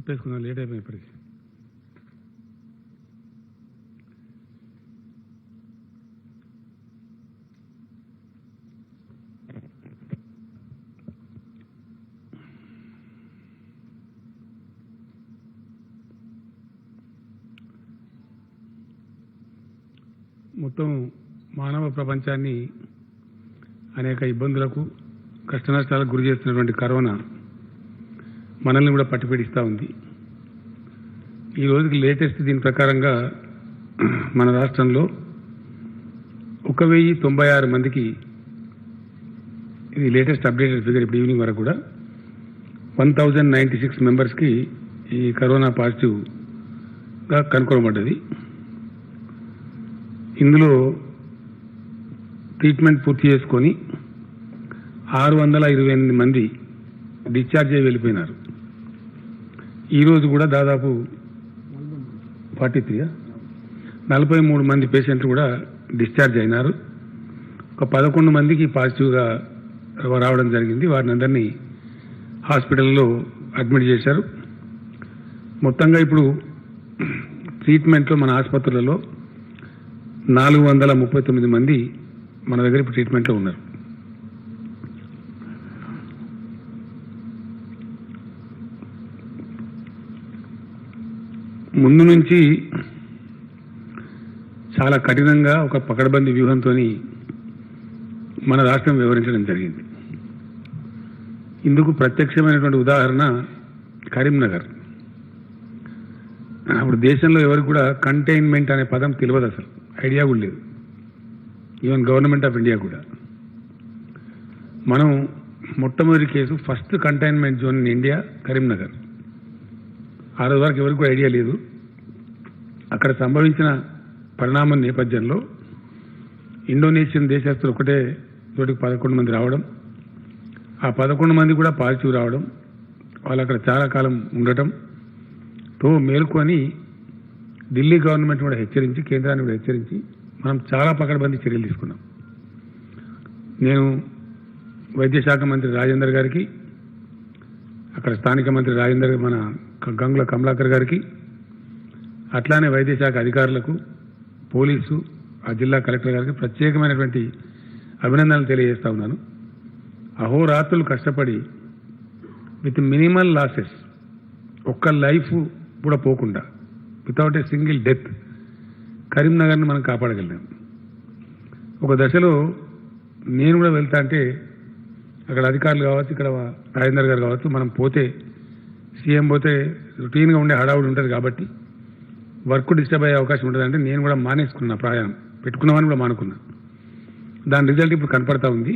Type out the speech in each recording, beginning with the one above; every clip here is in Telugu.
చెప్పేసుకున్నాం, లేట్ అయిపోయింది ఇప్పటికి. మొత్తం మానవ ప్రపంచాన్ని అనేక ఇబ్బందులకు కష్టనష్టాలకు గురి చేస్తున్నటువంటి కరోనా మనల్ని కూడా పట్టిపీడిస్తూ ఉంది. ఈ రోజుకి లేటెస్ట్ దీని ప్రకారంగా మన రాష్ట్రంలో 1096 మందికి, ఇది లేటెస్ట్ అప్డేటెడ్ ఫిగర్ ఇప్పుడు ఈవినింగ్ వరకు కూడా 1096 మెంబర్స్కి ఈ కరోనా పాజిటివ్గా కనుగొనబడ్డది. ఇందులో ట్రీట్మెంట్ పూర్తి చేసుకొని 628 మంది డిశ్చార్జ్ అయ్యి వెళ్ళిపోయినారు. ఈరోజు కూడా దాదాపు 43 మంది పేషెంట్లు కూడా డిశ్చార్జ్ అయినారు. ఒక 11 మందికి పాజిటివ్గా రావడం జరిగింది. వారిని అందరినీ హాస్పిటల్లో అడ్మిట్ చేశారు. మొత్తంగా ఇప్పుడు ట్రీట్మెంట్లో మన ఆసుపత్రులలో 439 మంది మన దగ్గర ఇప్పుడు ట్రీట్మెంట్లో ఉన్నారు. ముందు నుంచి చాలా కఠినంగా ఒక పకడ్బందీ వ్యూహంతో మన రాష్ట్రం వ్యవహరించడం జరిగింది. ఇందుకు ప్రత్యక్షమైనటువంటి ఉదాహరణ కరీంనగర్. అప్పుడు దేశంలో ఎవరికి కూడా కంటైన్మెంట్ అనే పదం తెలియదు, అసలు ఐడియా కూడా లేదు. ఈవెన్ గవర్నమెంట్ ఆఫ్ ఇండియా కూడా. మనం మొట్టమొదటి case first containment zone in India Karimnagar. ఆ రోజు వరకు ఎవరికి కూడా ఐడియా లేదు. అక్కడ సంభవించిన పరిణామం నేపథ్యంలో ఇండోనేషియన్ దేశస్తులు ఒకటే చోటికి 11 మంది రావడం, ఆ 11 మంది కూడా పాజిటివ్ రావడం, వాళ్ళు అక్కడ చాలా కాలం ఉండటంతో మేల్కొని ఢిల్లీ గవర్నమెంట్ కూడా హెచ్చరించి, కేంద్రాన్ని కూడా హెచ్చరించి మనం చాలా పకడ్బందీ చర్యలు తీసుకున్నాం. నేను వైద్య శాఖ మంత్రి రాజేందర్ గారికి, అక్కడ స్థానిక మంత్రి రాజేందర్, మన గంగుల కమలాకర్ గారికి, అట్లానే వైద్య శాఖ అధికారులకు, పోలీసు, ఆ జిల్లా కలెక్టర్ గారికి ప్రత్యేకమైనటువంటి అభినందనలు తెలియజేస్తా ఉన్నాను. అహోరాత్రులు కష్టపడి విత్ మినిమల్ లాసెస్, ఒక్క లైఫ్ కూడా పోకుండా, వితౌట్ ఏ సింగిల్ డెత్ కరీంనగర్ని మనం కాపాడగలిగాం. ఒక దశలో నేను కూడా వెళ్తా అంటే అక్కడ అధికారులు కావచ్చు, ఇక్కడ రాజేందర్ గారు కావచ్చు, మనం పోతే సీఎం పోతే రొటీన్గా ఉండే హడావుడి ఉంటుంది కాబట్టి వర్క్ డిస్టర్బ్ అయ్యే అవకాశం ఉంటుందంటే నేను కూడా మానేసుకున్నా, ప్రయాణం పెట్టుకున్నామని కూడా మానుకున్నా. దాని రిజల్ట్ ఇప్పుడు కనపడతా ఉంది.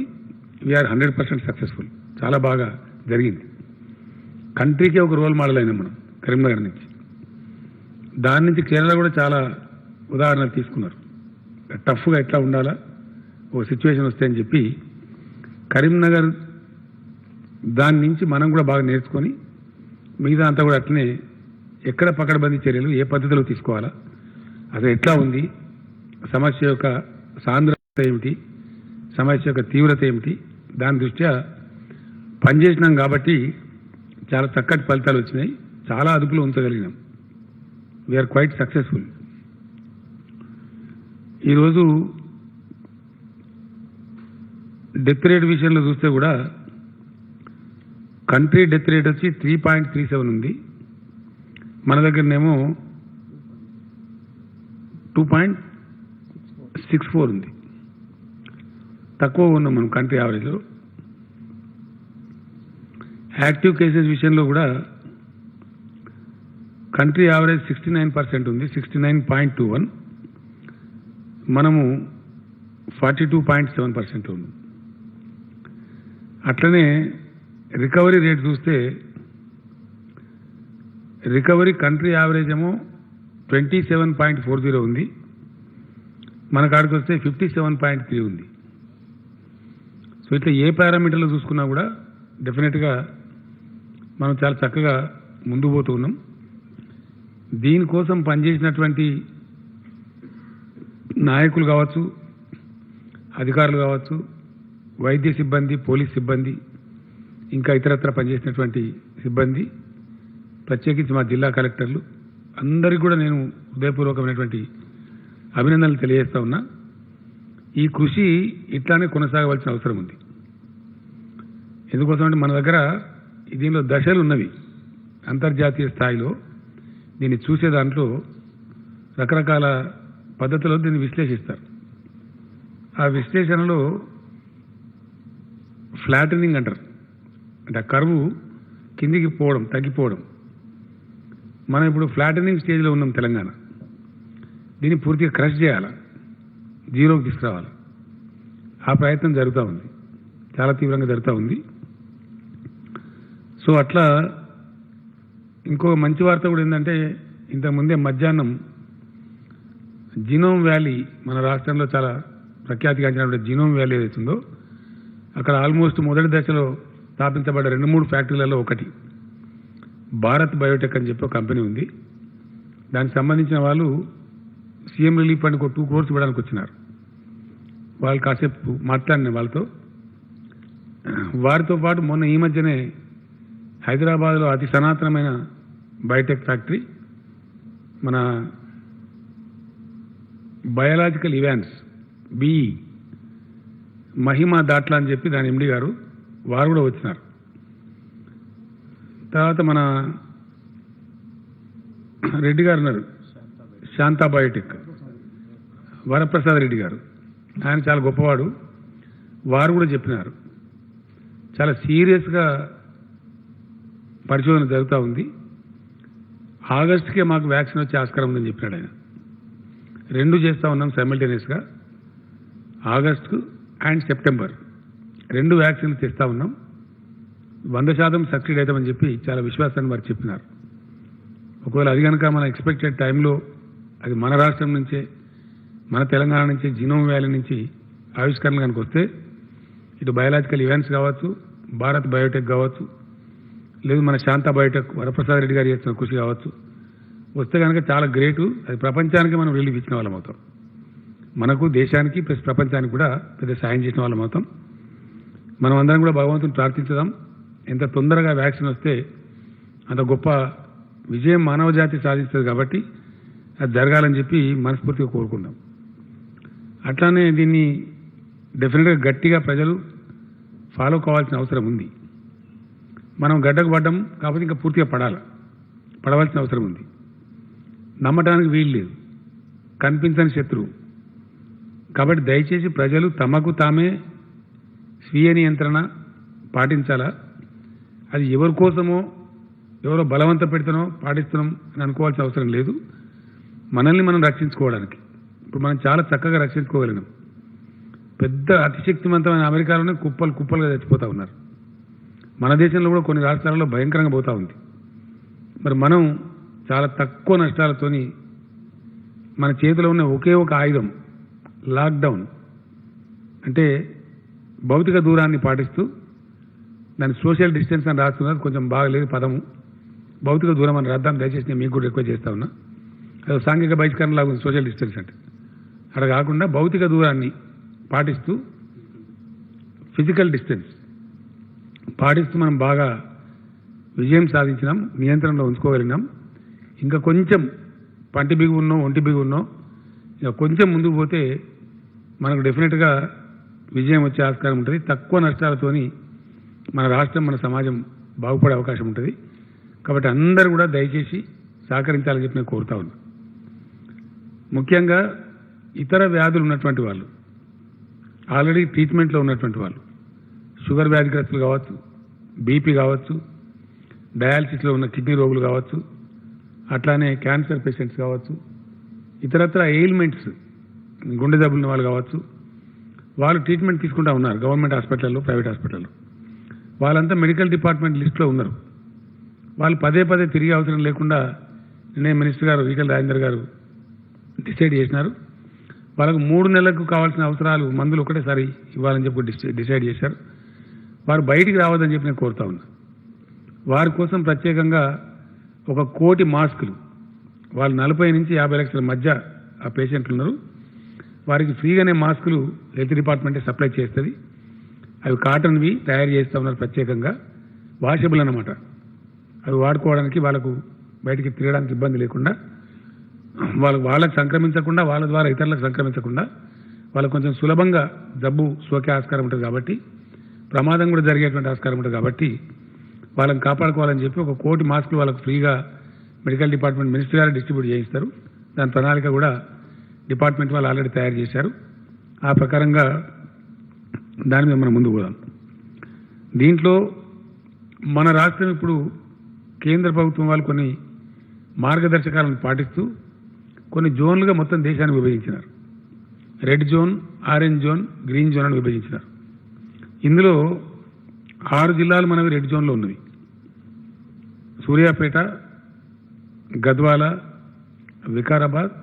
We are 100% successful. చాలా బాగా జరిగింది. కంట్రీకే ఒక రోల్ మోడల్ అయినాం మనం కరీంనగర్ నుంచి. దాని నుంచి కేరళ కూడా చాలా ఉదాహరణలు తీసుకున్నారు. టఫ్గా ఎట్లా ఉండాలా ఓ సిచ్యువేషన్ వస్తాయని చెప్పి కరీంనగర్ దాని నుంచి మనం కూడా బాగా నేర్చుకొని మిగతా అంతా కూడా అట్లనే ఎక్కడ పకడ్బందీ చర్యలు ఏ పద్ధతిలో తీసుకోవాలా, అసలు ఎట్లా ఉంది, సమస్య యొక్క సాంద్రత ఏమిటి, సమస్య యొక్క తీవ్రత ఏమిటి, దాని దృష్ట్యా పనిచేసినాం కాబట్టి చాలా చక్కటి ఫలితాలు వచ్చినాయి. చాలా అదుపులో ఉంచగలిగినాం. We are quite successful. ఈరోజు డెత్ రేట్ విషయంలో చూస్తే కూడా కంట్రీ డెత్ రేట్ వచ్చి 3.37 ఉంది. మన దగ్గరనేమో 2.64 ఉంది. తక్కువ ఉన్నాం మనం కంట్రీ యావరేజ్లో. యాక్టివ్ కేసెస్ విషయంలో కూడా కంట్రీ యావరేజ్ 69% ఉంది, 69.21. మనము 42.7% ఉంది. అట్లనే రికవరీ రేట్ చూస్తే రికవరీ కంట్రీ యావరేజ్ ఏమో 27.40 ఉంది, మన కాడికి వస్తే 57.3 ఉంది. సో ఇట్లా ఏ పారామీటర్లో చూసుకున్నా కూడా డెఫినెట్గా మనం చాలా చక్కగా ముందు పోతూ ఉన్నాం. దీనికోసం పనిచేసినటువంటి నాయకులు కావచ్చు, అధికారులు కావచ్చు, వైద్య సిబ్బంది, పోలీస్ సిబ్బంది, ఇంకా ఇతరత్ర పనిచేసినటువంటి సిబ్బంది ప్రత్యేకించి మా జిల్లా కలెక్టర్లు అందరికీ కూడా నేను హృదయపూర్వకమైనటువంటి అభినందనలు తెలియజేస్తా ఉన్నా. ఈ కృషి ఇట్లానే కొనసాగవలసిన అవసరం ఉంది. ఎందుకోసం అంటే మన దగ్గర దీనిలో దశలు ఉన్నవి. అంతర్జాతీయ స్థాయిలో దీన్ని చూసే దాంట్లో రకరకాల పద్ధతుల్లో దీన్ని విశ్లేషిస్తారు. ఆ విశ్లేషణలో ఫ్లాటనింగ్ అంటారు, అంటే ఆ కర్వ్ కిందికి పోవడం, తగ్గిపోవడం. మనం ఇప్పుడు ఫ్లాటనింగ్ స్టేజ్లో ఉన్నాం తెలంగాణ. దీన్ని పూర్తిగా క్రష్ చేయాలి, జీరోకి తీసుకురావాలి. ఆ ప్రయత్నం జరుగుతూ ఉంది, చాలా తీవ్రంగా జరుగుతూ ఉంది. సో అట్లా ఇంకో మంచి వార్త కూడా ఏంటంటే, ఇంతకుముందే మధ్యాహ్నం జినోమ్ వ్యాలీ మన రాష్ట్రంలో చాలా ప్రఖ్యాతిగాంచినటువంటి జినోమ్ వ్యాలీ ఏదైతుందో అక్కడ ఆల్మోస్ట్ మొదటి దశలో స్థాపించబడ్డ 2-3 ఫ్యాక్టరీలలో ఒకటి భారత్ బయోటెక్ అని చెప్పి ఒక కంపెనీ ఉంది. దానికి సంబంధించిన వాళ్ళు సీఎం రిలీఫ్ ఫండ్కి 2 crores ఇవ్వడానికి వచ్చినారు. వాళ్ళు కాసేపు మాట్లాడిన వారితో పాటు మొన్న ఈ మధ్యనే హైదరాబాద్లో అతి సనాతనమైన బయోటెక్ ఫ్యాక్టరీ మన బయాలజికల్ ఇవాన్స్ బిఈ మహిమా దాట్లా అని చెప్పి దాని ఎండి గారు వారు కూడా వచ్చినారు. తర్వాత మన రెడ్డి గారు ఉన్నారు, శాంతా బయోటెక్ వరప్రసాద్ రెడ్డి గారు, ఆయన చాలా గొప్పవాడు. వారు కూడా చెప్పినారు చాలా సీరియస్గా పరిశోధన జరుగుతూ ఉంది. ఆగస్టుకే మాకు వ్యాక్సిన్ వచ్చే ఆస్కారం ఉందని చెప్పినాడు ఆయన. 2 చేస్తూ ఉన్నాం సైమల్టేనియస్గా, ఆగస్టు అండ్ సెప్టెంబర్ 2 వ్యాక్సిన్లు తెస్తూ ఉన్నాం. 100% సక్సీడ్ అవుతామని చెప్పి చాలా విశ్వాసాన్ని వారు చెప్పినారు. ఒకవేళ అది కనుక మన ఎక్స్పెక్టెడ్ టైంలో అది మన రాష్ట్రం నుంచే, మన తెలంగాణ నుంచి, జినోమ్ వ్యాలీ నుంచి ఆవిష్కరణలు కనుక వస్తే, ఇటు బయాలజికల్ ఇవాన్స్ కావచ్చు, భారత్ బయోటెక్ కావచ్చు, లేదు మన శాంతా బయోటెక్ వరప్రసాద్ రెడ్డి గారు చేస్తున్న కృషి కావచ్చు, వస్తే కనుక చాలా గ్రేటు. అది ప్రపంచానికి మనం రిలీఫ్ ఇచ్చిన వాళ్ళం అవుతాం. మనకు, దేశానికి ప్లస్ ప్రపంచానికి కూడా పెద్ద సాయం చేసిన వాళ్ళం అవుతాం. మనం అందరం కూడా భగవంతుని ప్రార్థించుదాం. ఎంత తొందరగా వ్యాక్సిన్ వస్తే అంత గొప్ప విజయం మానవ జాతి సాధిస్తుంది. కాబట్టి అది జరగాలని చెప్పి మనస్ఫూర్తిగా కోరుకుందాం. అట్లానే దీన్ని డెఫినెట్గా గట్టిగా ప్రజలు ఫాలో కావాల్సిన అవసరం ఉంది. మనం గడ్డకు పడ్డం కాబట్టి ఇంకా పూర్తిగా పడవలసిన అవసరం ఉంది. నమ్మటానికి వీలు లేదు, కనిపించని శత్రువు. కాబట్టి దయచేసి ప్రజలు తమకు తామే స్వీయ నియంత్రణ పాటించాలా. అది ఎవరి కోసమో, ఎవరో బలవంత పెడుతున్నాం పాటిస్తున్నాం అని అనుకోవాల్సిన అవసరం లేదు. మనల్ని మనం రక్షించుకోవడానికి ఇప్పుడు మనం చాలా చక్కగా రక్షించుకోగలిగినాం. పెద్ద అతిశక్తివంతమైన అమెరికాలోనే కుప్పలుగా చచ్చిపోతూ ఉన్నారు. మన దేశంలో కూడా కొన్ని రాష్ట్రాలలో భయంకరంగా పోతూ ఉంది. మరి మనం చాలా తక్కువ నష్టాలతోని మన చేతిలో ఉన్న ఒకే ఒక ఆయుధం లాక్డౌన్, అంటే భౌతిక దూరాన్ని పాటిస్తూ, దాన్ని సోషల్ డిస్టెన్స్ అని రాస్తున్నారు, కొంచెం బాగలేదు పదము, భౌతిక దూరం అని రాద్దాం. దయచేసి నేను మీకు కూడా రిక్వెస్ట్ చేస్తా ఉన్నా. అది సాంఘిక బహిష్కరణ లాగా ఉంది సోషల్ డిస్టెన్స్ అంటే. అలా కాకుండా భౌతిక దూరాన్ని పాటిస్తూ, ఫిజికల్ డిస్టెన్స్ పాటిస్తూ మనం బాగా విజయం సాధించినాం, నియంత్రణలో ఉంచుకోగలిగినాం. ఇంకా కొంచెం పంటి బిగు ఉన్నో, ఒంటి బిగు ఉన్నో, ఇంకా కొంచెం ముందుకు పోతే మనకు డెఫినెట్గా విజయం వచ్చే ఆస్కారం ఉంటుంది. తక్కువ నష్టాలతోని మన రాష్ట్రం, మన సమాజం బాగుపడే అవకాశం ఉంటుంది. కాబట్టి అందరూ కూడా దయచేసి సహకరించాలని చెప్పి నేను కోరుతా ఉన్నా. ముఖ్యంగా ఇతర వ్యాధులు ఉన్నటువంటి వాళ్ళు, ఆల్రెడీ ట్రీట్మెంట్లో ఉన్నటువంటి వాళ్ళు, షుగర్ వ్యాధిగ్రస్తులు కావచ్చు, బీపీ కావచ్చు, డయాలసిస్లో ఉన్న కిడ్నీ రోగులు కావచ్చు, అట్లానే క్యాన్సర్ పేషెంట్స్ కావచ్చు, ఇతరత్ర ఎయిల్మెంట్స్, గుండె జబ్బులున్న వాళ్ళు కావచ్చు, వాళ్ళు ట్రీట్మెంట్ తీసుకుంటూ ఉన్నారు గవర్నమెంట్ హాస్పిటల్లో, ప్రైవేట్ హాస్పిటల్లో. వాళ్ళంతా మెడికల్ డిపార్ట్మెంట్ లిస్టులో ఉన్నారు. వాళ్ళు పదే తిరిగే అవసరం లేకుండా నిన్నే మినిస్టర్ గారు ఈటెల రాజేందర్ గారు డిసైడ్ చేసినారు. వాళ్ళకు 3 నెలలకు కావాల్సిన అవసరాలు మందులు ఒకటేసారి ఇవ్వాలని చెప్పి డిసైడ్ చేశారు. వారు బయటికి రావద్దని చెప్పి నేను కోరుతా ఉన్నా. వారి కోసం ప్రత్యేకంగా 1 కోటి మాస్కులు, వాళ్ళు 40 నుంచి 50 లక్షల మధ్య ఆ పేషెంట్లు ఉన్నారు, వారికి ఫ్రీగానే మాస్కులు హెల్త్ డిపార్ట్మెంటే సప్లై చేస్తుంది. అవి కాటన్వి తయారు చేస్తూ ఉన్నారు ప్రత్యేకంగా, వాషబుల్ అన్నమాట. అవి వాడుకోవడానికి వాళ్ళకు బయటికి తిరగడానికి ఇబ్బంది లేకుండా వాళ్ళకు సంక్రమించకుండా వాళ్ళ ద్వారా ఇతరులకు సంక్రమించకుండా వాళ్ళకు కొంచెం సులభంగా జబ్బు సోకే ఆస్కారం ఉంటుంది కాబట్టి ప్రమాదం కూడా జరిగేటువంటి ఆస్కారం ఉంటుంది కాబట్టి వాళ్ళని కాపాడుకోవాలని చెప్పి 1 కోటి మాస్కులు వాళ్ళకు ఫ్రీగా మెడికల్ డిపార్ట్మెంట్ మినిస్టర్ గారు డిస్ట్రిబ్యూట్ చేయిస్తారు. దాని ప్రణాళిక కూడా డిపార్ట్మెంట్ వాళ్ళు ఆల్రెడీ తయారు చేశారు. ఆ ప్రకారంగా దాని మీద మనం ముందుకు పోదాం. దీంట్లో మన రాష్ట్రం ఇప్పుడు కేంద్ర ప్రభుత్వం వాళ్ళు కొన్ని మార్గదర్శకాలను పాటిస్తూ కొన్ని జోన్లుగా మొత్తం దేశాన్ని విభజించినారు. Red zone, orange zone, green zone అని విభజించినారు. ఇందులో 6 జిల్లాలు మనవి రెడ్ జోన్లో ఉన్నవి. సూర్యాపేట, గద్వాల, వికారాబాద్,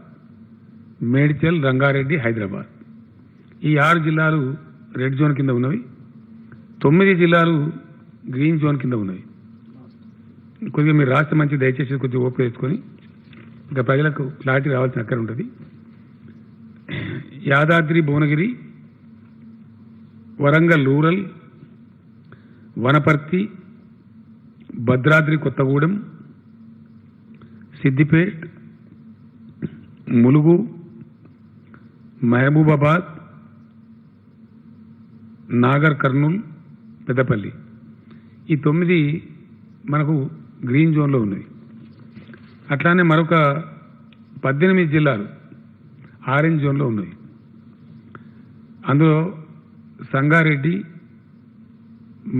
మేడ్చల్, రంగారెడ్డి, హైదరాబాద్. ఈ 6 జిల్లాలు రెడ్ జోన్ కింద ఉన్నవి. 9 జిల్లాలు గ్రీన్ జోన్ కింద ఉన్నవి. కొద్దిగా మీరు రాష్ట్ర మంచి దయచేసి కొద్దిగా ఓపిక తెచ్చుకొని ఇంకా ప్రజలకు క్లారిటీ రావాల్సిన అక్కడ ఉంటుంది. యాదాద్రి భువనగిరి, వరంగల్ రూరల్, వనపర్తి, భద్రాద్రి కొత్తగూడెం, సిద్దిపేట్, ములుగు, మహబూబాబాద్, నాగర్ కర్నూల్, పెద్దపల్లి. ఈ 9 మనకు గ్రీన్ జోన్లో ఉన్నాయి. అట్లానే మరొక 18 జిల్లాలు ఆరెంజ్ జోన్లో ఉన్నాయి. అందులో సంగారెడ్డి,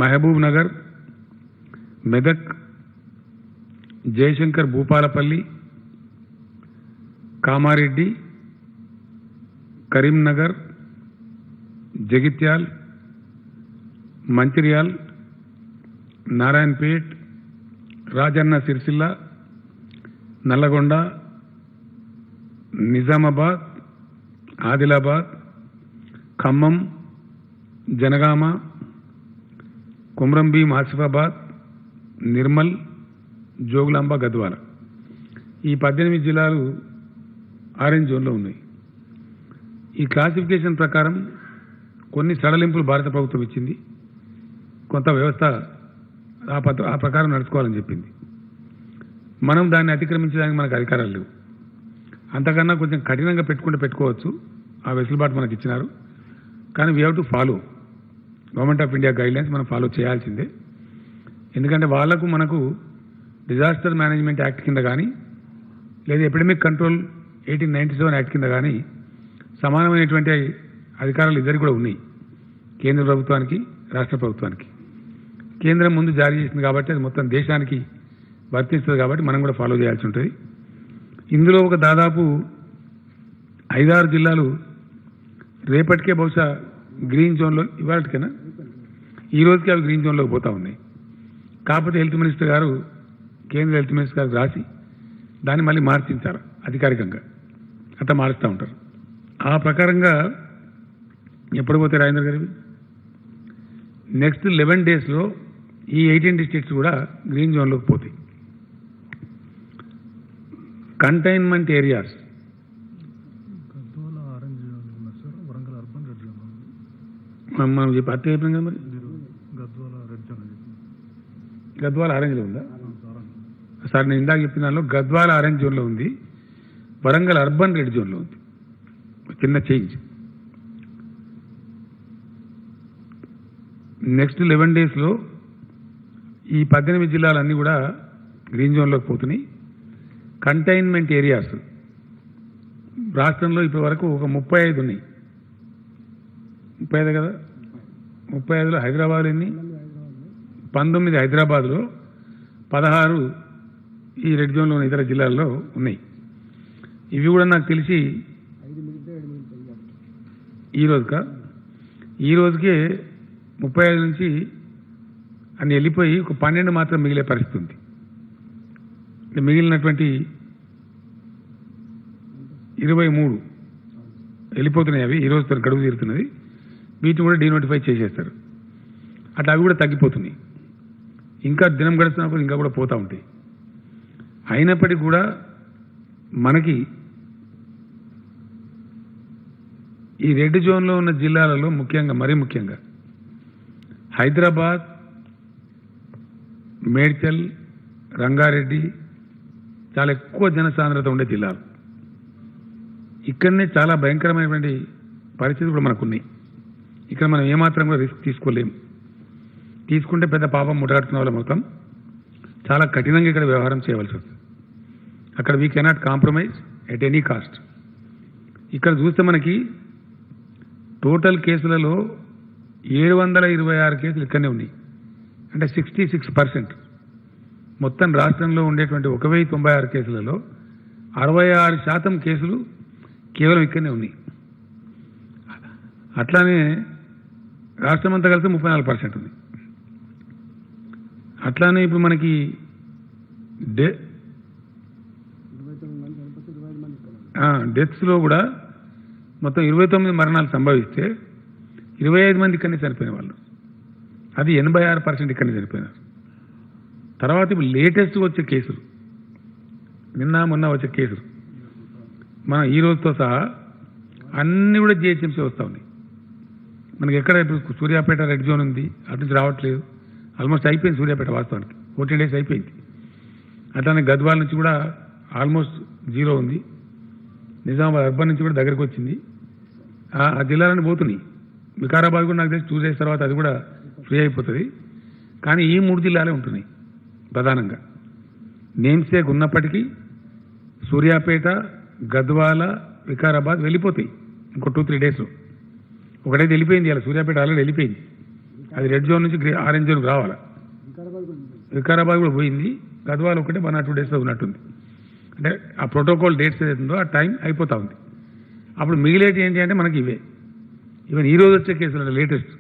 మహబూబ్ నగర్, మెదక్, జయశంకర్ భూపాలపల్లి, కామారెడ్డి, కరీంనగర్, జగిత్యాల్, మంచిర్యాల్, నారాయణపేట్, రాజన్న సిరిసిల్ల, నల్లగొండ, నిజామాబాద్, ఆదిలాబాద్, ఖమ్మం, జనగామ, కొమ్రంభీం, ఆసిఫాబాద్, నిర్మల్, జోగులాంబ, గద్వాల. ఈ 18 జిల్లాలు ఆరెంజ్ జోన్లో ఉన్నాయి. ఈ క్లాసిఫికేషన్ ప్రకారం కొన్ని సడలింపులు భారత ప్రభుత్వం ఇచ్చింది. కొంత వ్యవస్థ ఆ ప్రకారం నడుచుకోవాలని చెప్పింది. మనం దాన్ని అతిక్రమించడానికి మనకు అధికారాలు లేవు. అంతకన్నా కొంచెం కఠినంగా పెట్టుకోవచ్చు. ఆ వెసులుబాటు మనకు ఇచ్చినారు. కానీ we have to follow government of India guidelines. మనం ఫాలో చేయాల్సిందే. ఎందుకంటే వాళ్లకు మనకు డిజాస్టర్ మేనేజ్మెంట్ యాక్ట్ కింద కానీ లేదా ఎపిడమిక్ కంట్రోల్ 1897 యాక్ట్ కింద కానీ సమానమైనటువంటి అధికారాలు ఇద్దరికి కూడా ఉన్నాయి. కేంద్ర ప్రభుత్వానికి, రాష్ట్ర ప్రభుత్వానికి. కేంద్రం ముందు జారీ చేసింది కాబట్టి అది మొత్తం దేశానికి వర్తిస్తుంది కాబట్టి మనం కూడా ఫాలో చేయాల్సి ఉంటుంది. ఇందులో ఒక దాదాపు 5-6 జిల్లాలు రేపటికే బహుశా గ్రీన్ జోన్లో, ఇవాళకైనా ఈ రోజుకి అవి గ్రీన్ జోన్లోకి పోతా ఉన్నాయి. కాకపోతే హెల్త్ మినిస్టర్ గారు, కేంద్ర హెల్త్ మినిస్టర్ గారు రాసి దాన్ని మళ్ళీ మార్చించారు అధికారికంగా. అట్లా మారుస్తూ ఉంటారు. ఆ ప్రకారంగా ఎప్పుడు పోతే రాజేంద్ర గారివి నెక్స్ట్ 11 డేస్లో ఈ 18 డిస్ట్రిక్ట్స్ కూడా గ్రీన్ జోన్లోకి పోతాయి. కంటైన్మెంట్ ఏరియాస్ మనం చెప్పి అట్టే చెప్పినాం కదా. మరి గద్వాల ఆరెంజ్లో ఉందా సార్? నేను ఇందాక చెప్పిన దానిలో గద్వాల ఆరెంజ్ జోన్లో ఉంది, వరంగల్ అర్బన్ రెడ్ జోన్లో ఉంది. చిన్న చేంజ్. నెక్స్ట్ 11 డేస్లో ఈ 18 జిల్లాలన్నీ కూడా గ్రీన్ జోన్లోకి పోతున్నాయి. కంటైన్మెంట్ ఏరియాస్ రాష్ట్రంలో ఇప్పటి వరకు ఒక 35 ఉన్నాయి. 35 కదా. 35లో హైదరాబాద్ ఎన్ని? 19 హైదరాబాద్లో, 16 ఈ రెడ్ జోన్లో ఉన్న ఇతర జిల్లాల్లో ఉన్నాయి. ఇవి కూడా నాకు తెలిసి ఈ రోజుకే 35 నుంచి అన్ని వెళ్ళిపోయి ఒక 12 మాత్రం మిగిలే పరిస్థితి ఉంది. మిగిలినటువంటి 23 వెళ్ళిపోతున్నాయి. అవి ఈ రోజుతో గడువు తీరుతున్నది. వీటిని కూడా డీనోటిఫై చేసేస్తారు. అట్లా అవి కూడా తగ్గిపోతున్నాయి. ఇంకా దినం గడుస్తున్నప్పుడు ఇంకా కూడా పోతూ ఉంటాయి. అయినప్పటికీ కూడా మనకి ఈ రెడ్ జోన్లో ఉన్న జిల్లాలలో మరీ ముఖ్యంగా హైదరాబాద్, మేడ్చల్, రంగారెడ్డి చాలా ఎక్కువ జనసాంద్రత ఉండే జిల్లాలు. ఇక్కడనే చాలా భయంకరమైనటువంటి పరిస్థితులు కూడా మనకున్నాయి. ఇక్కడ మనం ఏమాత్రం కూడా రిస్క్ తీసుకోలేము. తీసుకుంటే పెద్ద పాపం ముట్టగట్టుకునే వాళ్ళం అవుతాం. చాలా కఠినంగా ఇక్కడ వ్యవహారం చేయవలసి వస్తుంది. అక్కడ we cannot compromise at any cost. ఇక్కడ చూస్తే మనకి టోటల్ కేసులలో 726 కేసులు ఇక్కడనే ఉన్నాయి. అంటే 66%. మొత్తం రాష్ట్రంలో ఉండేటువంటి 1096 కేసులలో 66% కేసులు కేవలం ఇక్కడనే ఉన్నాయి. అట్లానే రాష్ట్రం అంతా కలిసి 34% ఉంది. అట్లానే ఇప్పుడు మనకి డెత్స్లో కూడా మొత్తం 29 మరణాలు సంభవిస్తే 25 మంది ఇక్కడనే చనిపోయిన వాళ్ళు. అది 86% ఇక్కడనే చనిపోయినారు. తర్వాత ఇప్పుడు లేటెస్ట్గా వచ్చే కేసులు, నిన్న మొన్న వచ్చే కేసులు మన ఈ రోజుతో సహా అన్నీ కూడా జిహెచ్ఎంసీ వస్తూ ఉన్నాయి. మనకి ఎక్కడ ఇప్పుడు సూర్యాపేట రెడ్ జోన్ ఉంది, అటు నుంచి రావట్లేదు. ఆల్మోస్ట్ అయిపోయింది సూర్యాపేట, వాస్తవానికి 14 డేస్ అయిపోయింది. అట్లానే గద్వాల నుంచి కూడా ఆల్మోస్ట్ 0 ఉంది. నిజామాబాద్ అర్బన్ నుంచి కూడా దగ్గరకు వచ్చింది. ఆ జిల్లాలన్నీ పోతున్నాయి. వికారాబాద్ కూడా నాకు తెలిసి 2 డేస్ తర్వాత అది కూడా ఫ్రీ అయిపోతుంది. కానీ ఈ 3 జిల్లాలే ఉంటున్నాయి ప్రధానంగా. నేమ్సేక్ ఉన్నప్పటికీ సూర్యాపేట, గద్వాల, వికారాబాద్ వెళ్ళిపోతాయి ఇంకో 2-3 డేస్లో. ఒకటైతే వెళ్ళిపోయింది, ఇలా సూర్యాపేట ఆల్రెడీ వెళ్ళిపోయింది. అది రెడ్ జోన్ నుంచి ఆరెంజ్ జోన్కి రావాలా. వికారాబాద్ కూడా పోయింది. గద్వాల ఒకటే 1 or 2 డేస్లో ఉన్నట్టుంది. అంటే ఆ ప్రోటోకాల్ డేట్స్ ఏదైతుందో ఆ టైం అయిపోతూ ఉంది. అప్పుడు మిగిలేటి ఏంటి అంటే మనకి ఈవెన్ ఈరోజు వచ్చే కేసులు అంటే లేటెస్ట్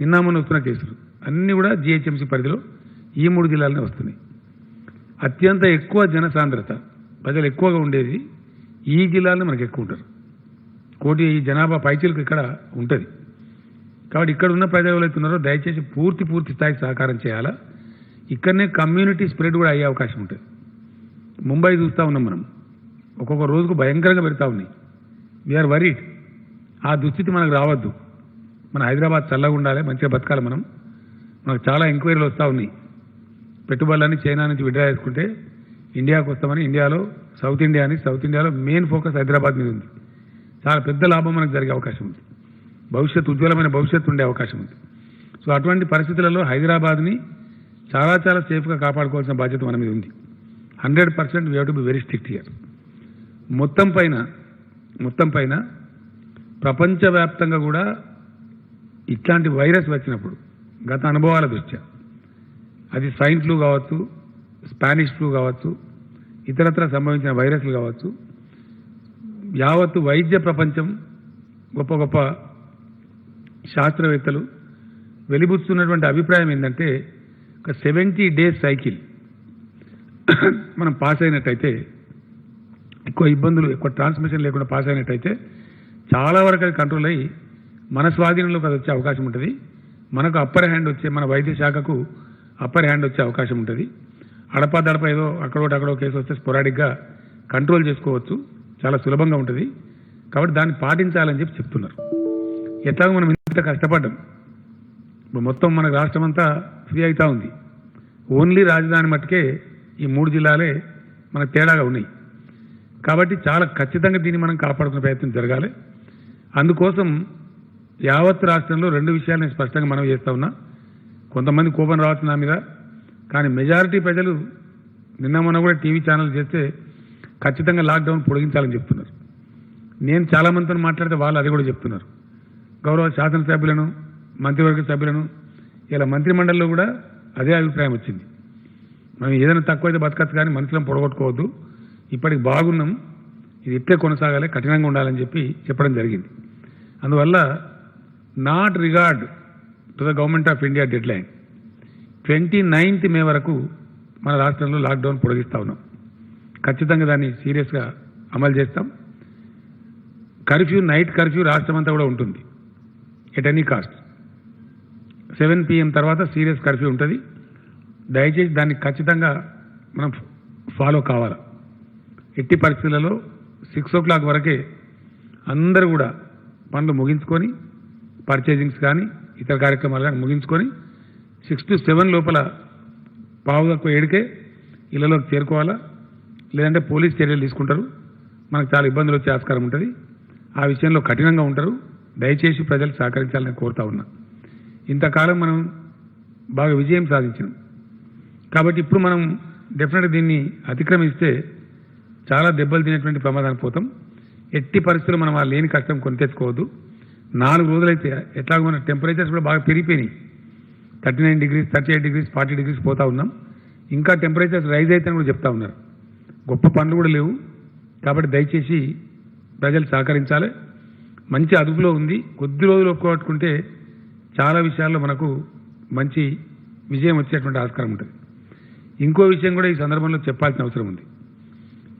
నిన్న మొన్న వస్తున్న కేసులు అన్నీ కూడా జిహెచ్ఎంసీ పరిధిలో ఈ 3 జిల్లాలనే వస్తున్నాయి. అత్యంత ఎక్కువ జనసాంద్రత, ప్రజలు ఎక్కువగా ఉండేది ఈ జిల్లాలో మనకు ఎక్కువ ఉంటారు. 1 కోటి జనాభా పైచీలకు ఇక్కడ ఉంటుంది. కాబట్టి ఇక్కడ ఉన్న ప్రజలు ఎవరైతే ఉన్నారో దయచేసి పూర్తి స్థాయి సహకారం చేయాలా. ఇక్కడనే కమ్యూనిటీ స్ప్రెడ్ కూడా అయ్యే అవకాశం ఉంటుంది. ముంబై చూస్తూ ఉన్నాం మనం, ఒక్కొక్క రోజుకు భయంకరంగా పెడతా ఉన్నాయి. We are worried. ఆ దుస్థితి మనకు రావద్దు. మన హైదరాబాద్ చల్లగా ఉండాలి, మంచిగా బతకాలి. మనకు చాలా ఎంక్వైరీలు వస్తూ ఉన్నాయి. పెట్టుబడులన్నీ చైనా నుంచి విడ్రా చేసుకుంటే ఇండియాకు వస్తామని, ఇండియాలో సౌత్ ఇండియాలో మెయిన్ ఫోకస్ హైదరాబాద్ మీద ఉంది. చాలా పెద్ద లాభం మనకు జరిగే అవకాశం ఉంది. ఉజ్వలమైన భవిష్యత్తు ఉండే అవకాశం ఉంది. సో అటువంటి పరిస్థితులలో హైదరాబాద్ని చాలా సేఫ్గా కాపాడుకోవాల్సిన బాధ్యత మన మీద ఉంది. 100% we have to be very strict here. మొత్తం పైన ప్రపంచవ్యాప్తంగా కూడా ఇట్లాంటి వైరస్ వచ్చినప్పుడు గత అనుభవాల దృష్ట్యా, అది స్వైన్ ఫ్లూ కావచ్చు, స్పానిష్ ఫ్లూ కావచ్చు, ఇతరత్ర సంభవించిన వైరస్లు కావచ్చు, యావత్తు వైద్య ప్రపంచం, గొప్ప శాస్త్రవేత్తలు వెలిబుచ్చుతున్నటువంటి అభిప్రాయం ఏంటంటే ఒక 70 days సైకిల్ మనం పాస్ అయినట్టయితే, ఎక్కువ ఇబ్బందులు, ఎక్కువ ట్రాన్స్మిషన్ లేకుండా పాస్ అయినట్టయితే చాలా వరకు అది కంట్రోల్ అయ్యి మన స్వాధీనంలోకి అది వచ్చే అవకాశం ఉంటుంది. మనకు అప్పర్ హ్యాండ్ వచ్చే, మన వైద్య శాఖకు అప్పర్ హ్యాండ్ వచ్చే అవకాశం ఉంటుంది. అడపా ఏదో అక్కడో కేసు వస్తే స్పొరాడిక్గా కంట్రోల్ చేసుకోవచ్చు, చాలా సులభంగా ఉంటుంది. కాబట్టి దాన్ని పాటించాలని చెప్తున్నారు. ఎట్లాగో మనం ఇంత కష్టపడ్డాం, ఇప్పుడు మొత్తం మన రాష్ట్రం అంతా ఫ్రీ అవుతా ఉంది. ఓన్లీ రాజధాని మట్టుకే ఈ 3 జిల్లాలే మనకు తేడాగా ఉన్నాయి. కాబట్టి చాలా ఖచ్చితంగా దీన్ని మనం కాపాడుకునే ప్రయత్నం జరగాలి. అందుకోసం యావత్ రాష్ట్రంలో 2 విషయాలు నేను స్పష్టంగా మనం చేస్తా ఉన్నా. కొంతమంది కోపం రావచ్చు నా మీద, కానీ మెజారిటీ ప్రజలు నిన్న మొన్న కూడా టీవీ ఛానల్ చేస్తే ఖచ్చితంగా లాక్డౌన్ పొడిగించాలని చెప్తున్నారు. నేను చాలామందితో మాట్లాడితే వాళ్ళు అది కూడా చెప్తున్నారు. గౌరవ శాసనసభ్యులను, మంత్రివర్గ సభ్యులను, ఇలా మంత్రిమండలిలో కూడా అదే అభిప్రాయం వచ్చింది. మనం ఏదైనా తక్కువైతే బతకచ్చు, కానీ మనుషులను పొడగొట్టుకోవద్దు, ఇప్పటికి బాగున్నాం, ఇది ఇట్లే కొనసాగాలి, కఠినంగా ఉండాలని చెప్పడం జరిగింది. అందువల్ల not regard to the government of India dead line 29th May వరకు మన రాష్ట్రంలో లాక్డౌన్ పొడిగిస్తూ ఉన్నాం. ఖచ్చితంగా దాన్ని సీరియస్గా అమలు చేస్తాం. నైట్ కర్ఫ్యూ రాష్ట్రం అంతా కూడా ఉంటుంది. ఎట్ ఎనీ కాస్ట్ 7 PM తర్వాత సీరియస్ కర్ఫ్యూ ఉంటుంది. దయచేసి దాన్ని ఖచ్చితంగా మనం ఫాలో కావాలి. ఎట్టి పరిస్థితులలో 6 o'clock వరకే అందరూ కూడా పనులు ముగించుకొని, పర్చేజింగ్స్ కానీ ఇతర కార్యక్రమాలు కానీ ముగించుకొని 6 to 7 లోపల 6:45 ఈ ఇళ్లలోకి చేరుకోవాలా, లేదంటే పోలీస్ చర్యలు తీసుకుంటారు. మనకు చాలా ఇబ్బందులు వచ్చే ఆస్కారం ఉంటుంది. ఆ విషయంలో కఠినంగా ఉంటారు. దయచేసి ప్రజలు సహకరించాలని కోరుతా ఉన్నా. ఇంతకాలం మనం బాగా విజయం సాధించినాం కాబట్టి ఇప్పుడు మనం డెఫినెట్గా దీన్ని అతిక్రమిస్తే చాలా దెబ్బలు తినేటువంటి ప్రమాదానికి పోతాం. ఎట్టి పరిస్థితుల్లో మనం ఆ లేని కష్టం కొని తెచ్చుకోవద్దు. 4 రోజులైతే ఎట్లాగో మన టెంపరేచర్స్ కూడా బాగా పెరిగిపోయినాయి. 39 డిగ్రీస్, 38 డిగ్రీస్, 40 డిగ్రీస్ పోతా ఉన్నాం. ఇంకా టెంపరేచర్స్ రైజ్ అవుతాయని కూడా చెప్తా ఉన్నారు. గొప్ప పనులు కూడా లేవు. కాబట్టి దయచేసి ప్రజలు సహకరించాలి. మంచి అదుపులో ఉంది. కొద్ది రోజులు ఒప్పుకోట్టుకుంటే చాలా విషయాల్లో మనకు మంచి విజయం వచ్చేటువంటి ఆస్కారం ఉంటుంది. ఇంకో విషయం కూడా ఈ సందర్భంలో చెప్పాల్సిన అవసరం ఉంది.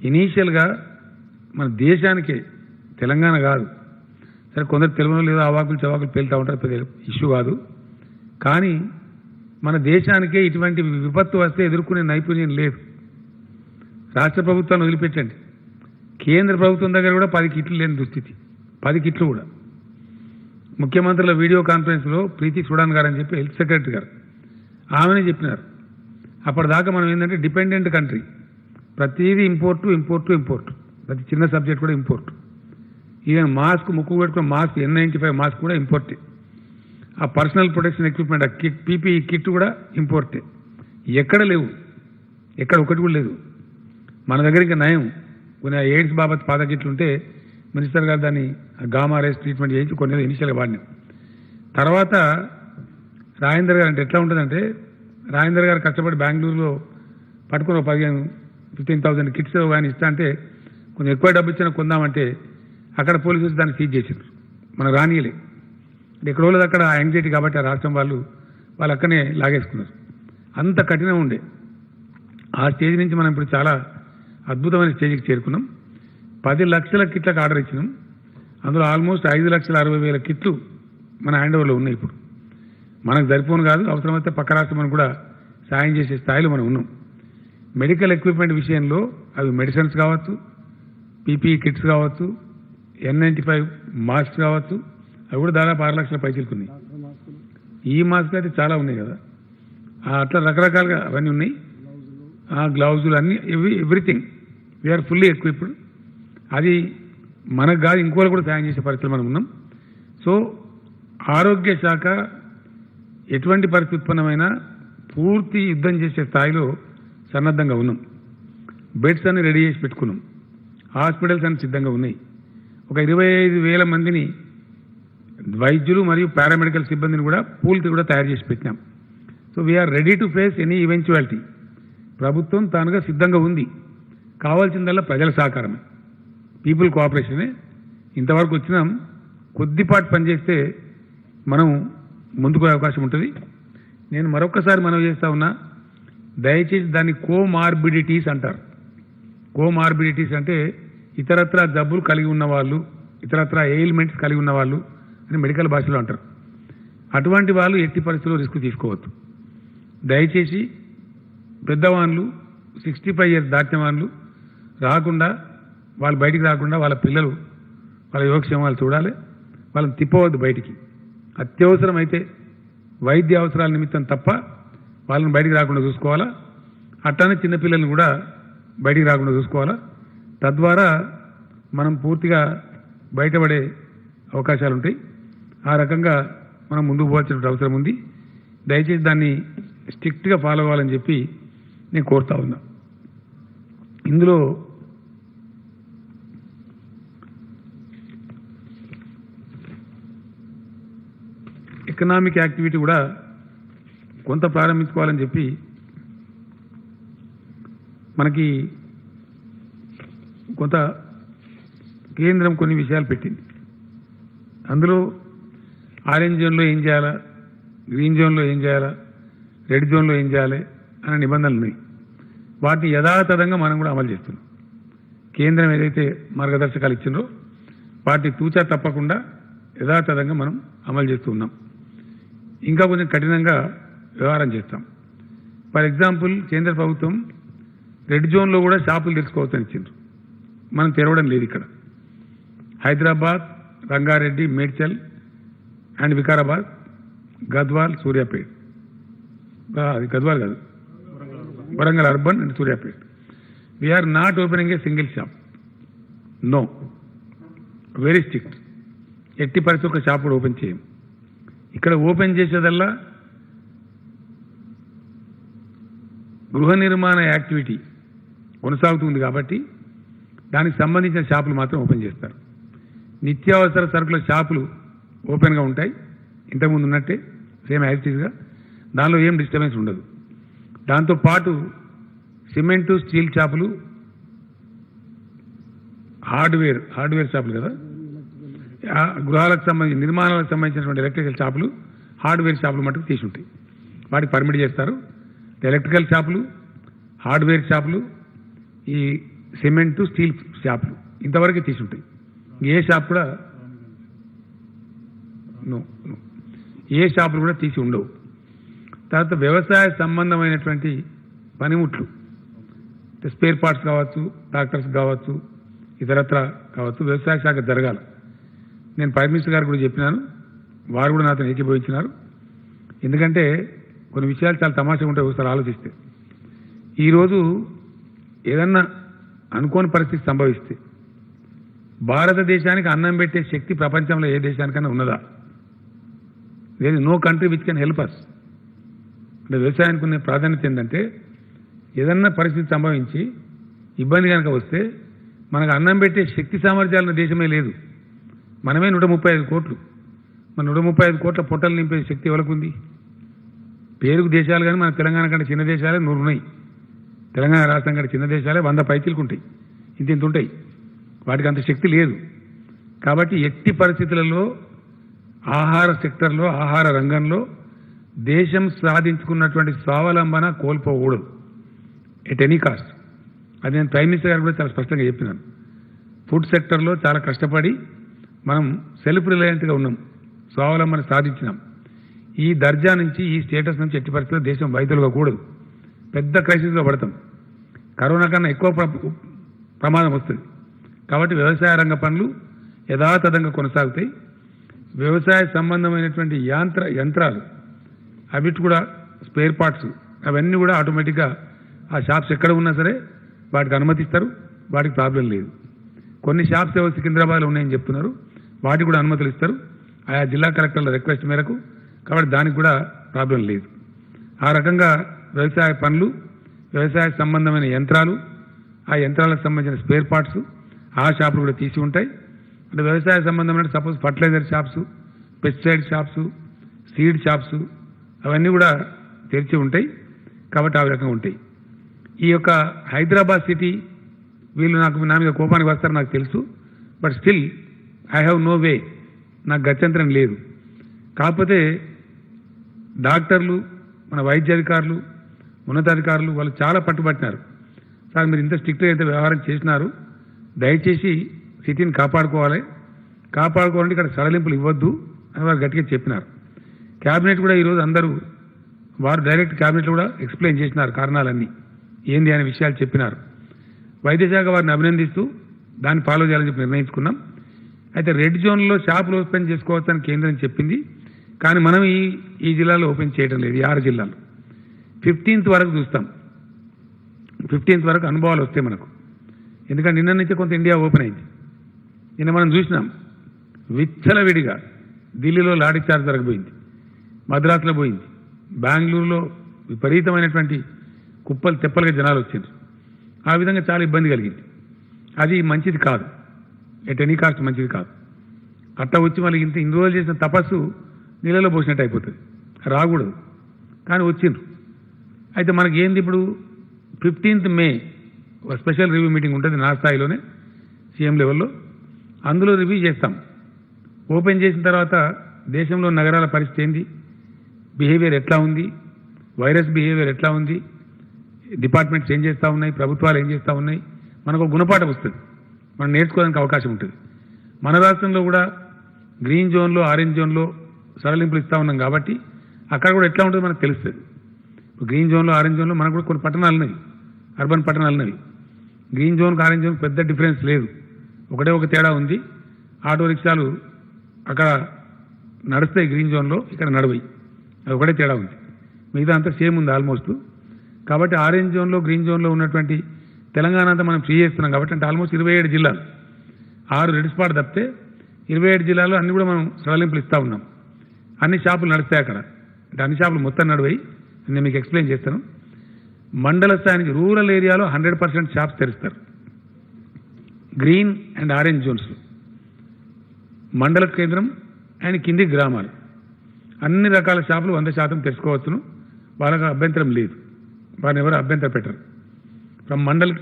ఇనీషియల్గా మన దేశానికే, తెలంగాణ కాదు, సరే కొందరు తెలుగులో లేదో అవాకులు చవాకులు పేలుతూ ఉంటారు, పెద్ద ఇష్యూ కాదు. కానీ మన దేశానికే ఇటువంటి విపత్తు వస్తే ఎదుర్కొనే నైపుణ్యం లేదు. రాష్ట్ర ప్రభుత్వాన్ని వదిలిపెట్టండి, కేంద్ర ప్రభుత్వం దగ్గర కూడా 10 కిట్లు లేని దుస్థితి. 10 కిట్లు కూడా. ముఖ్యమంత్రుల వీడియో కాన్ఫరెన్స్లో ప్రీతి సుడాన్ గారు అని చెప్పి హెల్త్ సెక్రటరీ గారు ఆమెనే చెప్పినారు. అప్పటిదాకా మనం ఏంటంటే డిపెండెంట్ కంట్రీ, ప్రతిదీ ఇంపోర్టు. ప్రతి చిన్న సబ్జెక్ట్ కూడా ఇంపోర్టు. ఈవెన్ మాస్క్, ముక్కు పెట్టుకున్న మాస్క్, N95 మాస్క్ కూడా ఇంపోర్టే. ఆ పర్సనల్ ప్రొటెక్షన్ ఎక్విప్మెంట్, ఆ కిట్, పీపీఈ కిట్ కూడా ఇంపోర్టే. ఎక్కడ లేవు, ఎక్కడ ఒకటి కూడా లేదు. మన దగ్గర ఇంకా నయం. కొన్ని ఎయిడ్స్ బాబత్ పాత కిట్లు ఉంటే మినిస్టర్ గారు దాన్ని గామా రేస్ ట్రీట్మెంట్ చేయించి కొన్ని ఇనిషియల్గా వాడినాం. తర్వాత రాజేందర్ గారు అంటే ఎట్లా ఉంటుందంటే, రాజేందర్ గారు కష్టపడి బెంగళూరులో పట్టుకుని 15,000 కిట్స్ కానీ ఇస్తా అంటే కొంచెం ఎక్కువ డబ్బు ఇచ్చినా కొందామంటే అక్కడ పోలీసులు దాన్ని సీజ్ చేశారు. మనకు రానియలే. ఎక్కడ వాళ్ళది అక్కడ యాంగ్జైటీ కాబట్టి ఆ రాష్ట్రం వాళ్ళు అక్కడనే లాగేసుకున్నారు. అంత కఠినం ఉండే. ఆ స్టేజ్ నుంచి మనం ఇప్పుడు చాలా అద్భుతమైన స్టేజ్కి చేరుకున్నాం. 10 లక్షల కిట్లకు ఆర్డర్ ఇచ్చినాం. అందులో ఆల్మోస్ట్ 5,60,000 కిట్లు మన హ్యాండ్ ఓవర్లో ఉన్నాయి. ఇప్పుడు మనకు సరిపోను కాదు, అవసరమైతే పక్క రాష్ట్రం కూడా సాయం చేసే స్థాయిలో మనం ఉన్నాం. మెడికల్ ఎక్విప్మెంట్ విషయంలో అవి మెడిసిన్స్ కావచ్చు, పీపీఈ కిట్స్ కావచ్చు, N95 మాస్క్ కావచ్చు, అవి కూడా దాదాపు 6 లక్షల పైసలకు ఉన్నాయి. ఈ మాస్క్ అయితే చాలా ఉన్నాయి కదా, అట్లా రకరకాలుగా అవన్నీ ఉన్నాయి. ఆ గ్లౌజులు అన్నీ, ఎవ్రీథింగ్ వీఆర్ ఫుల్లీ ఎక్విప్డ్. అది మనకు కాదు, ఇంకోళ్ళు కూడా సాయం చేసే పరిస్థితులు మనం ఉన్నాం. సో ఆరోగ్య శాఖ ఎటువంటి పరిస్థితి ఉత్పన్నమైనా పూర్తి యుద్ధం చేసే స్థాయిలో సన్నద్ధంగా ఉన్నాం. బెడ్స్ అన్ని రెడీ చేసి పెట్టుకున్నాం. హాస్పిటల్స్ అన్ని సిద్ధంగా ఉన్నాయి. ఒక 25,000 మందిని వైద్యులు మరియు పారామెడికల్ సిబ్బందిని కూడా పూల్కి కూడా తయారు చేసి పెట్టినాం. So we are ready to face any eventuality. ప్రభుత్వం తానుగా సిద్ధంగా ఉంది. కావాల్సిందల్లా ప్రజల సహకారమే, పీపుల్ కోఆపరేషనే. ఇంతవరకు వచ్చినాం. కొద్దిపాటు పనిచేస్తే మనం ముందుకు అవకాశం ఉంటుంది. నేను మరొకసారి మనవి చేస్తా ఉన్నా, దయచేసి దాన్ని కోమార్బిడిటీస్ అంటారు. కోమార్బిడిటీస్ అంటే ఇతరత్ర జబ్బులు కలిగి ఉన్నవాళ్ళు, ఇతరత్ర ఎయిల్మెంట్స్ కలిగి ఉన్నవాళ్ళు అని మెడికల్ భాషలో అంటారు. అటువంటి వాళ్ళు ఎట్టి పరిస్థితుల్లో రిస్క్ తీసుకోవద్దు. దయచేసి పెద్దవాళ్ళు, 65 ఇయర్స్ దాటిన వాళ్ళు రాకుండా, వాళ్ళు బయటికి రాకుండా, వాళ్ళ పిల్లలు, వాళ్ళ యోగక్షేమాలు చూడాలి. వాళ్ళని తిప్పవద్దు బయటికి. అత్యవసరం అయితే వైద్య అవసరాల నిమిత్తం తప్ప వాళ్ళని బయటికి రాకుండా చూసుకోవాలా. అట్లానే చిన్నపిల్లల్ని కూడా బయటికి రాకుండా చూసుకోవాలా. తద్వారా మనం పూర్తిగా బయటపడే అవకాశాలు ఉంటాయి. ఆ రకంగా మనం ముందుకు పోవాల్సిన అవసరం ఉంది. దయచేసి దాన్ని స్ట్రిక్ట్గా ఫాలో అవ్వాలని చెప్పి నేను కోరుతా ఉన్నా. ఇందులో ఎకనామిక్ యాక్టివిటీ కూడా కొంత ప్రారంభించుకోవాలని చెప్పి మనకి కొంత కేంద్రం కొన్ని విషయాలు పెట్టింది. అందులో ఆరెంజ్ జోన్లో ఏం చేయాలా, గ్రీన్ జోన్లో ఏం చేయాలా, రెడ్ జోన్లో ఏం చేయాలి అనే నిబంధనలు ఉన్నాయి. వాటిని యథాతథంగా మనం కూడా అమలు చేస్తున్నాం. కేంద్రం ఏదైతే మార్గదర్శకాలు ఇచ్చిందో వాటిని తూచా తప్పకుండా యథాతథంగా మనం అమలు చేస్తూ ఉన్నాం. ఇంకా కొంచెం కఠినంగా వ్యవహారం చేస్తాం. ఫర్ ఎగ్జాంపుల్, కేంద్ర ప్రభుత్వం రెడ్ జోన్లో కూడా షాపులు తెరుచుకోవచ్చని ఇచ్చిండ్రు. మనం తెరవడం లేదు. ఇక్కడ హైదరాబాద్, రంగారెడ్డి, మేడ్చల్ అండ్ వికారాబాద్, గద్వాల్, సూర్యాపేట్, అది గద్వాల్ కాదు, Warangal urban and Suryapet. We are not opening a single shop. No. Very strict. ఎట్టి పరిస్థితి ఒక షాప్ కూడా ఓపెన్ చేయం. ఇక్కడ ఓపెన్ చేసేదల్లా గృహ నిర్మాణ యాక్టివిటీ కొనసాగుతుంది కాబట్టి దానికి సంబంధించిన షాపులు మాత్రం ఓపెన్ చేస్తారు. నిత్యావసర సరుకుల షాపులు ఓపెన్గా ఉంటాయి, ఇంతకుముందు ఉన్నట్టే సేమ్ యాక్టివ్గా, దానిలో ఏం డిస్టర్బెన్స్ ఉండదు. దాంతోపాటు సిమెంటు స్టీల్ షాపులు, హార్డ్వేర్ షాపులు కదా, గృహాలకు సంబంధించి నిర్మాణాలకు సంబంధించినటువంటి ఎలక్ట్రికల్ షాపులు, హార్డ్వేర్ షాపులు మటుకు తీసి ఉంటాయి, వాటికి పర్మిట్ చేస్తారు. ఎలక్ట్రికల్ షాపులు, హార్డ్వేర్ షాపులు, ఈ సిమెంటు స్టీల్ షాపులు ఇంతవరకు తీసి ఉంటాయి. ఏ షాప్ కూడా ఏ షాపులు కూడా తీసి ఉండవు. తర్వాత వ్యవసాయ సంబంధమైనటువంటి పనిముట్లు, స్పేర్ పార్ట్స్ కావచ్చు, ట్రాక్టర్స్ కావచ్చు, ఇతరత్ర కావచ్చు, వ్యవసాయ శాఖ జరగాలి. నేను ప్రైమ్ మినిస్టర్ గారు కూడా చెప్పినాను, వారు కూడా నాతో ఏకీభవించినారు. ఎందుకంటే కొన్ని విషయాలు చాలా తమాషగా ఉంటాయి ఒకసారి ఆలోచిస్తే. ఈరోజు ఏదన్నా అనుకోని పరిస్థితి సంభవిస్తే భారతదేశానికి అన్నం పెట్టే శక్తి ప్రపంచంలో ఏ దేశానికైనా ఉన్నదా? లేదు. No country which can help us. అంటే వ్యవసాయానికి ఉన్న ప్రాధాన్యత ఏంటంటే ఏదన్నా పరిస్థితి సంభవించి ఇబ్బంది కనుక వస్తే మనకు అన్నం పెట్టే శక్తి సామర్థ్యాలున్న దేశమే లేదు. మనమే 135 కోట్లు. మన 135 కోట్ల పొట్టలు నింపే శక్తి ఎవరికి ఉంది? పేరుకు దేశాలు కానీ మన తెలంగాణ కంటే చిన్న దేశాలే 100 ఉన్నాయి. తెలంగాణ రాష్ట్రం కంటే చిన్న దేశాలే 100 పైచీలకు ఉంటాయి, ఇంత ఉంటాయి. వాటికి అంత శక్తి లేదు. కాబట్టి ఎట్టి పరిస్థితులలో ఆహార సెక్టర్లో, ఆహార రంగంలో దేశం సాధించుకున్నటువంటి స్వావలంబన కోల్పోకూడదు ఎట్ ఎనీ కాస్ట్. అది నేను ప్రైమ్ మినిస్టర్ గారు కూడా చాలా స్పష్టంగా చెప్పినాను. ఫుడ్ సెక్టర్లో చాలా కష్టపడి మనం సెల్ఫ్ రిలయంట్గా ఉన్నాం, స్వావలంబన సాధించినాం. ఈ దర్జా నుంచి, ఈ స్టేటస్ నుంచి ఎట్టి పరిస్థితుల్లో దేశం వైద్యులుగా కూడదు. పెద్ద క్రైసిస్లో పడతాం. కరోనా కన్నా ఎక్కువ ప్రమాదం వస్తుంది. కాబట్టి వ్యవసాయ రంగ పనులు యథాతథంగా కొనసాగుతాయి. వ్యవసాయ సంబంధమైనటువంటి యంత్రాలు అవిటి కూడా స్పేర్ పార్ట్స్ అవన్నీ కూడా ఆటోమేటిక్గా ఆ షాప్స్ ఎక్కడ ఉన్నా సరే వాటికి అనుమతిస్తారు, వాటికి ప్రాబ్లం లేదు. కొన్ని షాప్స్ ఏవో సికింద్రాబాద్లో ఉన్నాయని చెప్తున్నారు, వాటికి కూడా అనుమతులు ఇస్తారు ఆయా జిల్లా కలెక్టర్ల రిక్వెస్ట్ మేరకు. కాబట్టి దానికి కూడా ప్రాబ్లం లేదు. ఆ రకంగా వ్యవసాయ పనులు, వ్యవసాయ సంబంధమైన యంత్రాలు, ఆ యంత్రాలకు సంబంధించిన స్పేర్ పార్ట్స్ ఆ షాపులు కూడా తీసి ఉంటాయి. అంటే వ్యవసాయ సంబంధమైన suppose fertiliser shops, pesticide shops, seed shops అవన్నీ కూడా తెరిచి ఉంటాయి. కాబట్టి ఆ రకంగా ఉంటాయి. ఈ యొక్క హైదరాబాద్ సిటీ వీళ్ళు నా మీద కోపానికి వస్తారు నాకు తెలుసు. But still I have no way, నాకు గత్యంతరం లేదు. కాకపోతే డాక్టర్లు, మన వైద్య అధికారులు, ఉన్నతాధికారులు వాళ్ళు చాలా పట్టుబట్టినారు. సార్ మీరు ఇంత స్ట్రిక్ట్గా అయితే వ్యవహారం చేసినారు, దయచేసి సిటీని కాపాడుకోవాలంటే ఇక్కడ సడలింపులు ఇవ్వద్దు అని వారు గట్టిగా చెప్పినారు. క్యాబినెట్ కూడా ఈరోజు అందరూ వారు డైరెక్ట్ క్యాబినెట్లో కూడా ఎక్స్ప్లెయిన్ చేసినారు, కారణాలన్నీ ఏంది అనే విషయాలు చెప్పినారు. వైద్య శాఖ వారిని అభినందిస్తూ దాన్ని ఫాలో చేయాలని చెప్పి నిర్ణయించుకున్నాం. అయితే రెడ్ జోన్లో షాపులు ఓపెన్ చేసుకోవచ్చని కేంద్రం చెప్పింది, కానీ మనం ఈ జిల్లాలో ఓపెన్ చేయడం లేదు. ఈ 6 జిల్లాలు 15th వరకు చూస్తాం. 15th వరకు అనుభవాలు వస్తాయి మనకు. ఎందుకంటే నిన్న నుంచి కొంత ఇండియా ఓపెన్ అయింది. నిన్న మనం చూసినాం విచ్చలవిడిగా ఢిల్లీలో లాఠీ చార్జ్ జరగబోయింది, మద్రాసులో పోయింది, బెంగళూరులో విపరీతమైనటువంటి కుప్పలు తెప్పలుగా జనాలు వచ్చారు. ఆ విధంగా చాలా ఇబ్బంది కలిగింది. అది మంచిది కాదు, ఎట్ ఎనీ కాస్ట్ మంచిది కాదు. అట్లా వచ్చి మళ్ళీ ఇన్ని రోజులు చేసిన తపస్సు నీళ్ళలో పోసినట్టు అయిపోతుంది, రాకూడదు. కానీ వచ్చిండ్రు. అయితే మనకి ఏంది ఇప్పుడు 15th మే ఒక స్పెషల్ రివ్యూ మీటింగ్ ఉంటుంది నా స్థాయిలోనే, సీఎం లెవెల్లో. అందులో రివ్యూ చేస్తాం. ఓపెన్ చేసిన తర్వాత దేశంలో నగరాల పరిస్థితి ఏంది, బిహేవియర్ ఎట్లా ఉంది, వైరస్ బిహేవియర్ ఎట్లా ఉంది, డిపార్ట్మెంట్స్ ఏం చేస్తూ ఉన్నాయి, ప్రభుత్వాలు ఏం చేస్తూ ఉన్నాయి, మనకు ఒక గుణపాఠం వస్తుంది, మనం నేర్చుకోవడానికి అవకాశం ఉంటుంది. మన రాష్ట్రంలో కూడా గ్రీన్ జోన్లో, ఆరెంజ్ జోన్లో సడలింపులు ఇస్తూ ఉన్నాం కాబట్టి అక్కడ కూడా ఎట్లా ఉంటుందో మనకు తెలుస్తుంది. గ్రీన్ జోన్లో, ఆరెంజ్ జోన్లో మనకు కూడా కొన్ని పట్టణాలు ఉన్నాయి, అర్బన్ పట్టణాలు ఉన్నవి. గ్రీన్ జోన్కి ఆరెంజ్ జోన్కి పెద్ద డిఫరెన్స్ లేదు, ఒకటే ఒక తేడా ఉంది. ఆటో రిక్షాలు అక్కడ నడుస్తాయి గ్రీన్ జోన్లో, ఇక్కడ నడవయి, అది ఒకటే తేడా ఉంది. మిగతా అంతా సేమ్ ఉంది ఆల్మోస్ట్. కాబట్టి ఆరెంజ్ జోన్లో గ్రీన్ జోన్లో ఉన్నటువంటి తెలంగాణ అంతా మనం ఫ్రీ చేస్తున్నాం కాబట్టి అంటే ఆల్మోస్ట్ 27 జిల్లాలు 6 రెడ్ స్పాట్ తప్పితే 27 జిల్లాల్లో అన్ని కూడా మనం సడలింపులు ఇస్తూ ఉన్నాం. అన్ని షాపులు నడుస్తాయి అక్కడ. అంటే అన్ని షాపులు మొత్తం నడివాయి. నేను మీకు ఎక్స్ప్లెయిన్ చేస్తాను. మండల స్థాయికి రూరల్ ఏరియాలో 100% షాప్స్ తెరుస్తారు. గ్రీన్ అండ్ ఆరెంజ్ జోన్స్ మండల కేంద్రం అండ్ కింది గ్రామాలు అన్ని రకాల షాపులు 100% తెరుచుకోవచ్చును. వాళ్ళకి అభ్యంతరం లేదు. వారిని ఎవరు అభ్యంతరం పెట్టరు. From mandal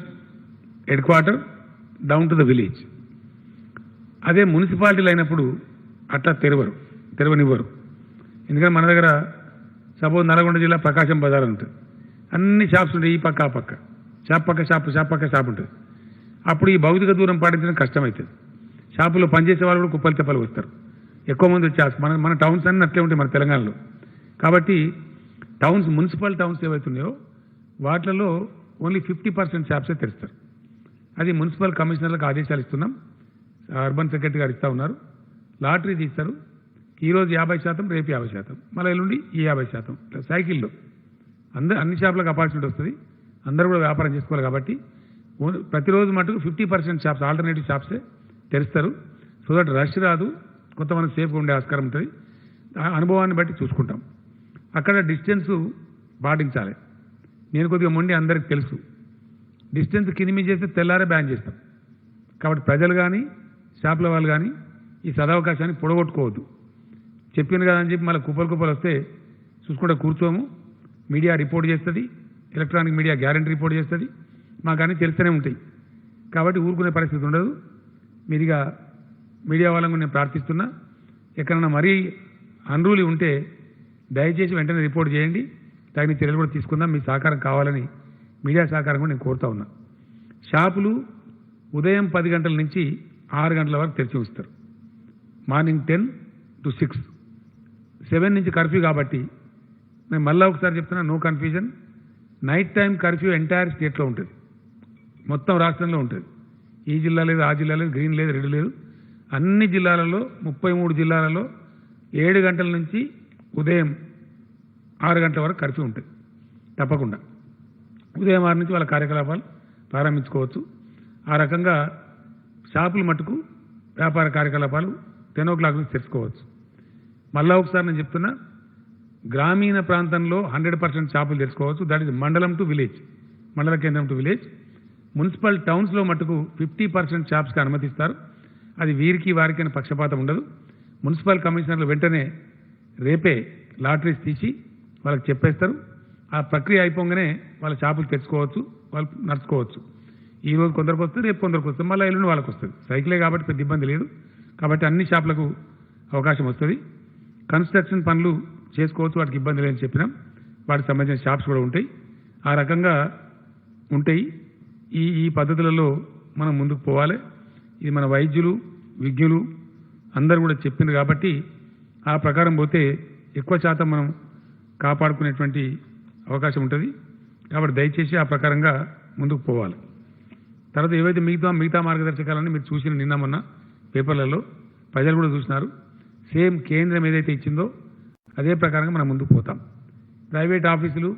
head quarter down to the village. అదే మున్సిపాలిటీలు అయినప్పుడు అట్లా తెరవనివ్వరు. ఎందుకంటే మన దగ్గర సపోజ్ నల్గొండ జిల్లా ప్రకాశం బజార్ ఉంటుంది. అన్ని షాప్స్ ఉంటాయి. ఈ పక్క ఆ పక్క షాప్ పక్క షాప్ ఉంటుంది. అప్పుడు ఈ భౌతిక దూరం పాటించడం కష్టమవుతుంది. షాపులో పనిచేసే వాళ్ళు కూడా కుప్పలు తెప్పలు వస్తారు. ఎక్కువ మంది వచ్చేసి మన టౌన్స్ అన్నీ అట్లే ఉంటాయి మన తెలంగాణలో. కాబట్టి టౌన్స్ మున్సిపల్ టౌన్స్ ఏవైతున్నాయో వాటిలలో ఓన్లీ 50% షాప్సే తెరుస్తారు. అది మున్సిపల్ కమిషనర్లకు ఆదేశాలు ఇస్తున్నాం. అర్బన్ సెక్రటరీ గారు ఇస్తూ ఉన్నారు. లాటరీ తీస్తారు. ఈరోజు 50%, రేపు 50%, మళ్ళీ ఎల్లుండి ఈ 50%. సైకిల్లో అన్ని షాపులకు అపార్చునిటీ వస్తుంది. అందరూ కూడా వ్యాపారం చేసుకోవాలి. కాబట్టి ప్రతిరోజు మటుకు 50% షాప్స్ ఆల్టర్నేటివ్ షాప్సే తెరుస్తారు. సో దట్ రష్ రాదు. కొంతమంది సేఫ్గా ఉండే ఆస్కారం ఉంటుంది. అనుభవాన్ని బట్టి చూసుకుంటాం. అక్కడ డిస్టెన్స్ పాటించాలి. నేను కొద్దిగా మొండి అందరికి తెలుసు. డిస్టెన్స్ కింది చేస్తే తెల్లారే బ్యాన్ చేస్తాం. కాబట్టి ప్రజలు కానీ షాపుల వాళ్ళు కానీ ఈ సదవకాశాన్ని పొడగొట్టుకోవద్దు. చెప్పింది కదా అని చెప్పి మళ్ళీ కుప్పలు వస్తే చూసుకుంటే కూర్చోము. మీడియా రిపోర్ట్ చేస్తుంది. ఎలక్ట్రానిక్ మీడియా గ్యారంటీ రిపోర్ట్ చేస్తుంది. మాకు అన్నీ తెలుస్తూనే ఉంటాయి. కాబట్టి ఊరుకునే పరిస్థితి ఉండదు. మీదిగా మీడియా వాళ్ళని నేను ప్రార్థిస్తున్నా. ఎక్కడన్నా మరీ అన్రూలీ ఉంటే దయచేసి వెంటనే రిపోర్ట్ చేయండి. తగిన చర్యలు కూడా తీసుకుందాం. మీ సహకారం కావాలని మీడియా సహకారం కూడా నేను కోరుతా ఉన్నా. షాపులు ఉదయం 10 గంటల నుంచి 6 గంటల వరకు తెరిచి ఉంచుతారు. మార్నింగ్ 10 to 6, 7 నుంచి కర్ఫ్యూ. కాబట్టి నేను మళ్ళీ ఒకసారి చెప్తున్నా, no confusion. Night time curfew entire స్టేట్లో ఉంటుంది. మొత్తం రాష్ట్రంలో ఉంటుంది. ఈ జిల్లా లేదు, ఆ జిల్లా లేదు, గ్రీన్ లేదు, రెడ్ లేదు. అన్ని జిల్లాలలో 33 జిల్లాలలో 7 గంటల నుంచి ఉదయం 6 గంటల వరకు కర్ఫ్యూ ఉంటుంది. తప్పకుండా ఉదయం 6 నుంచి వాళ్ళ కార్యకలాపాలు ప్రారంభించుకోవచ్చు. ఆ రకంగా షాపులు మట్టుకు వ్యాపార కార్యకలాపాలు 10 o'clock నుంచి తెరుచుకోవచ్చు. మళ్ళా ఒకసారి నేను చెప్తున్నా, గ్రామీణ ప్రాంతంలో 100% షాపులు తెరుచుకోవచ్చు. దట్ ఈజ్ మండలం టు విలేజ్, మండల కేంద్రం టు విలేజ్. మున్సిపల్ టౌన్స్లో మట్టుకు 50% షాప్స్కి అనుమతిస్తారు. అది వీరికి వారికి అని పక్షపాతం ఉండదు. మున్సిపల్ కమిషనర్లు వెంటనే రేపే లాటరీస్ తీసి వాళ్ళకి చెప్పేస్తారు. ఆ ప్రక్రియ అయిపోగానే వాళ్ళ షాపులు తెచ్చుకోవచ్చు, వాళ్ళు నడుచుకోవచ్చు. ఈ రోజు కొందరికి వస్తుంది, రేపు కొందరికి వస్తుంది, మళ్ళీ ఎల్లుండి వాళ్ళకి వస్తుంది. సైకిలే కాబట్టి పెద్ద ఇబ్బంది లేదు. కాబట్టి అన్ని షాపులకు అవకాశం వస్తుంది. కన్స్ట్రక్షన్ పనులు చేసుకోవచ్చు, వాటికి ఇబ్బంది లేదని చెప్పినాం. వాటికి సంబంధించిన షాప్స్ కూడా ఉంటాయి. ఆ రకంగా ఉంటాయి. ఈ పద్ధతులలో మనం ముందుకు పోవాలి. ఇది మన వైద్యులు, విజ్ఞులు అందరూ కూడా చెప్పింది కాబట్టి ఆ ప్రకారం పోతే ఎక్కువ శాతం మనం కాపాడుకునేటువంటి అవకాశం ఉంటుంది. కాబట్టి దయచేసి ఆ ప్రకారంగా ముందుకు పోవాలి. తర్వాత ఏవైతే మిగతా మార్గదర్శకాలన్నీ మీరు చూసిన నిన్న మొన్న పేపర్లలో ప్రజలు కూడా చూసినారు. సేమ్ కేంద్రం ఏదైతే ఇచ్చిందో అదే ప్రకారంగా మనం ముందుకు పోతాం. ప్రైవేట్ ఆఫీసులు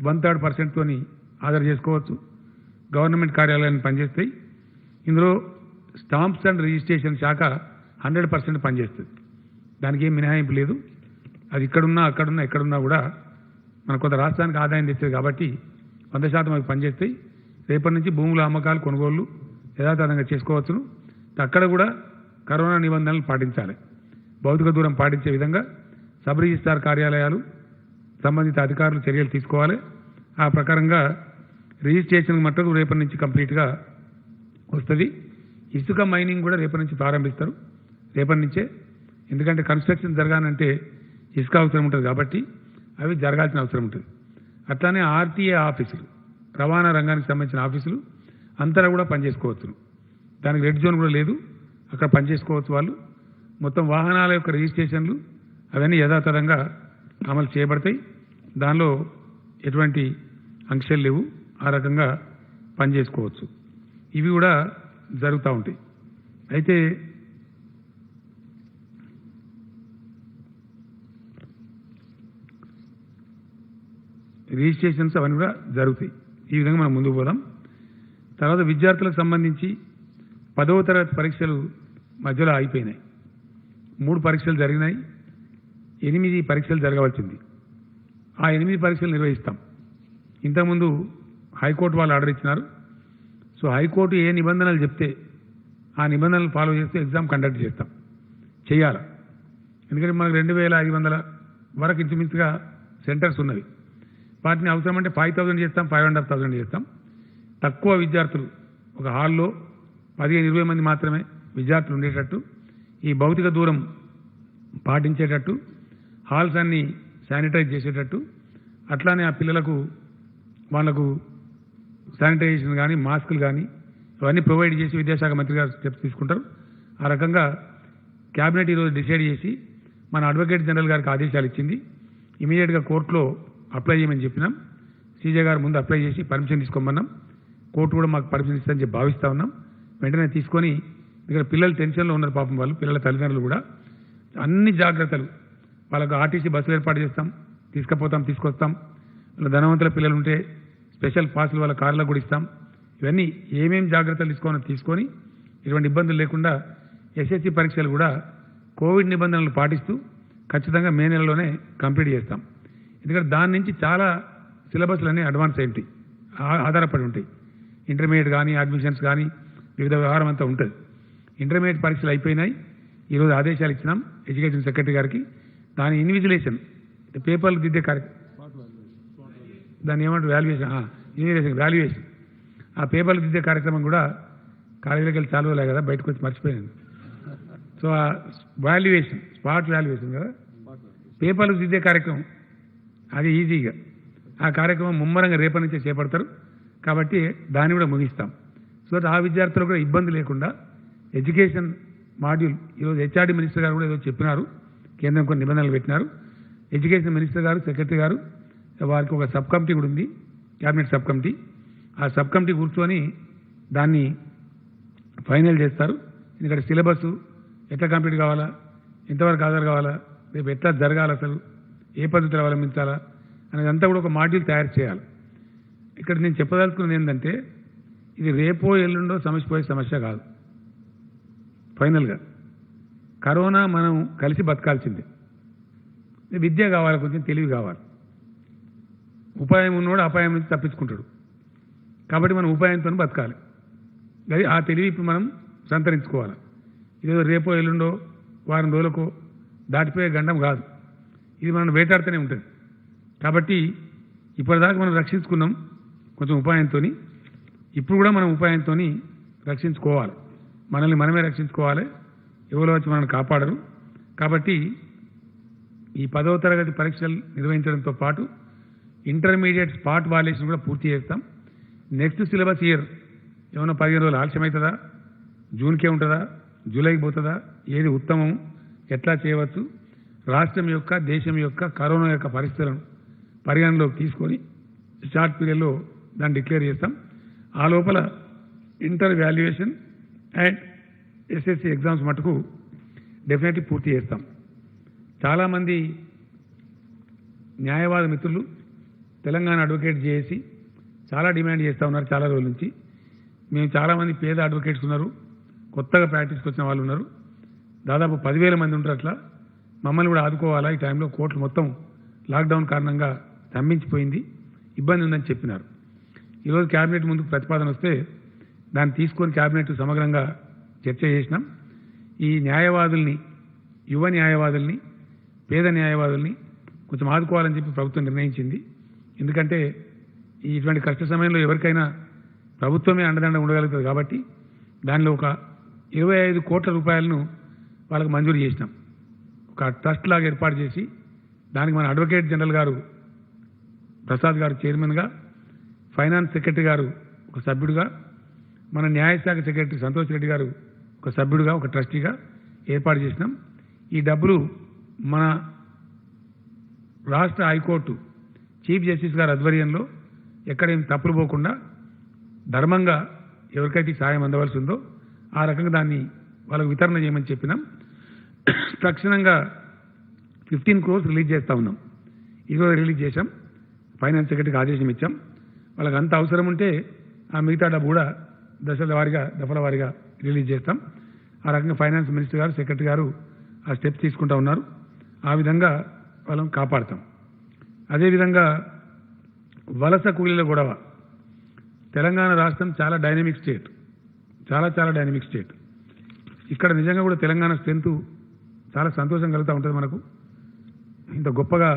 1/3% తోని ఆర్డర్ చేసుకోవచ్చు. గవర్నమెంట్ కార్యాలయాన్ని పనిచేస్తాయి. ఇందులో స్టాంప్స్ అండ్ రిజిస్ట్రేషన్ శాఖ 100% పనిచేస్తుంది. దానికి ఏం మినహాయింపు లేదు. అది ఇక్కడున్నా అక్కడున్నా ఎక్కడున్నా కూడా మన కొంత రాష్ట్రానికి ఆదాయం తెచ్చేది కాబట్టి 100% అవి పనిచేస్తాయి. రేపటి నుంచి భూముల అమ్మకాలు, కొనుగోళ్లు యథాతథంగా చేసుకోవచ్చును. అక్కడ కూడా కరోనా నిబంధనలు పాటించాలి. భౌతిక దూరం పాటించే విధంగా సబ్ రిజిస్ట్రార్ కార్యాలయాలు, సంబంధిత అధికారులు చర్యలు తీసుకోవాలి. ఆ ప్రకారంగా రిజిస్ట్రేషన్ మట్టుకు రేపటి నుంచి కంప్లీట్గా వస్తుంది. ఇసుక మైనింగ్ కూడా రేపటి నుంచి ప్రారంభిస్తారు. రేపటి నుంచే. ఎందుకంటే కన్స్ట్రక్షన్ జరగాలంటే ఇసుక అవసరం ఉంటుంది కాబట్టి అవి జరగాల్సిన అవసరం ఉంటుంది. అట్లానే ఆర్టీఏ ఆఫీసులు, రవాణా రంగానికి సంబంధించిన ఆఫీసులు అంతా కూడా పనిచేసుకోవచ్చు. దానికి రెడ్ జోన్ కూడా లేదు, అక్కడ పనిచేసుకోవచ్చు వాళ్ళు. మొత్తం వాహనాల యొక్క రిజిస్ట్రేషన్లు అవన్నీ యథాతథంగా అమలు చేయబడతాయి. దానిలో ఎటువంటి ఆంక్షలు లేవు. ఆ రకంగా పనిచేసుకోవచ్చు. ఇవి కూడా జరుగుతూ ఉంటాయి. అయితే రిజిస్ట్రేషన్స్ అవన్నీ కూడా జరుగుతాయి. ఈ విధంగా మనం ముందుకు పోదాం. తర్వాత విద్యార్థులకు సంబంధించి 10వ తరగతి పరీక్షలు మధ్యలో అయిపోయినాయి. 3 పరీక్షలు జరిగినాయి, 8 పరీక్షలు జరగవలసింది. ఆ 8 పరీక్షలు నిర్వహిస్తాం. ఇంతకుముందు హైకోర్టు వాళ్ళు ఆర్డర్ ఇచ్చినారు. సో హైకోర్టు ఏ నిబంధనలు చెప్తే ఆ నిబంధనలు ఫాలో చేస్తే ఎగ్జామ్ కండక్ట్ చేస్తాం, చేయాలి. ఎందుకంటే మనకు 2500 వరకు ఇంచుమించుగా సెంటర్స్ ఉన్నవి. వాటిని అవసరమంటే 5000 చేస్తాం, 5500 చేస్తాం. తక్కువ విద్యార్థులు ఒక హాల్లో 15-20 మంది మాత్రమే విద్యార్థులు ఉండేటట్టు, ఈ భౌతిక దూరం పాటించేటట్టు, హాల్స్ అన్ని శానిటైజ్ చేసేటట్టు, అట్లానే ఆ పిల్లలకు వాళ్లకు శానిటైజేషన్ కానీ మాస్కులు కానీ ఇవన్నీ ప్రొవైడ్ చేసి విద్యాశాఖ మంత్రి గారు స్టెప్స్ తీసుకుంటారు. ఆ రకంగా క్యాబినెట్ ఈరోజు డిసైడ్ చేసి మన అడ్వకేట్ జనరల్ గారికి ఆదేశాలు ఇచ్చింది. ఇమీడియట్గా కోర్టులో అప్లై చేయమని చెప్పినాం. సీజే గారు ముందు అప్లై చేసి పర్మిషన్ తీసుకోమన్నాం. కోర్టు కూడా మాకు పర్మిషన్ ఇస్తుందని చెప్పి భావిస్తూ ఉన్నాం. వెంటనే తీసుకొని, ఇక్కడ పిల్లలు టెన్షన్లో ఉన్నారు పాపం, వాళ్ళు పిల్లల తల్లిదండ్రులు కూడా అన్ని జాగ్రత్తలు, వాళ్ళకు ఆర్టీసీ బస్సులు ఏర్పాటు చేస్తాం, తీసుకుపోతాం, తీసుకొస్తాం. వాళ్ళ ధనవంతుల పిల్లలు ఉంటే స్పెషల్ పాసులు వాళ్ళ కార్లకు కూడా ఇస్తాం. ఇవన్నీ ఏమేమి జాగ్రత్తలు తీసుకొని ఇటువంటి ఇబ్బందులు లేకుండా ఎస్ఎస్సి పరీక్షలు కూడా కోవిడ్ నిబంధనలు పాటిస్తూ ఖచ్చితంగా మే నెలలోనే కంప్లీట్ చేస్తాం. ఎందుకంటే దాని నుంచి చాలా సిలబస్లు అన్నీ అడ్వాన్స్ అయి ఆధారపడి ఉంటాయి. ఇంటర్మీడియట్ కానీ అడ్మిషన్స్ కానీ వివిధ వ్యవహారం అంతా ఉంటుంది. ఇంటర్మీడియట్ పరీక్షలు అయిపోయినాయి. ఈరోజు ఆదేశాలు ఇచ్చినాం ఎడ్యుకేషన్ సెక్రటరీ గారికి. దాని ఇన్విజిలేషన్ పేపర్లు దిద్దే కార్యక్రమం, దాన్ని ఏమంటారు వాల్యుయేషన్, ఆ పేపర్లు దిద్దే కార్యక్రమం కూడా కాలేజీలోకి వెళ్ళి చాలు లే కదా, బయటకు వచ్చి మర్చిపోయాను. సో ఆ వాల్యుయేషన్, స్పాట్ వాల్యుయేషన్ కదా, పేపర్లు దిద్దే కార్యక్రమం అది ఈజీగా ఆ కార్యక్రమం ముమ్మరంగా రేపటి నుంచే చేపడతారు. కాబట్టి దాన్ని కూడా ముగిస్తాం. సో ఆ విద్యార్థులకు కూడా ఇబ్బంది లేకుండా ఎడ్యుకేషన్ మాడ్యూల్ ఈరోజు హెచ్ఆర్డీ మినిస్టర్ గారు కూడా ఏదో చెప్పినారు, కేంద్రం కొన్ని నిబంధనలు పెట్టినారు. ఎడ్యుకేషన్ మినిస్టర్ గారు, సెక్రటరీ గారు, వారికి ఒక సబ్ కమిటీ కూడా ఉంది, క్యాబినెట్ సబ్ కమిటీ. ఆ సబ్ కమిటీ కూర్చొని దాన్ని ఫైనల్ చేస్తారు. ఎందుకంటే సిలబస్ ఎట్లా కంప్లీట్ కావాలా, ఎంతవరకు హాజరు కావాలా, రేపు ఎట్లా జరగాలి, అసలు ఏ పద్ధతిలో అవలంబించాలా అనేదంతా కూడా ఒక మాడ్యూల్ తయారు చేయాలి. ఇక్కడ నేను చెప్పదలుచుకున్నది ఏంటంటే, ఇది రేపో ఎల్లుండో సమస్య సమస్య కాదు. ఫైనల్గా కరోనా మనం కలిసి బతకాల్సిందే. విద్య కావాలి, కొంచెం తెలివి కావాలి. ఉపాయం ఉన్నవాడు అపాయం నుంచి తప్పించుకుంటాడు. కాబట్టి మనం ఉపాయంతో బతకాలి. అది ఆ తెలివి ఇప్పుడు మనం సంతరించుకోవాలి. ఇదేదో రేపో ఎల్లుండో వారం రోజులకో దాటిపోయే గండం కాదు. ఇది మనం వేటాడుతూనే ఉంటుంది. కాబట్టి ఇప్పటిదాకా మనం రక్షించుకున్నాం కొంచెం ఉపాయంతో. ఇప్పుడు కూడా మనం ఉపాయంతో రక్షించుకోవాలి. మనల్ని మనమే రక్షించుకోవాలి. ఎవరో వచ్చి మనల్ని కాపాడరు. కాబట్టి ఈ 10వ తరగతి పరీక్షలు నిర్వహించడంతో పాటు ఇంటర్మీడియట్ స్పాట్ వాల్యుయేషన్ కూడా పూర్తి చేస్తాం. నెక్స్ట్ సిలబస్ ఇయర్ ఏమైనా 15 రోజులు ఆలస్యం అవుతుందా, జూన్కే ఉంటుందా, జూలైకి పోతుందా, ఏది ఉత్తమం, ఎట్లా చేయవచ్చు, రాష్ట్రం యొక్క దేశం యొక్క కరోనా యొక్క పరిస్థితులను పరిగణలోకి తీసుకొని షార్ట్ పీరియడ్లో దాన్ని డిక్లేర్ చేస్తాం. ఆ లోపల inter valuation and SSC exams మటుకు డెఫినెట్లీ పూర్తి చేస్తాం. చాలామంది న్యాయవాద మిత్రులు తెలంగాణ అడ్వకేట్ చేసి చాలా డిమాండ్ చేస్తూ ఉన్నారు చాలా రోజుల నుంచి. మేము చాలామంది పేద అడ్వకేట్స్ ఉన్నారు, కొత్తగా ప్రాక్టీస్కి వచ్చిన వాళ్ళు ఉన్నారు, దాదాపు 10,000 మంది ఉంటారు. అట్లా మమ్మల్ని కూడా ఆదుకోవాలా, ఈ టైంలో కోర్టులు మొత్తం లాక్డౌన్ కారణంగా స్తంభించిపోయింది, ఇబ్బంది ఉందని చెప్పినారు. ఈరోజు క్యాబినెట్ ముందుకు ప్రతిపాదన వస్తే దాన్ని తీసుకొని క్యాబినెట్ సమగ్రంగా చర్చ చేసినాం. ఈ న్యాయవాదుల్ని, యువ న్యాయవాదుల్ని, పేద న్యాయవాదుల్ని కొంచెం ఆదుకోవాలని చెప్పి ప్రభుత్వం నిర్ణయించింది. ఎందుకంటే ఇటువంటి కష్ట సమయంలో ఎవరికైనా ప్రభుత్వమే అండదండ ఉండగలుగుతుంది. కాబట్టి దానిలో ఒక 25 కోట్ల రూపాయలను వాళ్ళకు మంజూరు చేసినాం. ఒక ట్రస్ట్ లాగా ఏర్పాటు చేసి దానికి మన అడ్వకేట్ జనరల్ గారు ప్రసాద్ గారు చైర్మన్గా, ఫైనాన్స్ సెక్రటరీ గారు ఒక సభ్యుడిగా, మన న్యాయశాఖ సెక్రటరీ సంతోష్ రెడ్డి గారు ఒక సభ్యుడిగా, ఒక ట్రస్టీగా ఏర్పాటు చేసినాం. ఈ డబ్బులు మన రాష్ట్ర హైకోర్టు చీఫ్ జస్టిస్ గారి ఆధ్వర్యంలో ఎక్కడేం తప్పులు పోకుండా ధర్మంగా ఎవరికైతే సాయం అందవలసి ఉందో ఆ రకంగా దాన్ని వాళ్ళకు వితరణ చేయమని చెప్పినాం. తక్షణంగా 15 crores రిలీజ్ చేస్తూ ఉన్నాం. ఈరోజు రిలీజ్ చేశాం. ఫైనాన్స్ సెక్రటరీకి ఆదేశం ఇచ్చాం. వాళ్ళకి అంత అవసరం ఉంటే ఆ మిగతా డబ్బు కూడా దఫల వారీగా రిలీజ్ చేస్తాం. ఆ రకంగా ఫైనాన్స్ మినిస్టర్ గారు, సెక్రటరీ గారు ఆ స్టెప్స్ తీసుకుంటా ఉన్నారు. ఆ విధంగా వాళ్ళని కాపాడతాం. అదేవిధంగా వలస కూలీల గొడవ. తెలంగాణ రాష్ట్రం చాలా డైనమిక్ స్టేట్, చాలా డైనమిక్ స్టేట్. ఇక్కడ నిజంగా కూడా తెలంగాణ స్ట్రెంత్ చాలా సంతోషం కలుగుతూ ఉంటుంది. మనకు ఇంత గొప్పగా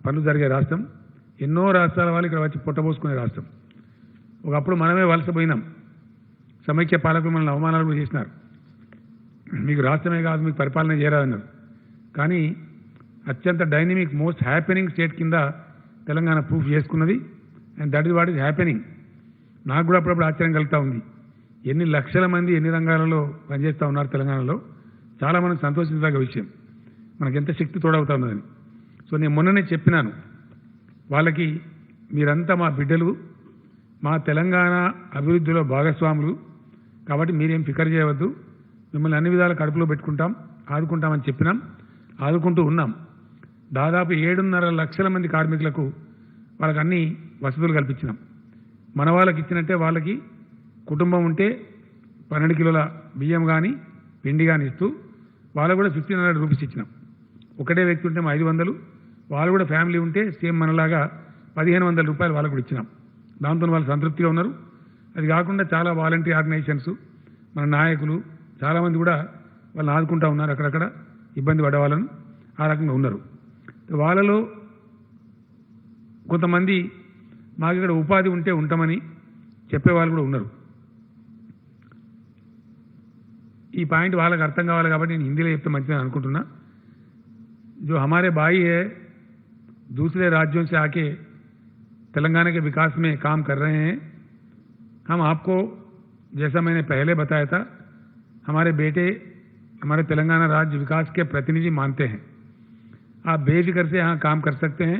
పనులు జరిగే రాష్ట్రం. ఎన్నో రాష్ట్రాల వాళ్ళు ఇక్కడ వచ్చి పొట్టబోసుకునే రాష్ట్రం. ఒకప్పుడు మనమే వలసపోయినాం. సమైక్య పాలకులు మనల్ని అవమానాలు కూడా చేసినారు. మీకు రాష్ట్రమే కాదు, మీకు పరిపాలన చేయరాదన్నారు. కానీ అత్యంత డైనమిక్, మోస్ట్ హ్యాపెనింగ్ స్టేట్ కింద తెలంగాణ ప్రూఫ్ చేసుకున్నది. And that is what is happening. నాకు కూడా అప్పుడప్పుడు ఆశ్చర్యం కలుగుతూ ఉంది. ఎన్ని లక్షల మంది ఎన్ని రంగాలలో పనిచేస్తూ ఉన్నారు తెలంగాణలో. చాలా మనం సంతోషించదగ్గ విషయం. మనకు ఎంత శక్తి తోడవుతా ఉన్నదని. సో నేను మొన్ననే చెప్పినాను వాళ్ళకి, మీరంతా మా బిడ్డలు, మా తెలంగాణ అభివృద్ధిలో భాగస్వాములు కాబట్టి మీరేం ఫికర్ చేయవద్దు, మిమ్మల్ని అన్ని విధాల కడుపులో పెట్టుకుంటాం, ఆదుకుంటామని చెప్పినాం. ఆదుకుంటూ ఉన్నాం. దాదాపు 7.5 లక్షల మంది కార్మికులకు వాళ్ళకి అన్ని వసతులు కల్పించినాం. మన వాళ్ళకి ఇచ్చినట్టే వాళ్ళకి కుటుంబం ఉంటే 12 కిలోల బియ్యం కానీ పిండి కానీ ఇస్తూ వాళ్ళకు కూడా 1,500 రూపీస్ ఇచ్చినాం. ఒకటే వ్యక్తి ఉంటే 500, వాళ్ళు కూడా ఫ్యామిలీ ఉంటే సేమ్ మనలాగా 1,500 రూపాయలు వాళ్ళకు కూడా ఇచ్చినాం. దాంతో వాళ్ళు సంతృప్తిగా ఉన్నారు. అది కాకుండా చాలా వాలంటరీ ఆర్గనైజేషన్స్, మన నాయకులు చాలామంది కూడా వాళ్ళని ఆదుకుంటూ ఉన్నారు. అక్కడక్కడ ఇబ్బంది పడే వాళ్ళను ఆ రకంగా ఉన్నారు. వాళ్ళలో కొంతమంది మాకు ఇక్కడ ఉపాధి ఉంటే ఉంటామని చెప్పేవాళ్ళు కూడా ఉన్నారు. ఈ పాయింట్ వాళ్ళకి అర్థం కావాలి కాబట్టి నేను హిందీలో చెప్తే మంచిదని అనుకుంటున్నా. जो हमारे भाई है दूसरे राज्यों से आके तेलंगाना के विकास में काम कर रहे हैं, हम आपको जैसा मैंने पहले बताया था हमारे बेटे हमारे तेलंगाना राज्य विकास के प्रतिनिधि मानते हैं. आप बेफिक्र से यहाँ काम कर सकते हैं.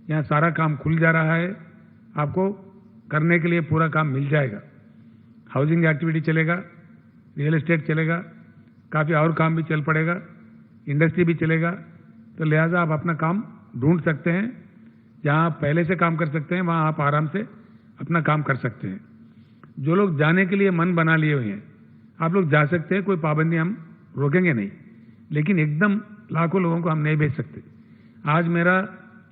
यहाँ सारा काम खुल जा रहा है. आपको करने के लिए पूरा काम मिल जाएगा. हाउसिंग एक्टिविटी चलेगा, रियल एस्टेट चलेगा, काफ़ी और काम भी चल पड़ेगा, इंडस्ट्री भी चलेगा. तो लिहाजा आप अपना काम ढूंढ सकते हैं. जहाँ आप पहले से काम कर सकते हैं वहाँ आप आराम से अपना काम कर सकते हैं. जो लोग जाने के लिए मन बना लिए हुए हैं आप लोग जा सकते हैं, कोई पाबंदी हम रोकेंगे नहीं. लेकिन एकदम लाखों लोगों को हम नहीं भेज सकते. आज मेरा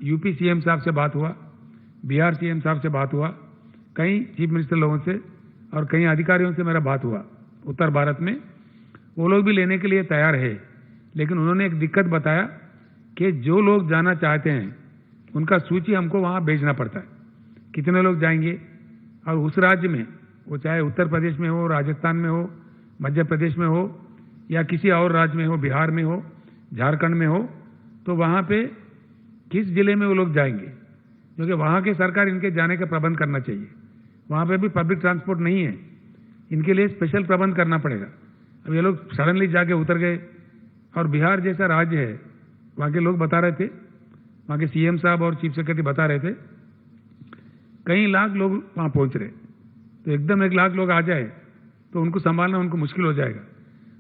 यूपी सीएम साहब से बात हुआ, बिहार सीएम साहब से बात हुआ, कई चीफ मिनिस्टर लोगों से और कई अधिकारियों से मेरा बात हुआ उत्तर भारत में. वो लोग भी लेने के लिए तैयार है. लेकिन उन्होंने एक दिक्कत बताया कि जो लोग जाना चाहते हैं उनका सूची हमको वहाँ भेजना पड़ता है. कितने लोग जाएंगे और उस राज्य में, वो चाहे उत्तर प्रदेश में हो, राजस्थान में हो, मध्य प्रदेश में हो या किसी और राज्य में हो, बिहार में हो, झारखंड में हो, तो वहाँ पे किस जिले में वो लोग जाएंगे, क्योंकि वहाँ के सरकार इनके जाने का प्रबंध करना चाहिए. वहाँ पे भी पब्लिक ट्रांसपोर्ट नहीं है, इनके लिए स्पेशल प्रबंध करना पड़ेगा. अब ये लोग सडनली जाके उतर गए. और बिहार जैसा राज्य है, वहाँ के लोग बता रहे थे, वहाँ के सीएम साहब और चीफ सेक्रेटरी बता रहे थे कई लाख लोग वहाँ पहुँच रहे. तो एकदम 1 लाख लोग आ जाए तो उनको संभालना उनको मुश्किल हो जाएगा.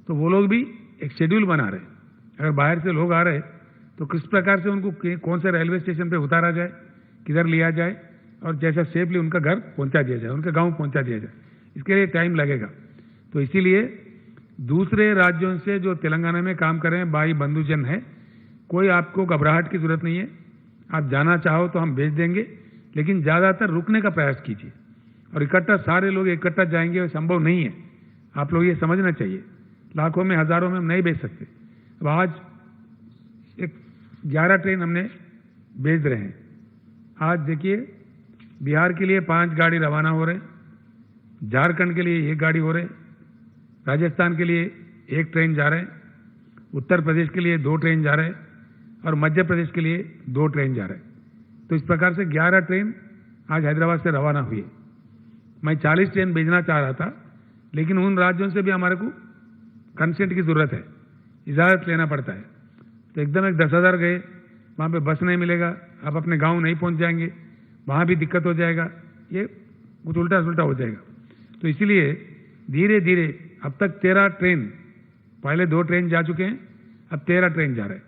तो वो लोग भी एक शेड्यूल बना रहे. अगर बाहर से लोग आ रहे तो किस प्रकार से उनको कौन से रेलवे स्टेशन पे उतारा जाए, किधर लिया जाए और जैसा सेफली उनका घर पहुंचा दिया जाए, उनके गांव पहुंचा दिया जाए. इसके लिए टाइम लगेगा. तो इसीलिए दूसरे राज्यों से जो तेलंगाना में काम कर रहे हैं भाई बंधुजन है, कोई आपको घबराहट की जरूरत नहीं है. आप जाना चाहो तो हम भेज देंगे, लेकिन ज़्यादातर रुकने का प्रयास कीजिए. और इकट्ठा सारे लोग इकट्ठा जाएंगे वो संभव नहीं है. आप लोग ये समझना चाहिए. लाखों में हज़ारों में हम नहीं भेज सकते. अब आज एक 11 ट्रेन हमने भेज रहे हैं. आज देखिए बिहार के लिए 5 गाड़ी रवाना हो रहे, झारखंड के लिए 1 गाड़ी हो रहे, राजस्थान के लिए 1 ट्रेन जा रहे हैं, उत्तर प्रदेश के लिए 2 ट्रेन जा रहे हैं और मध्य प्रदेश के लिए 2 ट्रेन जा रहे हैं. तो इस प्रकार से 11 ट्रेन आज हैदराबाद से रवाना हुई है. मैं 40 ट्रेन भेजना चाह रहा था, लेकिन उन राज्यों से भी हमारे को कंसेंट की ज़रूरत है, इजाज़त लेना पड़ता है. तो एकदम 10,000 गए, वहाँ पे बस नहीं मिलेगा, आप अपने गांव नहीं पहुँच जाएंगे, वहाँ भी दिक्कत हो जाएगा, ये कुछ उल्टा सुल्टा हो जाएगा. तो इसीलिए धीरे धीरे अब तक 13 ट्रेन, पहले 2 ट्रेन जा चुके हैं, अब 13 ट्रेन जा रहे हैं.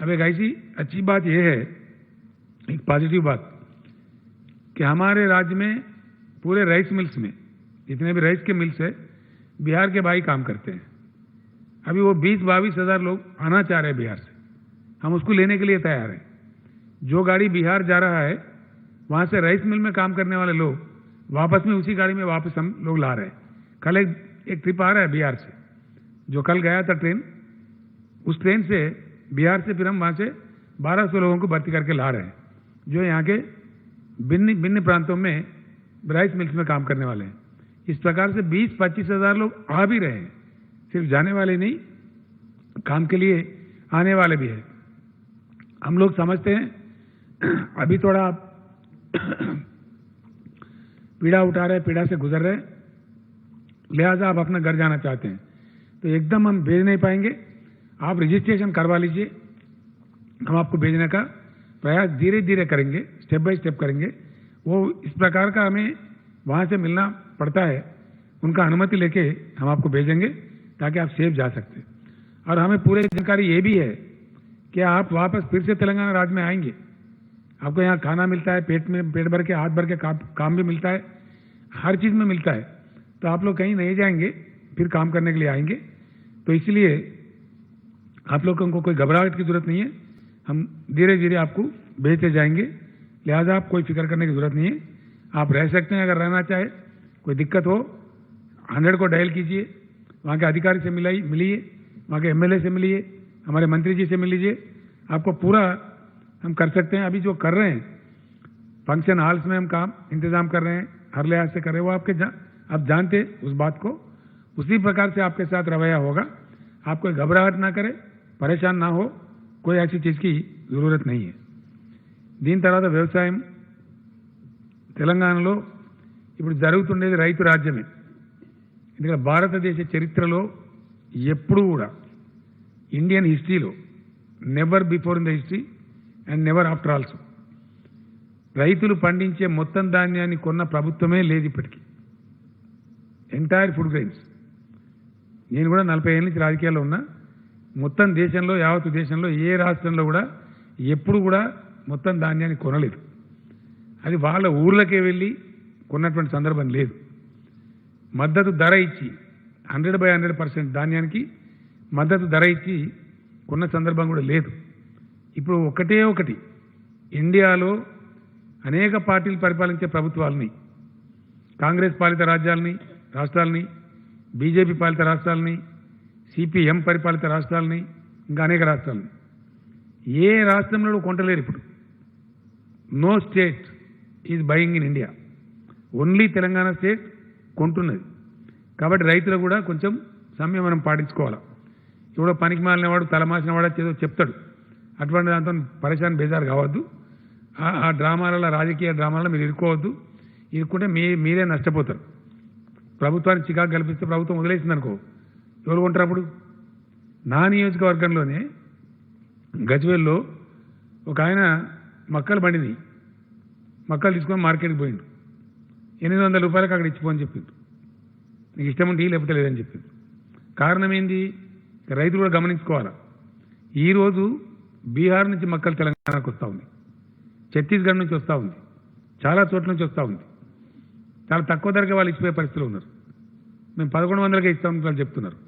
अब एक ऐसी अच्छी बात यह है, एक पॉजिटिव बात कि हमारे राज्य में पूरे राइस मिल्स में जितने भी राइस के मिल्स है बिहार के भाई काम करते हैं। अभी वो 20-22 हज़ार लोग आना चाह रहे हैं बिहार से, हम उसको लेने के लिए तैयार हैं। जो गाड़ी बिहार जा रहा है वहां से राइस मिल में काम करने वाले लोग वापस में उसी गाड़ी में वापस हम लोग ला रहे हैं। कल एक ट्रिप आ रहा है बिहार से, जो कल गया था ट्रेन, उस ट्रेन से बिहार से फिर हम वहां से 1200 लोगों को भर्ती करके ला रहे हैं, जो यहाँ के भिन्न प्रांतों में राइस मिल्स में काम करने वाले हैं। इस प्रकार से 20-25 हज़ार लोग आ भी रहे हैं, सिर्फ जाने वाले नहीं, काम के लिए आने वाले भी हैं। हम लोग समझते हैं अभी थोड़ा पीड़ा उठा रहे, पीड़ा से गुजर रहे, लिहाजा आप अपना घर जाना चाहते हैं तो एकदम हम भेज नहीं पाएंगे। आप रजिस्ट्रेशन करवा लीजिए, हम आपको भेजने का प्रयास धीरे धीरे करेंगे, स्टेप बाय स्टेप करेंगे। वो इस प्रकार का हमें वहां से मिलना पड़ता है, उनका अनुमति लेके हम आपको भेजेंगे ताकि आप सेफ जा सकते। और हमें पूरी जानकारी ये भी है कि आप वापस फिर से तेलंगाना राज्य में आएंगे, आपको यहाँ खाना मिलता है, पेट भर के हाथ भर के काम भी मिलता है, हर चीज में मिलता है, तो आप लोग कहीं नहीं जाएंगे, फिर काम करने के लिए आएंगे। तो इसलिए आप लोगों को कोई घबराहट की जरूरत नहीं है, हम धीरे धीरे आपको भेजते जाएंगे, लिहाजा आप कोई फिक्र करने की जरूरत नहीं है। आप रह सकते हैं, अगर रहना चाहे, कोई दिक्कत हो 100 को डायल कीजिए, वहाँ के अधिकारी से मिलिए, वहाँ के एमएलए से मिलिए, हमारे मंत्री जी से मिल लीजिए, आपको पूरा हम कर सकते हैं। अभी जो कर रहे हैं फंक्शन हॉल्स में हम काम इंतजाम कर रहे हैं, हर लिहाज से कर रहे हैं, वो आप जानते उस बात को, उसी प्रकार से आपके साथ रवैया होगा। आप कोई घबराहट ना करें, परेशान ना हो, कोई ऐसी चीज की जरूरत नहीं है। దీని తర్వాత వ్యవసాయం తెలంగాణలో ఇప్పుడు జరుగుతుండేది రైతు రాజ్యమే। ఎందుకంటే భారతదేశ చరిత్రలో ఎప్పుడు కూడా ఇండియన్ హిస్టరీలో never before in the history and never after also రైతులు పండించే మొత్తం ధాన్యాన్ని కొన్న ప్రభుత్వమే లేదు ఇప్పటికీ, ఎంటైర్ ఫుడ్ గ్రెయిన్స్। నేను కూడా 40 ఏళ్ళ నుంచి రాజకీయాల్లో ఉన్నా, మొత్తం దేశంలో యావత్తు దేశంలో ఏ రాష్ట్రంలో కూడా ఎప్పుడు కూడా మొత్తం ధాన్యాన్ని కొనలేదు। అది వాళ్ళ ఊర్లకే వెళ్ళి కొన్నటువంటి సందర్భం లేదు। మద్దతు ధర ఇచ్చి 100% ధాన్యానికి మద్దతు ధర ఇచ్చి కొన్న సందర్భం కూడా లేదు। ఇప్పుడు ఒకటి ఇండియాలో అనేక పార్టీలు పరిపాలించే ప్రభుత్వాలని, కాంగ్రెస్ పాలిత రాష్ట్రాలని, బీజేపీ పాలిత రాష్ట్రాలని, సిపిఎం పరిపాలిత రాష్ట్రాలని, ఇంకా అనేక రాష్ట్రాలని, ఏ రాష్ట్రంలో కొంటలేరు ఇప్పుడు। No state is buying in India, only Telangana state కొంటున్నది। కాబట్టి రైతులు కూడా కొంచెం సంయమనం పాటించుకోవాలి। ఇప్పుడు పనికి మాలినవాడు, తలమాసిన వాడు ఏదో చెప్తాడు, అటువంటి దాంతో పరేషాన్ బేజారు కావద్దు। ఆ డ్రామాలలో, రాజకీయ డ్రామాలలో మీరు ఇరుక్కోవద్దు, ఇరుక్కుంటే మీరే నష్టపోతారు। ప్రభుత్వానికి చికాకు కల్పిస్తే ప్రభుత్వం వదిలేసింది అనుకో, ఎవరు కొంటారు అప్పుడు? నా నియోజకవర్గంలోనే గజ్వేల్లో ఒక ఆయన మక్కలు బండిని మక్కలు తీసుకొని మార్కెట్కి పోయిండు, 800 రూపాయలకు అక్కడ ఇచ్చిపోని చెప్పిండు, నీకు ఇష్టం ఉంటే లేకపోతే లేదని చెప్పిండు। కారణం ఏంది? రైతులు కూడా గమనించుకోవాలా। ఈరోజు బీహార్ నుంచి మక్కలు తెలంగాణకు వస్తూ ఉంది, ఛత్తీస్గఢ్ నుంచి వస్తూ ఉంది, చాలా చోట్ల నుంచి వస్తూ ఉంది, చాలా తక్కువ ధరకే వాళ్ళు ఇచ్చిపోయే పరిస్థితులు ఉన్నారు। మేము 1100కే ఇస్తామని వాళ్ళు చెప్తున్నారు।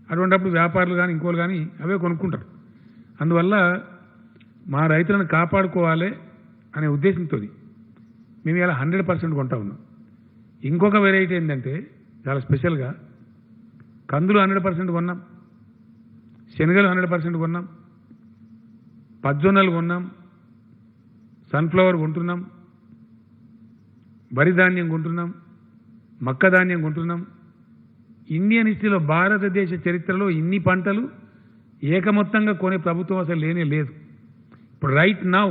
అటువంటిప్పుడు వ్యాపారులు కానీ ఇంకోళ్ళు కానీ అవే కొనుక్కుంటారు। అందువల్ల మా రైతులను కాపాడుకోవాలి అనే ఉద్దేశంతో మేము ఇలా 100% కొంటా ఉన్నాం। ఇంకొక వెరైటీ ఏంటంటే చాలా స్పెషల్గా కందులు 100% కొన్నాం, శనగలు 100% కొన్నాం, పజ్జొన్నలు కొన్నాం, సన్ఫ్లవర్ కొంటున్నాం, వరి ధాన్యం కొంటున్నాం, మక్క ధాన్యం కొంటున్నాం। ఇండియన్ హిస్టరీలో భారతదేశ చరిత్రలో ఇన్ని పంటలు ఏకమొత్తంగా కొనే ప్రభుత్వం అసలు లేనే లేదు। ఇప్పుడు రైట్ నౌ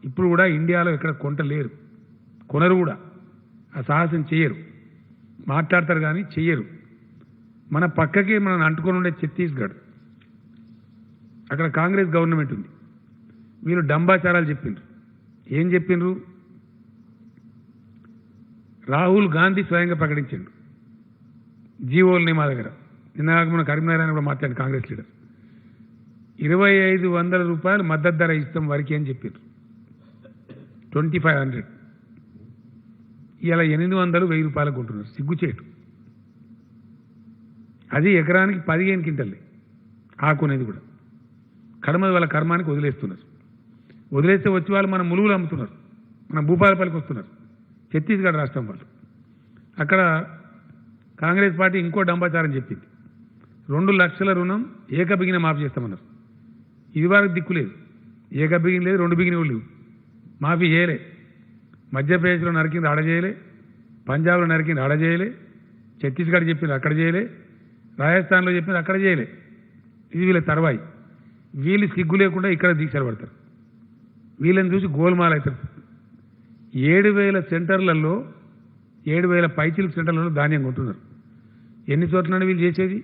ఇప్పుడు కూడా ఇండియాలో ఎక్కడ కొంటలేరు, కొనరు కూడా, ఆ సాహసం చేయరు, మాట్లాడతారు కానీ చెయ్యరు। మన పక్కకే మనం అంటుకొని ఉండే ఛత్తీస్గఢ్, అక్కడ కాంగ్రెస్ గవర్నమెంట్ ఉంది, వీళ్ళు డంబాచారాలు చెప్పిండ్రు। ఏం చెప్పిండ్రు? రాహుల్ గాంధీ స్వయంగా ప్రకటించిండు జీవోల్ని మా దగ్గర, నిన్న మన కరీంనగర్ అని కూడా మాట్లాడి కాంగ్రెస్ లీడర్ 2500 రూపాయలు మద్దతు ధర ఇస్తాం వరకు అని చెప్పిండ్రు, 2500 ఇలా 800 1000 రూపాయలకు కొంటున్నారు. సిగ్గుచేటు. అది ఎకరానికి 15 క్వింటల్లే ఆకునేది కూడా. కడమది వాళ్ళ కర్మానికి వదిలేస్తున్నారు. వదిలేస్తే వచ్చి వాళ్ళు మన ములుగులు అమ్ముతున్నారు, మన భూపాలపల్లికి వస్తున్నారు, ఛత్తీస్గఢ్ రాష్ట్రం వాళ్ళు. అక్కడ కాంగ్రెస్ పార్టీ ఇంకో డంబాచారం చెప్పింది. 2 లక్షల రుణం ఏకబిగిన మాఫీ చేస్తామన్నారు. ఇది వరకు దిక్కు లేదు, ఏకబిగిన లేదు, 2 బిగినలు లేవు, మాఫీ చేయలే. మధ్యప్రదేశ్లో నరికింది ఆడ చేయలే, పంజాబ్లో నరికింది ఆడ చేయలే, ఛత్తీస్గఢ్ చెప్పింది అక్కడ చేయలే, రాజస్థాన్లో చెప్పింది అక్కడ చేయలే. ఇది వీళ్ళ తర్వాయి. వీళ్ళు సిగ్గు లేకుండా ఇక్కడ దీక్షలు పడతారు. వీళ్ళని చూసి గోల్మాల్ అవుతారు. 7000 సెంటర్లలో 7000 పైచిలుకు సెంటర్లలో ధాన్యం కొంటున్నారు. ఎన్ని చోట్ల వీళ్ళు చేసేది?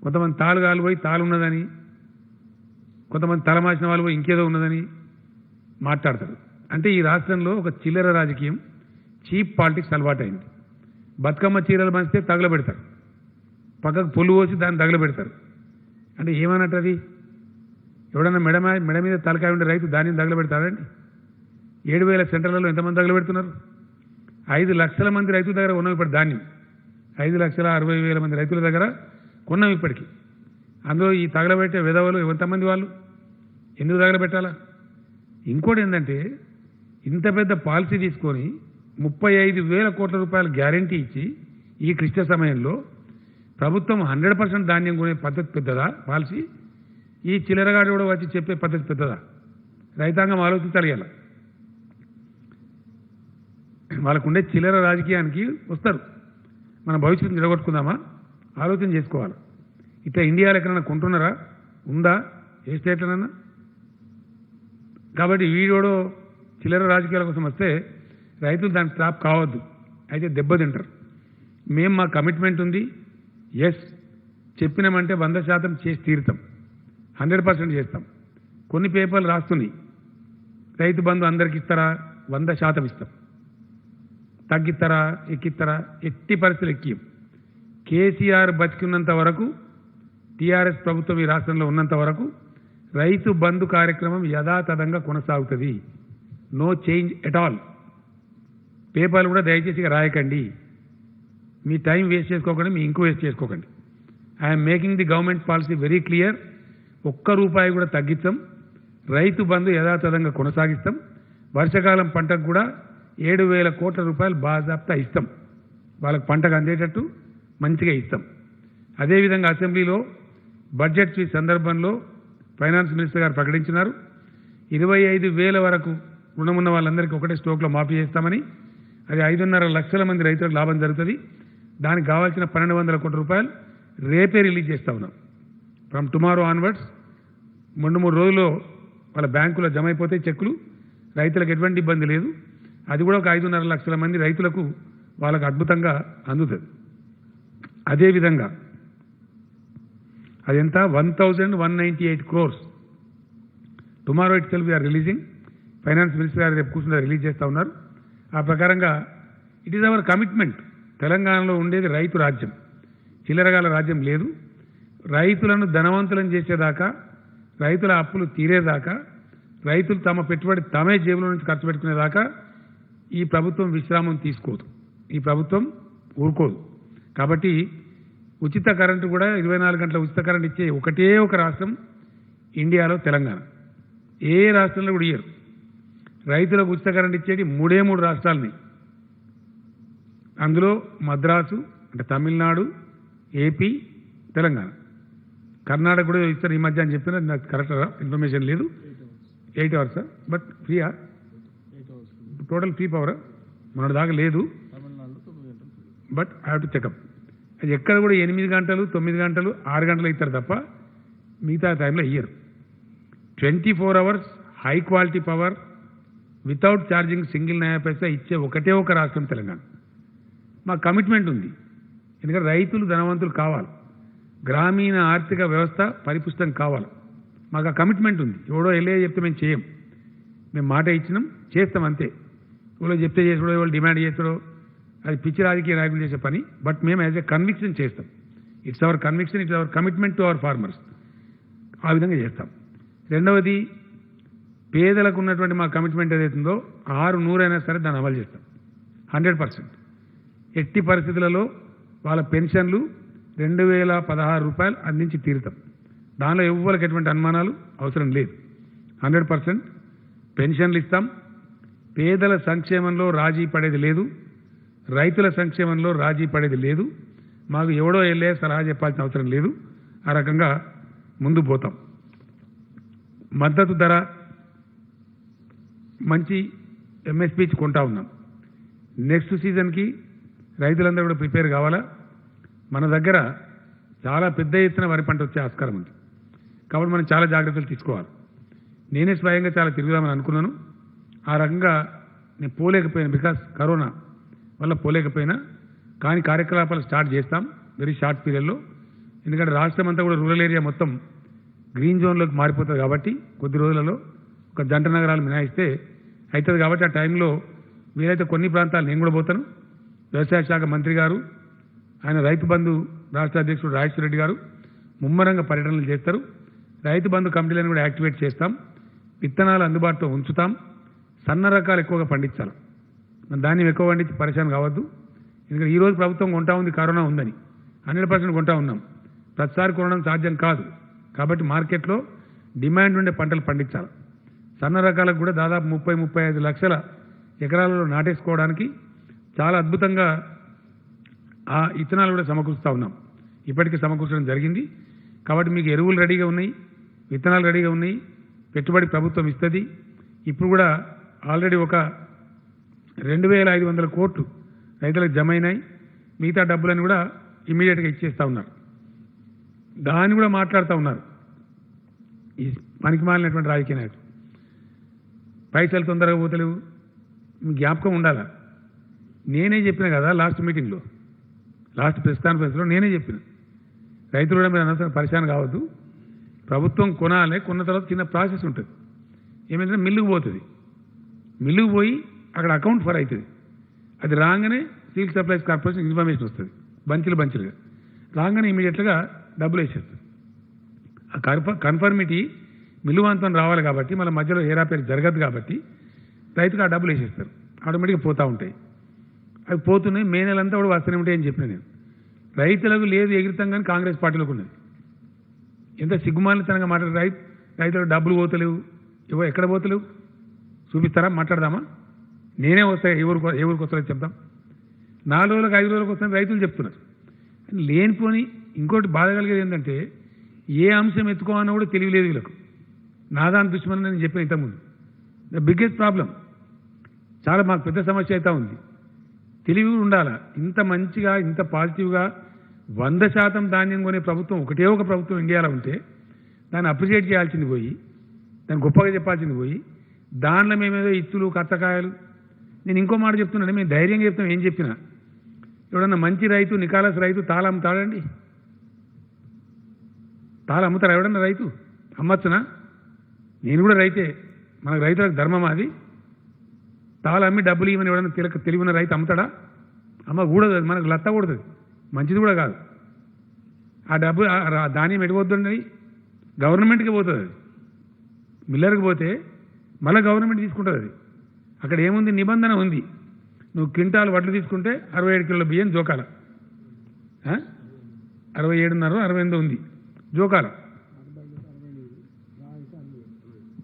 కొంతమంది తాళుగాలు పోయి తాళు ఉన్నదని, కొంతమంది తలమాసిన వాళ్ళు పోయి ఇంకేదో ఉన్నదని మాట్లాడతారు. అంటే ఈ రాష్ట్రంలో ఒక చిల్లర రాజకీయం, చీప్ పాలిటిక్స్ అలవాటైంది. బతుకమ్మ చీరలు పంచితే తగలబెడతారు, పక్కకు పొల్లు పోసి దాన్ని తగలబెడతారు. అంటే ఏమన్నట్టు అది? ఎవడన్నా మెడ మీద తలకాయ ఉండే రైతు ధాన్యం తగలబెడతాడండి? 7000 సెంటర్లలో ఎంతమంది తగలబెడుతున్నారు? 5 లక్షల మంది రైతుల దగ్గర ఉన్నాం ఇప్పుడు ధాన్యం. 5,60,000 మంది రైతుల దగ్గర కొన్నాం ఇప్పటికీ. అందులో ఈ తగలబెట్టే విధవలు ఎంతమంది? వాళ్ళు ఎందుకు తగలబెట్టాలా? ఇంకోటి ఏంటంటే, ఇంత పెద్ద పాలసీ తీసుకొని 35,000 కోట్ల రూపాయల గ్యారంటీ ఇచ్చి ఈ క్లిష్ట సమయంలో ప్రభుత్వం 100% ధాన్యం కొనే పద్ధతి పెద్దదా పాలసీ? ఈ చిల్లరగాడు కూడా వచ్చి చెప్పే పద్ధతి పెద్దదా? రైతాంగం ఆలోచించాలి. ఇలా వాళ్ళకుండే చిల్లర రాజకీయానికి వస్తారు. మన భవిష్యత్తు నిలగొట్టుకుందామా? ఆలోచన చేసుకోవాలి. ఇట్లా ఇండియాలో ఎక్కడైనా కొంటున్నారా? ఉందా? ఏ స్టేట్లోనన్నా? కాబట్టి వీడోడో చిల్లర రాజకీయాల కోసం వస్తే రైతులు దానికి ట్రాప్ కావద్దు, అయితే దెబ్బతింటారు. మేము మా కమిట్మెంట్ ఉంది, ఎస్ చెప్పినామంటే 100% చేసి తీరుతాం, 100% చేస్తాం. కొన్ని పేపర్లు రాస్తున్నాయి, రైతు బంధు అందరికి ఇస్తారా? 100% ఇస్తాం. తగ్గిస్తారా? ఎక్కిస్తారా? ఎట్టి పరిస్థితులు ఎక్కియం. కేసీఆర్ బతికున్నంత వరకు, టీఆర్ఎస్ ప్రభుత్వం ఈ రాష్ట్రంలో ఉన్నంత వరకు రైతు బంధు కార్యక్రమం యథాతథంగా కొనసాగుతుంది. No change at all. పేపర్లు కూడా దయచేసి రాయకండి, మీ టైం వేస్ట్ చేసుకోకండి, మీ ఇంకో వేస్ట్ చేసుకోకండి. I'm making the government policy very clear. ₹1 కూడా తగ్గించాం. రైతు బంధు యథాతథంగా కొనసాగిస్తాం. వర్షాకాలం పంటకు కూడా 7,000 కోట్ల రూపాయలు బాజాప్తా ఇస్తాం. వాళ్ళకి పంటకు అందేటట్టు మంచిగా ఇస్తాం. అదేవిధంగా అసెంబ్లీలో బడ్జెట్ ఈ సందర్భంలో ఫైనాన్స్ మినిస్టర్ గారు ప్రకటించినారు, 25,000 వరకు రుణమున్న వాళ్ళందరికీ ఒకటే స్ట్రోక్లో మాఫీ చేస్తామని. అది 5.5 లక్షల మంది రైతులకు లాభం జరుగుతుంది. దానికి కావాల్సిన 1,200 కోట్ల రూపాయలు రేపే రిలీజ్ చేస్తా ఉన్నాం. ఫ్రమ్ టుమారో ఆన్వర్డ్స్ 2-3 రోజుల్లో వాళ్ళ బ్యాంకులో జమ అయిపోతే చెక్కులు, రైతులకు ఎటువంటి ఇబ్బంది లేదు. అది కూడా ఒక 5.5 లక్షల మంది రైతులకు వాళ్ళకు అద్భుతంగా అందుతుంది. అదేవిధంగా అదెంత? 1,198 crores. Tomorrow itself we are releasing. Finance minister గారు రేపు కూర్చుని రిలీజ్ చేస్తూ ఉన్నారు. ఆ ప్రకారంగా ఇట్ ఈజ్ అవర్ కమిట్మెంట్. తెలంగాణలో ఉండేది రైతు రాజ్యం, చిల్లరగాల రాజ్యం లేదు. రైతులను ధనవంతులను చేసేదాకా, రైతుల అప్పులు తీరేదాకా, రైతులు తమ పెట్టుబడి తమే జేబులో నుంచి ఖర్చు పెట్టుకునేదాకా ఈ ప్రభుత్వం విశ్రామం తీసుకోదు, ఈ ప్రభుత్వం ఊరుకోదు. కాబట్టి ఉచిత కరెంటు కూడా 24 గంటల ఉచిత కరెంట్ ఇచ్చే ఒకటే ఒక రాష్ట్రం ఇండియాలో తెలంగాణ. ఏ రాష్ట్రంలో కూడా ఇయ్యరు. రైతులకు ఉచిత కరెంట్ ఇచ్చేది 3 రాష్ట్రాలని. అందులో మద్రాసు అంటే తమిళనాడు, ఏపీ, తెలంగాణ. కర్ణాటక కూడా ఇస్తారు ఈ మధ్య అని చెప్పిన, నాకు కరెక్ట్ ఇన్ఫర్మేషన్ లేదు. 8 hours బట్ ఫ్రీయా? టోటల్ ఫ్రీ పవర్ మన దాకా లేదు, but I have to check up. అది ఎక్కడ కూడా 8 గంటలు 9 గంటలు 6 గంటలు ఇస్తారు తప్ప మిగతా టైంలో ఇయ్యరు. 24 hours high quality power without charging single నయా పైసా ఇచ్చే ఒకటే ఒక రాష్ట్రం తెలంగాణ. మా కమిట్మెంట్ ఉంది. ఎందుకంటే రైతులు ధనవంతులు కావాలి, గ్రామీణ ఆర్థిక వ్యవస్థ పరిపుష్టం కావాలి. మాకు ఆ కమిట్మెంట్ ఉంది. ఎవడో వెళ్ళే చెప్తే మేము చేయం, మేము మాట ఇచ్చినాం, చేస్తాం అంతే. ఎవరో చెప్తే చేసాడో, ఎవరు డిమాండ్ చేస్తాడో, అది పిచ్చి రాజకీయ నాయకులు చేసే పని. బట్ మేము యాజ్ ఎ కన్విక్షన్ చేస్తాం. It's our conviction, it's our commitment to our farmers. ఆ విధంగా చేస్తాం. రెండవది, పేదలకు ఉన్నటువంటి మా కమిట్మెంట్ ఏదైతుందో 600 అయినా సరే దాన్ని అమలు చేస్తాం. 100%. ఎట్టి పరిస్థితులలో వాళ్ళ పెన్షన్లు 2016 రూపాయలు అందించి తీరుతాం. దానిలో ఎవ్వరికి ఎటువంటి అనుమానాలు అవసరం లేదు. 100% పెన్షన్లు ఇస్తాం. పేదల సంక్షేమంలో రాజీ పడేది లేదు, రైతుల సంక్షేమంలో రాజీ పడేది లేదు. మాకు ఎవడో వెళ్ళే సలహా చెప్పాల్సిన అవసరం లేదు. ఆ రకంగా ముందు పోతాం. మద్దతు ధర మంచి ఎంఎస్పీ కొంటా ఉన్నాం. నెక్స్ట్ సీజన్కి రైతులందరూ కూడా ప్రిపేర్ కావాలా. మన దగ్గర చాలా పెద్ద ఎత్తున వరి పంట వచ్చే ఆస్కారం ఉంది. కాబట్టి మనం చాలా జాగ్రత్తలు తీసుకోవాలి. నేనే స్వయంగా చాలా తిరుగుదామని అనుకున్నాను. ఆ రకంగా నేను పోలేకపోయాను, బికాస్ కరోనా వల్ల పోలేకపోయినా. కానీ కార్యకలాపాలు స్టార్ట్ చేస్తాం వెరీ షార్ట్ పీరియడ్లో. ఎందుకంటే రాష్ట్రం అంతా కూడా రూరల్ ఏరియా మొత్తం గ్రీన్ జోన్లోకి మారిపోతుంది. కాబట్టి కొద్ది రోజులలో ఒక జంట నగరాలు మినాయిస్తే అవుతుంది. కాబట్టి ఆ టైంలో వీలైతే కొన్ని ప్రాంతాలు నేను కూడా పోతాను. వ్యవసాయ శాఖ మంత్రి గారు, ఆయన రైతు బంధు రాష్ట్ర అధ్యక్షుడు రాజేశ్వర రెడ్డి గారు ముమ్మరంగా పర్యటనలు చేస్తారు. రైతు బంధు కమిటీలను కూడా యాక్టివేట్ చేస్తాం. విత్తనాలు అందుబాటులో ఉంచుతాం. సన్న రకాలు ఎక్కువగా పండించాలి. ధాన్యం ఎక్కువ పండించి పరిశాన్ కావద్దు. ఎందుకంటే ఈరోజు ప్రభుత్వం కొంటా ఉంది, కరోనా ఉందని 100% కొంటా ఉన్నాం. ప్రతిసారి కొనడం సాధ్యం కాదు. కాబట్టి మార్కెట్లో డిమాండ్ ఉండే పంటలు పండించాలి. సన్న రకాలకు కూడా దాదాపు 30-35 లక్షల ఎకరాలలో నాటేసుకోవడానికి చాలా అద్భుతంగా ఆ ఇత్తనాలు కూడా సమకూరుస్తూ ఉన్నాం. ఇప్పటికీ సమకూర్చడం జరిగింది. కాబట్టి మీకు ఎరువులు రెడీగా ఉన్నాయి, విత్తనాలు రెడీగా ఉన్నాయి, పెట్టుబడి ప్రభుత్వం ఇస్తుంది. ఇప్పుడు కూడా ఆల్రెడీ ఒక 2,500 కోట్లు రైతులకు జమ అయినాయి. మిగతా డబ్బులను కూడా ఇమీడియట్గా ఇచ్చేస్తూ ఉన్నారు. దాన్ని కూడా మాట్లాడుతూ ఉన్నారు ఈ పనికి మాలినటువంటి రాజకీయ నాయకులు. పైసలు తొందరగా పోతలేవు, జ్ఞాపకం ఉండాలా. నేనే చెప్పిన కదా లాస్ట్ మీటింగ్లో, లాస్ట్ ప్రెస్ కాన్ఫరెన్స్లో నేనే చెప్పిన, రైతులు కూడా మీరు అనవసరం పరిశాన్ కావద్దు. ప్రభుత్వం కొనాలి, కొన్న తర్వాత చిన్న ప్రాసెస్ ఉంటుంది. ఏమైందంటే మిల్లుకు పోతుంది, మిల్లుకు పోయి అక్కడ అకౌంట్ ఫర్ అవుతుంది. అది రాగానే సివిల్ సప్లైస్ కార్పొరేషన్ ఇన్ఫర్మేషన్ వస్తుంది, బంచులుగా రాగానే ఇమీడియట్గా డబ్బులు వేసేస్తుంది. ఆ కన్ఫర్మిటీ మిల్లువంతం రావాలి. కాబట్టి మళ్ళీ మధ్యలో హేరాపేరు జరగదు. కాబట్టి రైతుకు ఆ డబ్బులు వేసేస్తారు, ఆటోమేటిక్గా పోతూ ఉంటాయి. అవి పోతున్నాయి. మే నెలంతా కూడా వస్తూనే ఉంటాయి అని చెప్పిన నేను. రైతులకు లేదు ఎగిరితం కానీ కాంగ్రెస్ పార్టీలోకి ఉన్నది. ఎంత సిగ్గుమాలితనంగా మాట్లాడు. రైతులకు డబ్బులు పోతలేవు, ఎక్కడ పోతలేవు చూపిస్తారా? మాట్లాడదామా? నేనే వస్తాయి, ఎవరికి వస్తారో చెప్దాం. 4 రోజులకు 5 రోజులకు వస్తాయని రైతులు చెప్తున్నారు. లేనిపోని ఇంకోటి బాధ కలిగేది ఏంటంటే ఏ అంశం ఎత్తుకోవాలన్నా కూడా తెలియలేదు వీళ్ళకు. నాదాని దుష్మని నేను చెప్పిన ఇంతకుముందు. ద బిగ్గెస్ట్ ప్రాబ్లం, చాలా మాకు పెద్ద సమస్య అయితే ఉంది. తెలివి ఉండాలా. ఇంత మంచిగా, ఇంత పాజిటివ్గా 100% ధాన్యం కొనే ప్రభుత్వం ఒకటే ఒక ప్రభుత్వం ఇండియాలో ఉంటే దాన్ని అప్రిషియేట్ చేయాల్సింది పోయి, దాన్ని గొప్పగా చెప్పాల్సింది పోయి, దానిలో మేమేదో ఇత్తులు కత్తకాయలు. నేను ఇంకో మాట చెప్తున్నాను, మేము ధైర్యంగా చెప్తాం. ఏం చెప్పినా ఎవడన్నా మంచి రైతు, నికాలస్ రైతు తాళ అమ్ముతాడండి? తాళ అమ్ముతారా ఎవడన్నా రైతు? అమ్మచ్చునా? నేను కూడా రైతే, మనకు రైతులకు ధర్మం అది. తాళ అమ్మి డబ్బులు ఇవ్వని ఎవడన్నా తెలివిన రైతు అమ్ముతాడా? అమ్మకూడదు. అది మనకు లత్తకూడదు, మంచిది కూడా కాదు. ఆ డబ్బు ధాన్యం ఎడిపోద్దండి, గవర్నమెంట్కి పోతుంది. అది మిల్లర్కి పోతే మళ్ళీ గవర్నమెంట్ తీసుకుంటుంది. అది అక్కడ ఏముంది? నిబంధన ఉంది. నువ్వు క్వింటాల్ వడ్లు తీసుకుంటే 67 కిలోల బియ్యం జోకాల, 67.5 68 ఉంది జోకాల.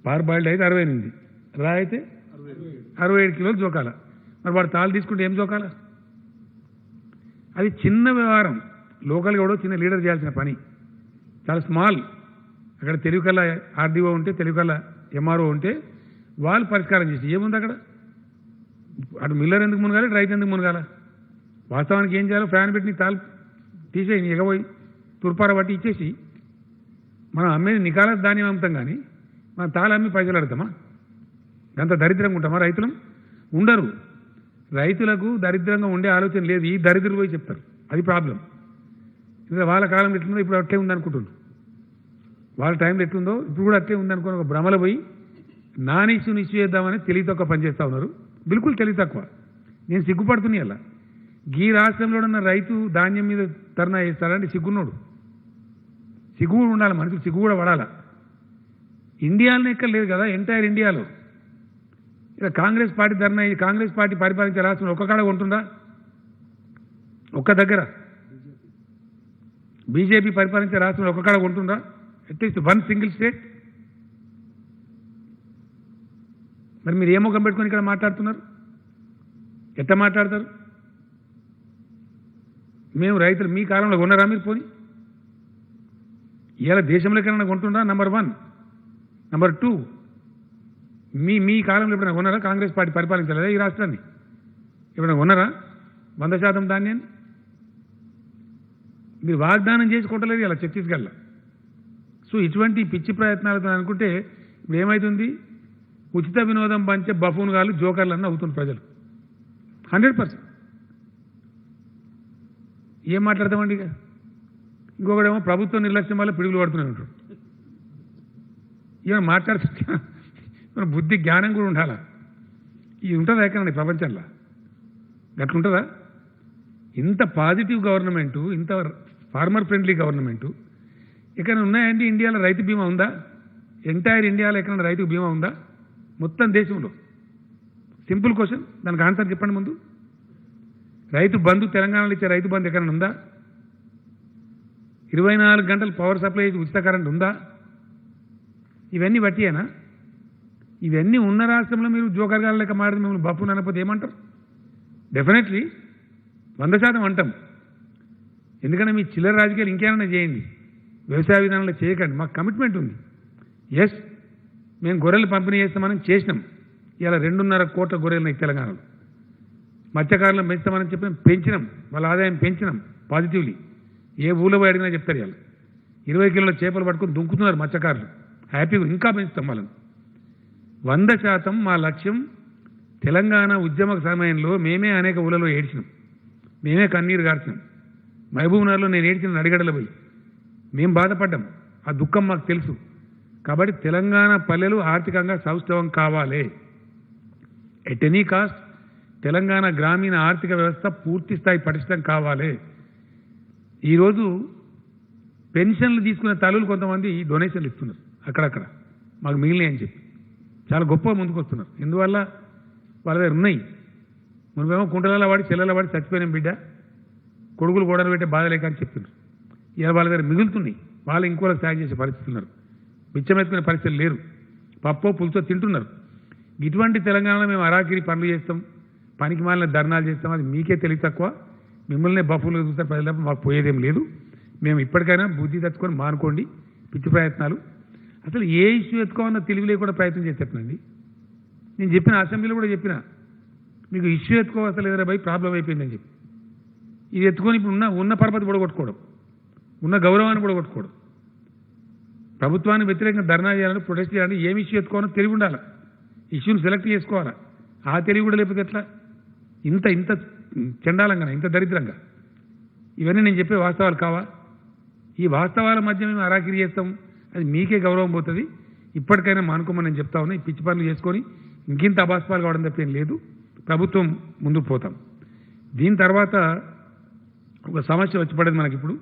పార్బాయిల్డ్ అయితే 68, రా అయితే 67 కిలోలు జోకాల. మరి వాడు తాళ్ళు తీసుకుంటే ఏం జోకాల? అది చిన్న వ్యవహారం. లోకల్గా కూడా చిన్న లీడర్ చేయాల్సిన పని, చాలా స్మాల్. అక్కడ తెలుగు కల్లా ఆర్డీఓ ఉంటే, తెలుగు కల్లా ఎంఆర్ఓ ఉంటే వాళ్ళు పరిష్కారం చేసి ఏముంది అక్కడ? అటు మిల్లర్ ఎందుకు మునగాలి, రైతు ఎందుకు మునగాల? వాస్తవానికి ఏం చేయాలో ఫ్యాన్ పెట్టి తాళ్ళు తీసేయి, ఎగబోయి తుర్పార బట్టి ఇచ్చేసి మనం అమ్మేది నికాలస్ ధాన్యం అమ్ముతాం. కానీ మనం తాళ అమ్మి పైసలు అడతామా? అంత దరిద్రంగా ఉంటామా? రైతులం ఉండరు. రైతులకు దరిద్రంగా ఉండే ఆలోచన లేదు. ఈ దరిద్రులు పోయి చెప్తారు, అది ప్రాబ్లం. ఇంకా వాళ్ళ కాలం ఎట్లుందో ఇప్పుడు అట్లే ఉందనుకుంటున్నారు. వాళ్ళ టైంలో ఎట్లుందో ఇప్పుడు కూడా అట్లే ఉందనుకుని ఒక భ్రమలో పోయి నాన్ ఇష్యూ చేద్దామని తెలివి తక్కువ పనిచేస్తూ ఉన్నారు. బిల్కుల్ తెలివి తక్కువ. నేను సిగ్గుపడుతున్నా. అలా ఈ రాష్ట్రంలో ఉన్న రైతు ధాన్యం మీద ధర్నా చేస్తారంటే సిగ్గున్నాడు. సిగ్గు కూడా ఉండాలి, మనుషులు సిగ్గు కూడా పడాలా. ఇండియాలోనే ఎక్కడ లేదు కదా, ఎంటైర్ ఇండియాలో ఇలా కాంగ్రెస్ పార్టీ ధర్నా ఈ కాంగ్రెస్ పార్టీ పరిపాలించే రాష్ట్రంలో ఒక్క కాడ ఉంటుందా? ఒక్క దగ్గర బీజేపీ పరిపాలించే రాష్ట్రంలో ఒక్క కాడ ఉంటుందా? At least one single state. మరి మీరు ఏ ముఖం పెట్టుకొని ఇక్కడ మాట్లాడుతున్నారు? ఎట్లా మాట్లాడతారు? మేము రైతులు మీ కాలంలో కొన్నారా మీరు? పోని ఇవాళ దేశంలో ఎక్కడైనా కొంటుందా? నంబర్ 1. నంబర్ 2, మీ కాలంలో ఎప్పుడైనా కొన్నారా? కాంగ్రెస్ పార్టీ పరిపాలించలేదా ఈ రాష్ట్రాన్ని? ఎప్పుడైనా కొన్నారా 100% ధాన్యాన్ని? మీరు వాగ్దానం చేసి కొట్టలేదు ఇలా ఛత్తీస్గఢ్లో. సో ఇటువంటి పిచ్చి ప్రయత్నాలతో అనుకుంటే ఇప్పుడు ఏమవుతుంది? ఉచిత వినోదం పంచే బఫూన్ గాళ్ళు జోకర్లన్నీ అవుతున్నారు ప్రజలు 100%. ఏం మాట్లాడతామండి? ఇక ఇంకొకడేమో ప్రభుత్వం నిర్లక్ష్యం వల్ల పిడుగులు పడుతూనే ఉంటాడు. ఏమైనా మాట్లాడుతుంటే మన బుద్ధి జ్ఞానం కూడా ఉండాలా? ఇది ఉంటుందా ఎక్కడండి ప్రపంచంలో? గట్లుంటుందా? ఇంత పాజిటివ్ గవర్నమెంటు, ఇంత ఫార్మర్ ఫ్రెండ్లీ గవర్నమెంటు ఎక్కడైనా ఉన్నాయండి? ఇండియాలో రైతు బీమా ఉందా? ఎంటైర్ ఇండియాలో ఎక్కడైనా రైతు బీమా ఉందా? మొత్తం దేశంలో. సింపుల్ క్వశ్చన్, దానికి ఆన్సర్ చెప్పండి ముందు. రైతు బంధు, తెలంగాణలో ఇచ్చే రైతు బంధు ఎక్కడైనా ఉందా? 24 గంటలు పవర్ సప్లై ఉచిత కరెంట్ ఉందా? ఇవన్నీ బట్టియేనా? ఇవన్నీ ఉన్న రాష్ట్రంలో మీరు జోకర్గా లెక్క మాడితే మిమ్మల్ని బఫూన్ అనకపోతే ఏమంటారు? డెఫినెట్లీ 100% అంటాం. ఎందుకంటే మీ చిల్లర రాజకీయాలు ఇంకేమైనా చేయండి, వ్యవసాయ విధానంలో చేయకండి. మాకు కమిట్మెంట్ ఉంది. ఎస్, మేము గొర్రెలు పంపిణీ చేస్తామని చేసినాం. ఇలా 2.5 కోట్ల గొర్రెలు ఉన్నాయి తెలంగాణలో. మత్స్యకారులను పెంచుతామని చెప్పి పెంచినాం, వాళ్ళ ఆదాయం పెంచినాం పాజిటివ్లీ. ఏ ఊళ్ళో పోయి అడిగినా చెప్తారు. ఇలా 20 కిలోల చేపలు పట్టుకొని దుంకుతున్నారు మత్స్యకారులు. హ్యాపీగా ఇంకా పెంచుతాం వాళ్ళని. 100% మా లక్ష్యం. తెలంగాణ ఉద్యమ సమయంలో మేమే అనేక ఊళ్ళలో ఏడ్చినాం, మేమే కన్నీరు గార్చినాం. మహబూబ్నగర్లో నేను ఏడ్చిన అడిగడలు పోయి మేము బాధపడ్డాం. ఆ దుఃఖం మాకు తెలుసు. కాబట్టి తెలంగాణ పల్లెలు ఆర్థికంగా సౌష్ఠవం కావాలి. ఎట్ ఎనీ కాస్ట్ తెలంగాణ గ్రామీణ ఆర్థిక వ్యవస్థ పూర్తి స్థాయి పటిష్టం కావాలి. ఈరోజు పెన్షన్లు తీసుకునే తల్లులు కొంతమంది డొనేషన్లు ఇస్తున్నారు అక్కడక్కడ, మాకు మిగిలినాయి అని చెప్పి చాలా గొప్పగా ముందుకు వస్తున్నారు. ఎందువల్ల? వాళ్ళ దగ్గర ఉన్నాయి. మనమేమో కుంటలలో వాడి చెల్లెల వాడి చచ్చిపోయిన బిడ్డ కొడుకులు గోడలు పెట్టే బాధ లేక అని చెప్తున్నారు. ఇలా వాళ్ళ దగ్గర మిగులుతున్నాయి. వాళ్ళు ఇంకోళ్ళకి సాయం చేసే పరిస్థితులు ఉన్నారు. బిచ్చమెత్తుకునే పరిస్థితులు లేరు. పప్పో పులుసో తింటున్నారు. ఇటువంటి తెలంగాణలో మేము అరాకిరి పనులు చేస్తాం, పనికి మాలిన ధర్నాలు చేస్తాం. అది మీకే తెలివి తక్కువ. మిమ్మల్నే బఫులుగా చూస్తారు ప్రజల. మాకు పోయేదేం లేదు. మేము ఇప్పటికైనా బుద్ధి తెచ్చుకొని మానుకోండి పిచ్చి ప్రయత్నాలు. అసలు ఏ ఇష్యూ ఎత్తుకోవాలన్న తెలివి లేకుండా ప్రయత్నం చేసేటండి. నేను చెప్పిన అసెంబ్లీలో కూడా చెప్పిన, మీకు ఇష్యూ ఎత్తుకోవాల్సిన లేదరా భయ్, ప్రాబ్లం అయిపోయిందని చెప్పి. ఇది ఎత్తుకొని ఇప్పుడు ఉన్న పరపతి కూడా కొట్టుకోవడం, ఉన్న గౌరవాన్ని కూడా కొట్టుకోవడం. ప్రభుత్వానికి వ్యతిరేకంగా ధర్నా చేయాలని, ప్రొటెస్ట్ చేయాలని ఏమి ఇష్యూ ఎత్తుకోవాలో తెలివి ఉండాలి. ఇష్యూని సెలెక్ట్ చేసుకోవాలా. ఆ తెలివి కూడా లేకపోతే ఎట్లా? ఇంత చండాలంగా, ఇంత దరిద్రంగా. ఇవన్నీ నేను చెప్పే వాస్తవాలు కావా? ఈ వాస్తవాల మధ్య మేము అరాకిరి చేస్తాం, అది మీకే గౌరవం పోతుంది. ఇప్పటికైనా మానుకోమని నేను చెప్తా ఉన్నా. ఈ పిచ్చి పనులు చేసుకొని ఇంకింత అభాస్పాలు కావడం తప్పేం లేదు. ప్రభుత్వం ముందుకు పోతాం. దీని తర్వాత ఒక సమస్య వచ్చి పడేది మనకి ఇప్పుడు,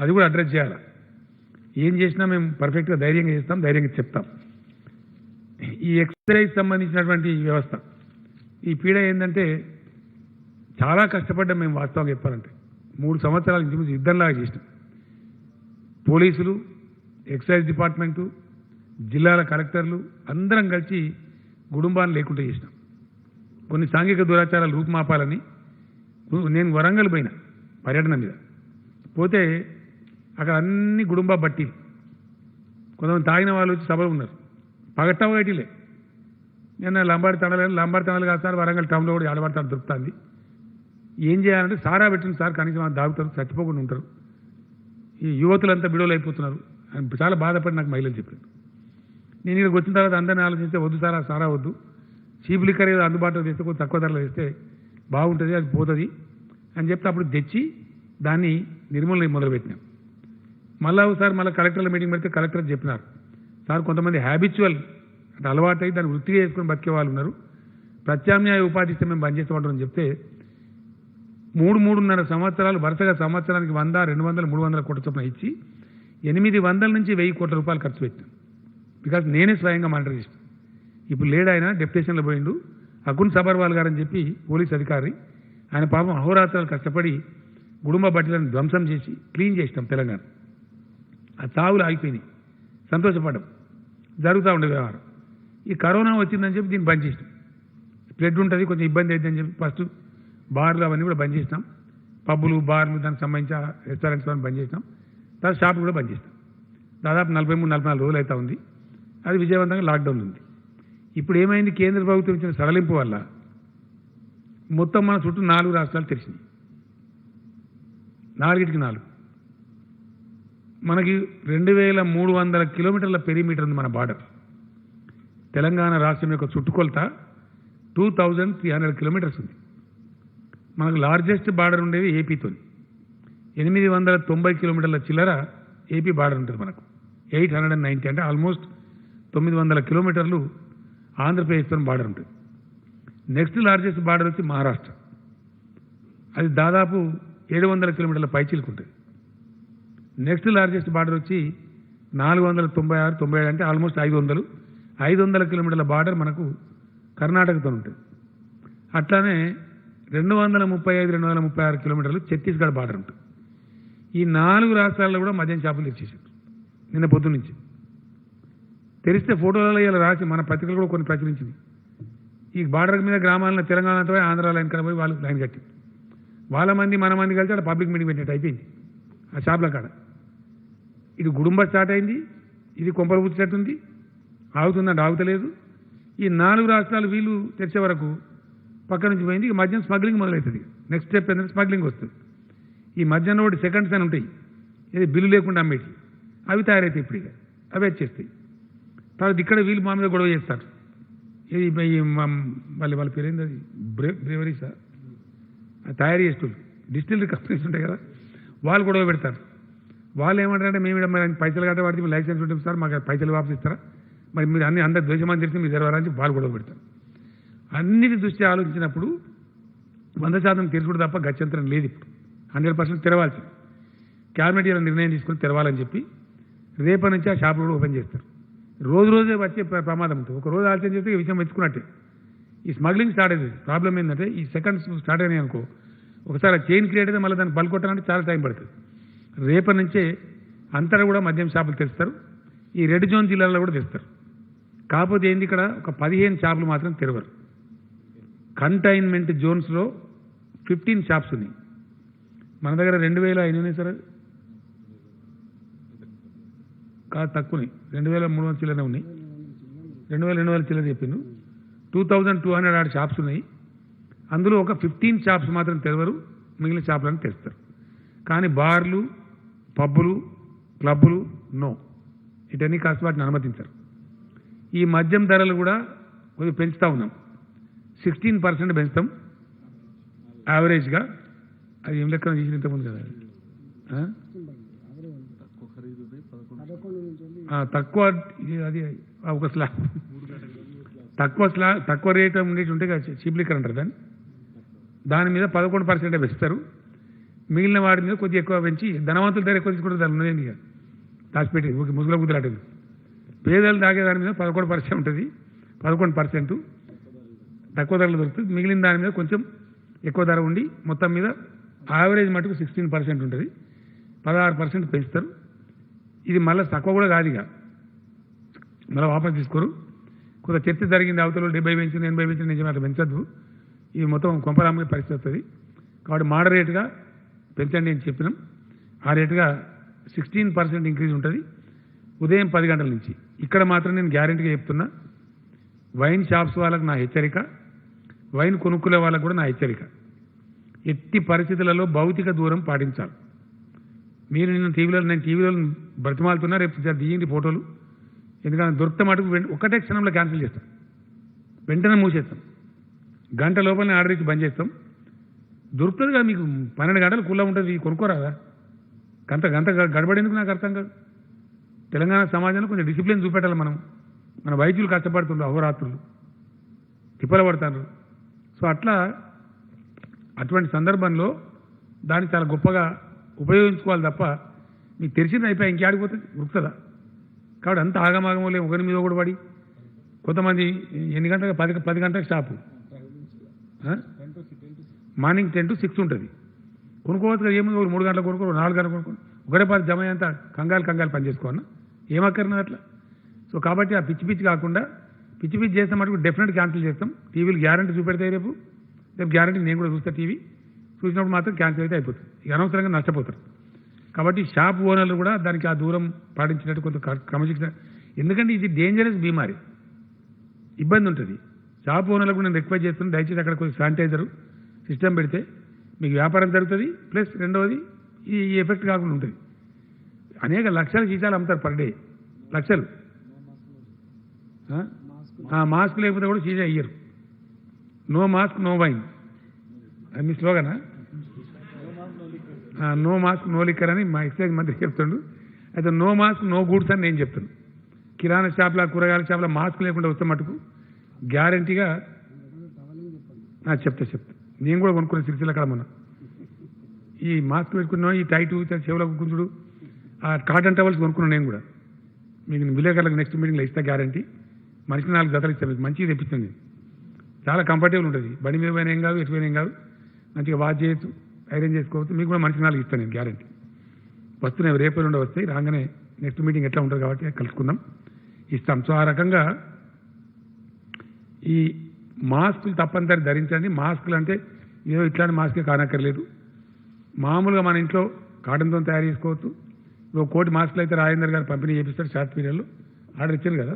అది కూడా అడ్రస్ చేయాలి. ఏం చేసినా మేము పర్ఫెక్ట్గా ధైర్యంగా చేస్తాం, ధైర్యంగా చెప్తాం. ఈ ఎక్సైజ్ సంబంధించినటువంటి వ్యవస్థ, ఈ పీడ ఏంటంటే చాలా కష్టపడ్డాం మేము. వాస్తవంగా చెప్పాలంటే 3 సంవత్సరాల నుంచి యుద్ధంలాగా చేసినాం. పోలీసులు, ఎక్సైజ్ డిపార్ట్మెంటు, జిల్లాల కలెక్టర్లు అందరం కలిసి కుటుంబాన్ని లేకుండా చేసినాం. కొన్ని సాంఘిక దురాచారాలు రూపుమాపాలని నేను వరంగల్ పోయిన పర్యటన మీద పోతే అక్కడ అన్ని గుడుంబా బట్టి, కొంతమంది తాగిన వాళ్ళు వచ్చి సభలు ఉన్నారు. పగట్టవ బయటిలే. నేను లంబాడి తండలు కాదు సార్, వరంగల్ టౌన్లో కూడా ఆడబడి తండ దొరుకుతుంది. ఏం చేయాలంటే సారా పెట్టింది సార్, కనీసం దాగుతారు, చచ్చిపోకుండా ఉంటారు. ఈ యువతులంతా బిడోలు అయిపోతున్నారు అని చాలా బాధపడి నాకు మహిళలు చెప్పారు. నేను ఇక్కడికి వచ్చిన తర్వాత అందరినీ ఆలోచిస్తే వద్దు సారా వద్దు, చీప్ లిక్కర్ ఏదో అందుబాటులో తెస్తే కొంచెం తక్కువ ధరలో తెస్తే బాగుంటుంది, అది పోతుంది అని చెప్తే అప్పుడు తెచ్చి దాన్ని నిర్మూలన మొదలుపెట్టినాం. మళ్ళీ కలెక్టర్ల మీటింగ్ పెడితే కలెక్టర్ చెప్పినారు, సార్ కొంతమంది హ్యాబిచువల్ అంటే అలవాటు అయ్యి దాన్ని వృత్తిగా చేసుకొని బతికే వాళ్ళు ఉన్నారు, ప్రత్యామ్నాయ ఉపాధి ఇస్తే మేము బంద్ చేస్తామంటారని చెప్తే 3.5 సంవత్సరాలు వరుసగా సంవత్సరానికి 100, 200, 300 కోట్ల చొప్పున ఇచ్చి 800 నుంచి 1000 కోట్ల రూపాయలు ఖర్చు పెట్టాం. బికాజ్ నేనే స్వయంగా మానిటర్ చేస్తాను. ఇప్పుడు లేడు, ఆయన డెప్యుటేషన్లో పోయిండు. అకున్ సబర్వాల్ గారు అని చెప్పి పోలీస్ అధికారి, ఆయన పాపం అహోరాత్రాలు కష్టపడి కుటుంబ బట్టలను ధ్వంసం చేసి క్లీన్ చేసినాం తెలంగాణ. ఆ చావులు ఆగిపోయినాయి, సంతోషపడ్డాం. జరుగుతూ ఉండే వ్యవహారం. ఈ కరోనా వచ్చిందని చెప్పి దీన్ని బంద్ చేసినాం. స్ప్రెడ్ ఉంటుంది, కొంచెం ఇబ్బంది అవుతుందని చెప్పి ఫస్ట్ బార్లు అవన్నీ కూడా బంద్ చేసినాం. పబ్బులు, బార్లు, దానికి సంబంధించిన రెస్టారెంట్స్ అవన్నీ బంద్ చేసినాం. తర్వాత షాపులు కూడా బంద్ చేసినాం. దాదాపు 43-44 రోజులు అవుతా ఉంది. అది విజయవంతంగా లాక్డౌన్ ఉంది. ఇప్పుడు ఏమైంది, కేంద్ర ప్రభుత్వం ఇచ్చిన సడలింపు వల్ల మొత్తం మన చుట్టూ 4 రాష్ట్రాలు తెరిచినాయి. 4కి 4. మనకి 2300 కిలోమీటర్ల పెరిమీటర్ ఉంది మన బార్డర్. తెలంగాణ రాష్ట్రం యొక్క చుట్టుకొలత 2300 కిలోమీటర్స్ ఉంది. మనకు లార్జెస్ట్ బార్డర్ ఉండేది ఏపీతో. 890 కిలోమీటర్ల చిల్లర ఏపీ బార్డర్ ఉంటుంది మనకు. 890 అంటే ఆల్మోస్ట్ 900 కిలోమీటర్లు ఆంధ్రప్రదేశ్తో బార్డర్ ఉంటుంది. నెక్స్ట్ లార్జెస్ట్ బార్డర్ వచ్చి మహారాష్ట్ర. అది దాదాపు 700 కిలోమీటర్ల పైచిలకు ఉంటుంది. నెక్స్ట్ లార్జెస్ట్ బార్డర్ వచ్చి 496-97 అంటే ఆల్మోస్ట్ 500 కిలోమీటర్ల బార్డర్ మనకు కర్ణాటకతో ఉంటుంది. అట్లానే 235-236 కిలోమీటర్లు ఛత్తీస్గఢ్ బార్డర్ ఉంటుంది. ఈ 4 రాష్ట్రాల్లో కూడా మద్యం షాపులు తెచ్చేసారు నిన్న పొద్దు నుంచి. తెరిస్తే ఫోటోలలో ఇలా రాసి మన పత్రికలు కూడా కొన్ని ప్రచురించింది. ఈ బార్డర్ మీద గ్రామాలను తెలంగాణతో ఆంధ్ర లైన్ కడ పోయి వాళ్ళు లైన్ కట్టి వాళ్ళ మంది మన మంది కలిసి అక్కడ పబ్లిక్ మీటింగ్ పెట్టినట్టు అయిపోయింది ఆ షాపుల కాడ. ఇది గుడుంబ స్టార్ట్ అయింది, ఇది కొంపలు పుచ్చినట్టుంది, ఆగుతుందంటే ఆగుతలేదు. ఈ 4 రాష్ట్రాలు వీళ్ళు తెచ్చే వరకు పక్క నుంచి పోయింది. ఇక మద్యం స్మగ్లింగ్ మొదలవుతుంది. నెక్స్ట్ స్టెప్ ఏంటంటే స్మగ్లింగ్ వస్తుంది. ఈ మద్యం ఒకటి సెకండ్స్ అని ఉంటాయి, ఇది బిల్లు లేకుండా అమ్మేటి, అవి తయారవుతాయి. ఇప్పుడు ఇక అవి వచ్చేస్తాయి. తర్వాత ఇక్కడ వీళ్ళు మా మీద గొడవ చేస్తారు. ఇది వాళ్ళ పేరేంది, అది బ్రేవరీసా, తయారీ చేస్తారు, డిస్టిలరీ కంపెనీస్ ఉంటాయి కదా, వాళ్ళు గొడవ పెడతారు. వాళ్ళు ఏమంటారంటే మేము మరి పైసలు కట్ట వాడితే లైసెన్స్ ఉంటుంది సార్, మాకు పైసలు వాపసు ఇస్తారా, మరి మీరు అన్ని అందరు ద్వేషమని తెలిసి మీరు తెరవాలని వాళ్ళు గొడవ పెడతారు. అన్నిటి దృష్టి ఆలోచించినప్పుడు 100% తెరుచుడు తప్ప గత్యంతరం లేదు. ఇప్పుడు 100% తెరవాల్సింది. క్యాబినెట్ ఇలా నిర్ణయం తీసుకుని తెరవాలని చెప్పి రేపటి నుంచి ఆ షాపులు కూడా ఓపెన్ చేస్తారు. రోజే వచ్చే ప్రమాదం ఉంటుంది. ఒక రోజు ఆలోచన చేస్తే ఈ విషయం మెచ్చుకున్నట్టే. ఈ స్మగ్లింగ్ స్టార్ట్ అయింది. ప్రాబ్లం ఏంటంటే ఈ సెకండ్స్ స్టార్ట్ అయినాయి అనుకో, ఒకసారి చైన్ క్రియేట్ అయితే మళ్ళీ దాన్ని పలుకొట్టాలంటే చాలా టైం పడుతుంది. రేపటి నుంచే అంతటా కూడా మద్యం షాపులు తెస్తారు. ఈ రెడ్ జోన్ జిల్లాలో కూడా తెస్తారు. కాకపోతే ఏంది, ఇక్కడ ఒక 15 షాపులు మాత్రం తెరవరు. కంటైన్మెంట్ జోన్స్లో 15 షాప్స్ ఉన్నాయి. మన దగ్గర 2000 ఉన్నాయి సార్, కాదు తక్కువనే, 2300 చిల్లరనే ఉన్నాయి. 2200 చిల్లర చెప్పిండు. 2200 ఆడ షాప్స్ ఉన్నాయి. అందులో ఒక 15 షాప్స్ మాత్రం తెరవరు, మిగిలిన షాపులను తెస్తారు. కానీ బార్లు, పబ్బులు, క్లబ్బులు నో, ఇటన్నీ కాస్త వాటిని అనుమతించరు. ఈ మద్యం ధరలు కూడా కొద్దిగా పెంచుతూ ఉన్నాం. 16% పెంచుతాం యావరేజ్గా. అది ఏం లెక్కన చేసిన ఇంతకుముందు కదా, తక్కువ అది ఒక స్లాబ్ తక్కువ రేట్ ఉండేటి ఉంటే చీప్ లిక్కర్ అంటారు దాన్ని. దాని మీద 11% పెంచుతారు. మిగిలిన వాటి మీద కొద్దిగా ఎక్కువ పెంచి ధనవంతుల ధర ఎక్కువ తీసుకుంటారు. దాని ఉన్నది ఇక దాచిపెట్టి ముసుగులో కుదిరాటది. పేదలు తాగే దాని మీద 11% ఉంటుంది. 11% తక్కువ ధరలు దొరుకుతుంది. మిగిలిన దాని మీద కొంచెం ఎక్కువ ధర ఉండి మొత్తం మీద యావరేజ్ మటుకు 16% ఉంటుంది. 16% పెంచుతారు. ఇది మళ్ళీ తక్కువ కూడా కాదు, ఇక మళ్ళీ వాపస్ తీసుకోరు. కొంత చర్చ జరిగింది, అవతల 70 పెంచింది 80 పెంచింది, నిజమే అట్లా పెంచద్దు. ఇది మొత్తం కొంపరామ్మ పరిస్థితి వస్తుంది. కాబట్టి మోడరేట్గా పెంచండి అని చెప్పినాం. ఆ రేటుగా 16% ఇంక్రీజ్ ఉంటుంది ఉదయం 10 గంటల నుంచి. ఇక్కడ మాత్రం నేను గ్యారెంటీగా చెప్తున్నా, వైన్ షాప్స్ వాళ్ళకు నా హెచ్చరిక, వైన్ కొనుక్కునే వాళ్ళకు కూడా నా హెచ్చరిక, ఎట్టి పరిస్థితులలో భౌతిక దూరం పాటించాలి. మీరు నేను టీవీలో బ్రతిమాలుతున్నా, రేపు దిగింది ఫోటోలు. ఎందుకంటే దొరికితే మటుకు ఒకటే క్షణంలో క్యాన్సిల్ చేస్తాం, వెంటనే మూసేస్తాం. గంట లోపలనే ఆర్డర్ ఇచ్చి బంద్ చేస్తాం. దొరుకుతుంది కదా మీకు, 12 గంటలు కుల్ల ఉంటుంది, కొనుక్కోరాదా? గంట గడబడేందుకు నాకు అర్థం కాదు. తెలంగాణ సమాజంలో కొంచెం డిసిప్లిన్ చూపెట్టాలి మనం. మన వైద్యులు కష్టపడుతుండ్రు, అహోరాత్రులు తిప్పలు పడతారు. సో అటువంటి సందర్భంలో దాన్ని చాలా గొప్పగా ఉపయోగించుకోవాలి తప్ప మీకు తెలిసింది అయిపోయి ఇంకేడిపోతుంది, ఉరుకుతుందా? కాబట్టి అంత ఆగమాగమో లేదు, ఒకరి మీద కూడా పడి కొంతమంది ఎన్ని గంటలకు 10 గంటలకు షాపు మార్నింగ్ 10 to 6 ఉంటుంది. కొనుక్కోవచ్చు కదా, ఏముంది 3 గంటలకు కొనుక్కో, 4 గంటలకు కొనుక్కో, ఒకటే పాటు జమ అంతా కంగాలు పని చేసుకోవన్నా ఏమక్కర్నా అట్లా. సో కాబట్టి ఆ పిచ్చి కాకుండా పిచ్చి చేస్తే మటుకు డెఫినెట్ క్యాన్సిల్ చేస్తాం. టీవీలు గ్యారంటీ చూపెడతాయి, రేపు గ్యారంటీ నేను కూడా చూస్తా. టీవీ చూసినప్పుడు మాత్రం క్యాన్సిల్ అయితే అయిపోతుంది, ఇక అనవసరంగా నష్టపోతారు. కాబట్టి షాప్ ఓనర్లు కూడా దానికి ఆ దూరం పాటించినట్టు కొంత క్రమశిక్షణ, ఎందుకంటే ఇది డేంజరస్ బీమారి, ఇబ్బంది ఉంటుంది. షాప్ ఓనర్లకు నేను రిక్వెస్ట్ చేస్తున్నాను, దయచేసి అక్కడ కొంచెం శానిటైజర్ సిస్టమ్ పెడితే మీకు వ్యాపారం జరుగుతుంది, ప్లస్ రెండవది ఈ ఎఫెక్ట్ కాకుండా ఉంటుంది. అనేక లక్షల సీసాలు అమ్ముతారు పర్ డే, లక్షలు. మాస్క్ లేకపోతే కూడా సీసా ఇయ్యరు. నో మాస్క్ నో వైన్, అది మీ స్లోగనా? నో మాస్క్ నో లిక్కర్ అని మా ఎక్సైజ్ మంత్రి చెప్తుండు. అయితే నో మాస్క్ నో గూడ్స్ అని నేను చెప్తాను. కిరాణా షాప్ల, కూరగాయల షాప్ల మాస్క్ లేకుండా వస్తే మటుకు గ్యారంటీగా చెప్తా. నేను కూడా కొనుక్కునే సిరిసిల్ల అక్కడ మొన్న ఈ మాస్క్ పెట్టుకున్నాను, ఈ టైటు చెవులకు గుంజుడు, ఆ కాటన్ టవల్స్ కొనుక్కున్నాను నేను కూడా. మీకు విలేకరులకు నెక్స్ట్ మీటింగ్లో ఇస్తా గ్యారంటీ. మనిషికి 4 జతలు ఇస్తాను, మీకు మంచిగా తెప్పిస్తుంది. చాలా కంఫర్టబుల్ ఉంటుంది, బండి మీద పోయినా ఏం కాదు, ఎటు పోయినా ఏం కాదు, మంచిగా వాష్ చేయొచ్చు, ఐరన్ చేసుకోవచ్చు. మీకు కూడా మనిషికి 4 ఇస్తాను నేను గ్యారంటీ. వస్తున్నాయి, రేపు నుండి వస్తాయి. రాగానే నెక్స్ట్ మీటింగ్ ఎట్లా ఉంటుంది కాబట్టి కలుసుకుందాం, ఇస్తాం. సో ఆ రకంగా ఈ మాస్కులు తప్పనిసరి ధరించండి. మాస్కులు అంటే ఏదో ఇట్లాంటి మాస్కే కానక్కర్లేదు, మామూలుగా మన ఇంట్లో కాటన్తో తయారు చేసుకోవచ్చు. ఇప్పుడు 1 కోటి మాస్కులు అయితే రాజేందర్ గారు పంపిణీ చేపిస్తారు షార్ట్ పీరియడ్లో. ఆర్డర్ ఇచ్చారు కదా,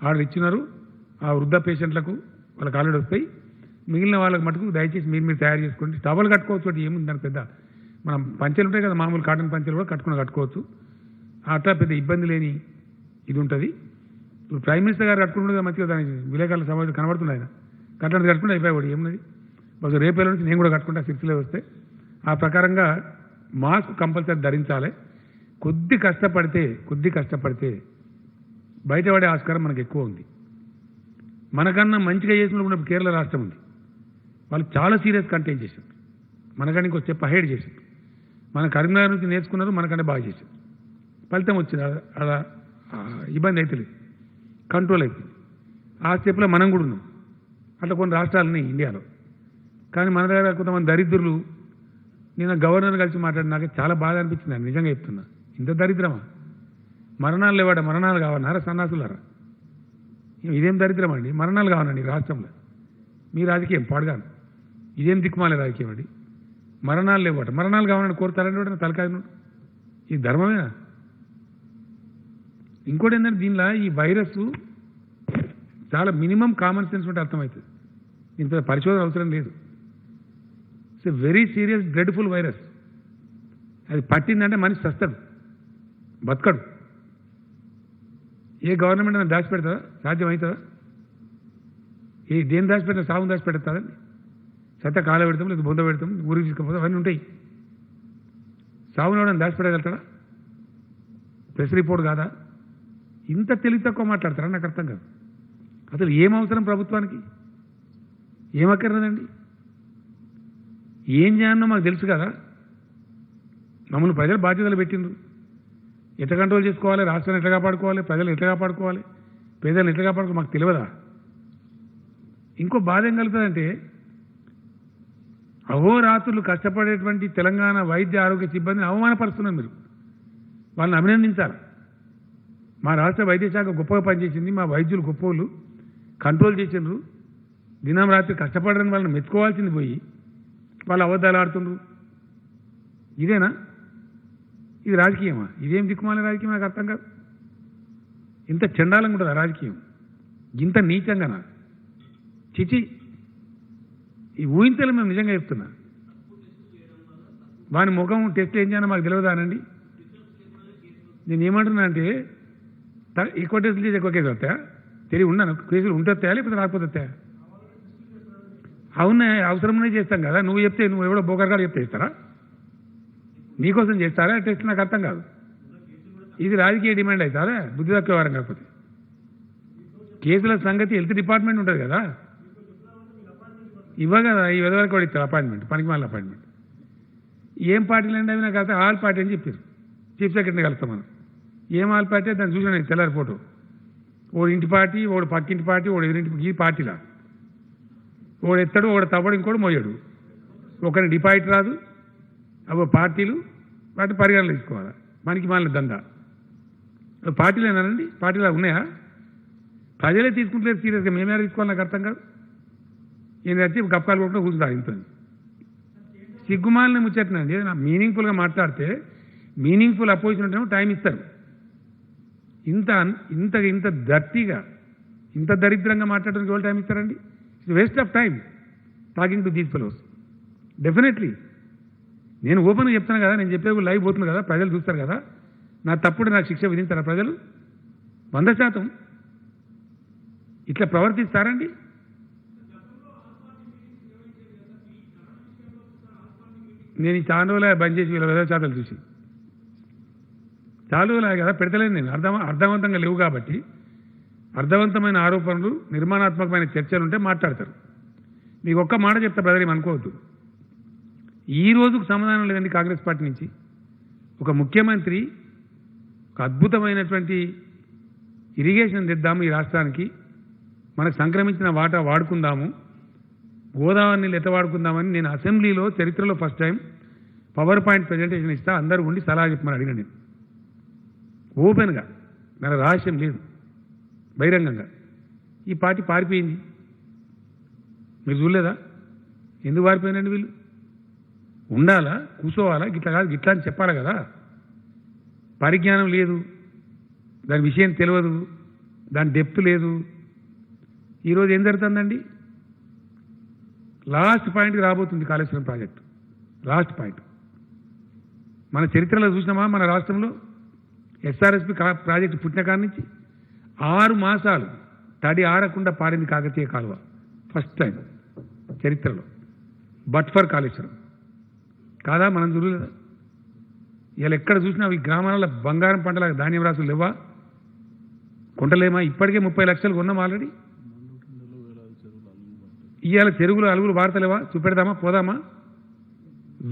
ఆర్డర్ ఇచ్చినారు. ఆ వృద్ధ పేషెంట్లకు వాళ్ళకి ఆల్రెడీ వస్తాయి. మిగిలిన వాళ్ళకి మటుకు దయచేసి మీరు తయారు చేసుకోండి. టవల్ కట్టుకోవచ్చు, అంటే ఏముంది దానికి పెద్ద. మనం పంచెలు ఉంటాయి కదా, మామూలు కాటన్ పంచెలు కూడా కట్టుకోవచ్చు. అట్లా పెద్ద ఇబ్బంది లేని ఇది ఉంటుంది. ఇప్పుడు ప్రైమ్ మినిస్టర్ గారు కట్టుకుంటుంది మంచిగా, దానికి విలేకరుల సమావేశం కనబడుతుంది. ఆయన కట్టడానికి కట్టుకుంటే అయిపోయాడు, ఏమున్నది. బస్ రేపేళ్ళ నుంచి నేను కూడా కట్టుకుంటా, సిరిసిలో వస్తే. ఆ ప్రకారంగా మాస్క్ కంపల్సరీ ధరించాలి. కొద్ది కష్టపడితే బయటపడే ఆస్కారం మనకు ఎక్కువ ఉంది. మనకన్నా మంచిగా చేసినప్పుడు కేరళ రాష్ట్రం ఉంది, వాళ్ళు చాలా సీరియస్ కంటైన్ చేశారు, మనకన్నా ఇంకో స్టెప్ అహెడ్ చేశారు. మన కరీంనగర్ నుంచి నేర్చుకున్నారు, మనకంటే బాగా చేశారు. ఫలితం వచ్చింది, అలా ఇబ్బంది అయితే లేదు, కంట్రోల్ అయిపోయింది. ఆ స్టెప్లో మనం కూడా ఉన్నాం. అట్లా కొన్ని రాష్ట్రాలని ఇండియాలో. కానీ మన దగ్గర కొంతమంది దరిద్రులు, నేను గవర్నర్ కలిసి మాట్లాడి నాకు చాలా బాధ అనిపించింది. అని నిజంగా చెప్తున్నా, ఇంత దరిద్రమా? మరణాలు లేవాడ, మరణాలు కావన్నారా సన్నాసులారా? ఇదేం దరిద్రం అండి, మరణాలు కావనండి రాష్ట్రంలో. మీ రాజకీయం పాడుగాను, ఇదేం దిక్కుమాలే రాజకీయం అండి. మరణాలు లేవట, మరణాలు కావాలని కోరుతారండి కూడా తలకాయ. ఇది ధర్మమేనా? ఇంకోటి ఏంటంటే దీనిలో ఈ వైరస్ చాలా మినిమం కామన్ సెన్స్ ఉంటే అర్థమవుతుంది, ఇంత పరిశోధన అవసరం లేదు. It's a very serious dreadful virus. అది పట్టిందంటే మనిషి చస్తాడు, బతకడు. ఏ గవర్నమెంట్ అని దాచిపెడతా? సాధ్యమవుతుందా? దేని దాచిపెడతా? సాగుని దాచిపెడతాదండి. సత్త కాల పెడతాం, లేదా బొంద పెడతాం, ఊరికి తీసుకుపోతాం, అవన్నీ ఉంటాయి. సాగుని ఎవడని దాచిపెట్టగలుగుతాడా? ప్రెస్ రిపోర్ట్ కాదా? ఇంత తెలివి తక్కువ మాట్లాడతారా? నాకు అర్థం కాదు. అసలు ఏం అవసరం ప్రభుత్వానికి? ఏమక్కర్లేదండి. ఏం చేయాలనో మాకు తెలుసు కదా. మమ్మల్ని ప్రజలు బాధ్యతలు పెట్టిండ్రు. ఎట్లా కంట్రోల్ చేసుకోవాలి, రాష్ట్రాన్ని ఎట్లా కాపాడుకోవాలి, ప్రజలు ఎట్లా కాపాడుకోవాలి, పేదలను ఎట్లా కాపాడుకోవాలి మాకు తెలియదా? ఇంకో బాధ ఏం కలుగుతుందంటే, అహోరాత్రులు కష్టపడేటువంటి తెలంగాణ వైద్య ఆరోగ్య సిబ్బందిని అవమానపరుస్తున్నారు మీరు. వాళ్ళని అభినందించాలి. మా రాష్ట్ర వైద్య శాఖ గొప్పగా పనిచేసింది, మా వైద్యులు గొప్పోళ్ళు కంట్రోల్ చేసిండ్రు, దినం రాత్రి కష్టపడని వాళ్ళని మెచ్చుకోవాల్సింది పోయి వాళ్ళు అబద్ధాలు ఆడుతుండ్రు. ఇదేనా? ఇది రాజకీయమా? ఇదేం దిక్కుమాల రాజకీయం? నాకు అర్థం కాదు. ఇంత చండాలంగా ఉంటుంది రాజకీయం, ఇంత నీచంగానా? చిచి, ఈ ఊహించలే. మేము నిజంగా చెప్తున్నా, వాని ముఖం టెస్ట్ ఏం చేయాలో మాకు తెలియదానండి. నేను ఏమంటున్నా అంటే, ఎక్కువ టెస్టులు చేసి ఎక్కువ కేసులు వస్తాయా? తెలివి ఉన్నాను, కేసులు ఉంటే వస్తాయా లేకపోతే రాకపోతే వస్తాయా? అవునా, అవసరమనే చేస్తాం కదా. నువ్వు చెప్తే, నువ్వు ఎవడో బోకర్గాడు చెప్తే ఇస్తారా? నీకోసం చేస్తారా టెస్ట్? నాకు అర్థం కాదు. ఇది రాజకీయ డిమాండ్ అవుతారా? బుద్ధి తక్కువ వారం కాకపోతే. కేసుల సంగతి హెల్త్ డిపార్ట్మెంట్ ఉంటుంది కదా, ఇవ్వగదా? ఈ విధవరకు కూడా ఇస్తారు అపాయింట్మెంట్, పనికి మళ్ళీ అపాయింట్మెంట్. ఏం పార్టీలు అండి అవి? నాకు అర్థం. ఆల్ పార్టీ అని చెప్పారు. చీఫ్ సెక్రటరీని కలుస్తాం మనం. ఏం ఆల్ పార్టీ? దాన్ని చూసాను నేను తెల్లారి ఫోటో. ఓడి ఇంటి పార్టీ ఓడి పక్కింటి పార్టీ ఓడి ఎదురింటి ఈ పార్టీలా ఓడు ఎత్తడు ఓడి తవ్వడు ఇంకోటి మోయడు ఒకరి డిపాజిట్ రాదు అవి పార్టీలు వాటి పరిగణలు తీసుకోవాలి మనకి మాలిన దందా పార్టీలేనానండి పార్టీలా ఉన్నాయా ప్రజలే తీసుకుంటలేదు సీరియస్గా మేమే తీసుకోవాలి నాకు అర్థం కాదు ఈయన వచ్చి గప్పాలు కొట్టుకుంటూ కూర్చుంటారు ఇంత సిగ్గుమాలని ముచ్చట్నండి ఏదైనా మీనింగ్ఫుల్గా మాట్లాడితే మీనింగ్ఫుల్ అపోజిషన్ ఉంటేమో టైం ఇస్తారు ఇంత ఇంత ఇంత దర్టీగా ఇంత దరిద్రంగా మాట్లాడడానికి ఎవరు టైం ఇస్తారండి it's waste of time talking to these fellows definitely నేను ఓపెన్గా చెప్తాను కదా నేను చెప్పే లైవ్ పోతుంది కదా ప్రజలు చూస్తారు కదా నా తప్పుడు నాకు శిక్ష విధించారా ప్రజలు 100% ఇట్లా ప్రవర్తిస్తారండి నేను ఈ చాలా రోజులు బంద్ చేసి వీళ్ళ వెదచాతలు చూసి చాలా రోజులు కదా పెడతలేదు నేను అర్థవంతంగా లేవు కాబట్టి అర్థవంతమైన ఆరోపణలు నిర్మాణాత్మకమైన చర్చలు ఉంటే మాట్లాడతారు మీకు ఒక్క మాట చెప్తా బ్రదర్ ఏమనుకోవద్దు ఈ రోజుకు సమాధానం లేదండి కాంగ్రెస్ పార్టీ నుంచి ఒక ముఖ్యమంత్రి ఒక అద్భుతమైనటువంటి ఇరిగేషన్ తెద్దాము ఈ రాష్ట్రానికి మనకు సంక్రమించిన వాటా వాడుకుందాము గోదావరి నీళ్ళు ఎట్లా వాడుకుందామని నేను అసెంబ్లీలో చరిత్రలో first time power point presentation ఇస్తా అందరూ ఉండి సలహా చెప్పమని అడిగిన నేను ఓపెన్గా నాకు రహస్యం లేదు బహిరంగంగా ఈ పార్టీ పారిపోయింది మీరు చూడలేదా ఎందుకు పారిపోయినండి వీళ్ళు ఉండాలా కూర్చోవాలా గిట్లా కాదు గిట్లా అని చెప్పాలి కదా పరిజ్ఞానం లేదు దాని విషయం తెలియదు దాని డెప్త్ లేదు ఈరోజు ఏం జరుగుతుందండి లాస్ట్ పాయింట్కి రాబోతుంది కాళేశ్వరం ప్రాజెక్టు లాస్ట్ పాయింట్ మన చరిత్రలో చూసినామా మన రాష్ట్రంలో ఎస్ఆర్ఎస్పి ప్రాజెక్టు పుట్టిన కాడి నుంచి 6 మాసాలు తడి ఆరకుండా పారింది కాకతీయ కాలువ ఫస్ట్ టైం చరిత్రలో బట్ ఫర్ కాళేశ్వరం కాదా మనం చూడలేదా ఇలా ఎక్కడ చూసినా ఈ గ్రామాలలో బంగారం పంటల ధాన్యం రాసులు లేవా కొంటలేమా ఇప్పటికే 30 లక్షలు కొన్నాం ఆల్రెడీ ఇవాళ చెరువులు అలుగులు వార్తలేవా చూపెడదామా పోదామా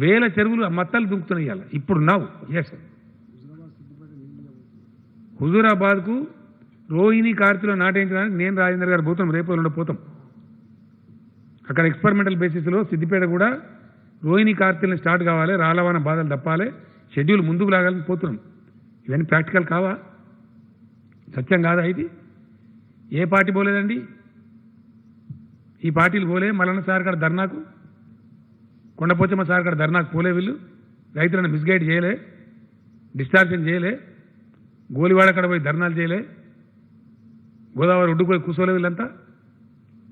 వేల చెరువులు మత్తలు దుంకుతున్నాయి ఇవాళ ఇప్పుడు నావు ఎస్ హుజూరాబాద్కు రోహిణి కార్తీలో నాటేయించడానికి నేను రాజేందర్ గారు పోతాం రేపు ఎల్లుండి పోతాం అక్కడ ఎక్స్పెరిమెంటల్ బేసిస్లో సిద్దిపేట కూడా రోహిణి కార్తీలను స్టార్ట్ కావాలి రాలవాన బాధలు తప్పాలి షెడ్యూల్ ముందుకు లాగాలని పోతున్నాం ఇవన్నీ ప్రాక్టికల్ కావా సత్యం కాదా ఇది ఏ పార్టీ పోలేదండి ఈ పార్టీలు పోలే మల్లన్న సార్ కాడ ధర్నాకు కొండపోచమ్మ సార్ కాడ ధర్నాకు పోలే వీళ్ళు రైతులను మిస్గైడ్ చేయలే డిస్టార్షన్ చేయలే గోలివాడ కాడ పోయి ధర్నాలు చేయలే గోదావరి ఒడ్డుకు కూర్చోలే వీళ్ళంతా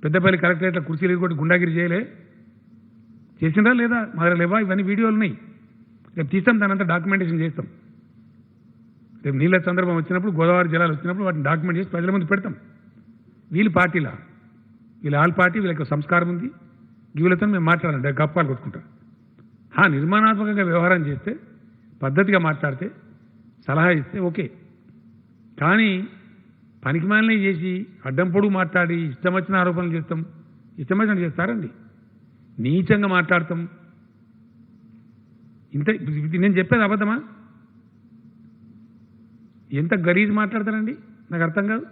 పెద్దపల్లి కలెక్టరేట్లో కుర్చీలు ఎదుర్కొట్టి గుండాగిరి చేయలే చేసిందా లేదా మా దగ్గర లేవా ఇవన్నీ వీడియోలు ఉన్నాయి రేపు తీస్తాం దానంతా డాక్యుమెంటేషన్ చేస్తాం రేపు నీళ్ళ సందర్భం వచ్చినప్పుడు గోదావరి జలాలు వచ్చినప్పుడు వాటిని డాక్యుమెంట్ చేసి ప్రజల ముందు పెడతాం వీళ్ళు పార్టీలా వీళ్ళ ఆల్ పార్టీ వీళ్ళకి సంస్కారం ఉంది వీళ్ళతో మేము మాట్లాడాలి గప్పాలు కొట్టుకుంటాం నిర్మాణాత్మకంగా వ్యవహారం చేస్తే పద్ధతిగా మాట్లాడితే సలహా ఇస్తే ఓకే కానీ పనికిమాలినే చేసి అడ్డం పొడుగు మాట్లాడి ఇష్టం వచ్చిన ఆరోపణలు చేస్తాం ఇష్టం వచ్చిన చేస్తారండి నీచంగా మాట్లాడతాం ఇంత నేను చెప్పేది అబద్ధమా ఎంత గలీజ్ మాట్లాడతారండి నాకు అర్థం కాదు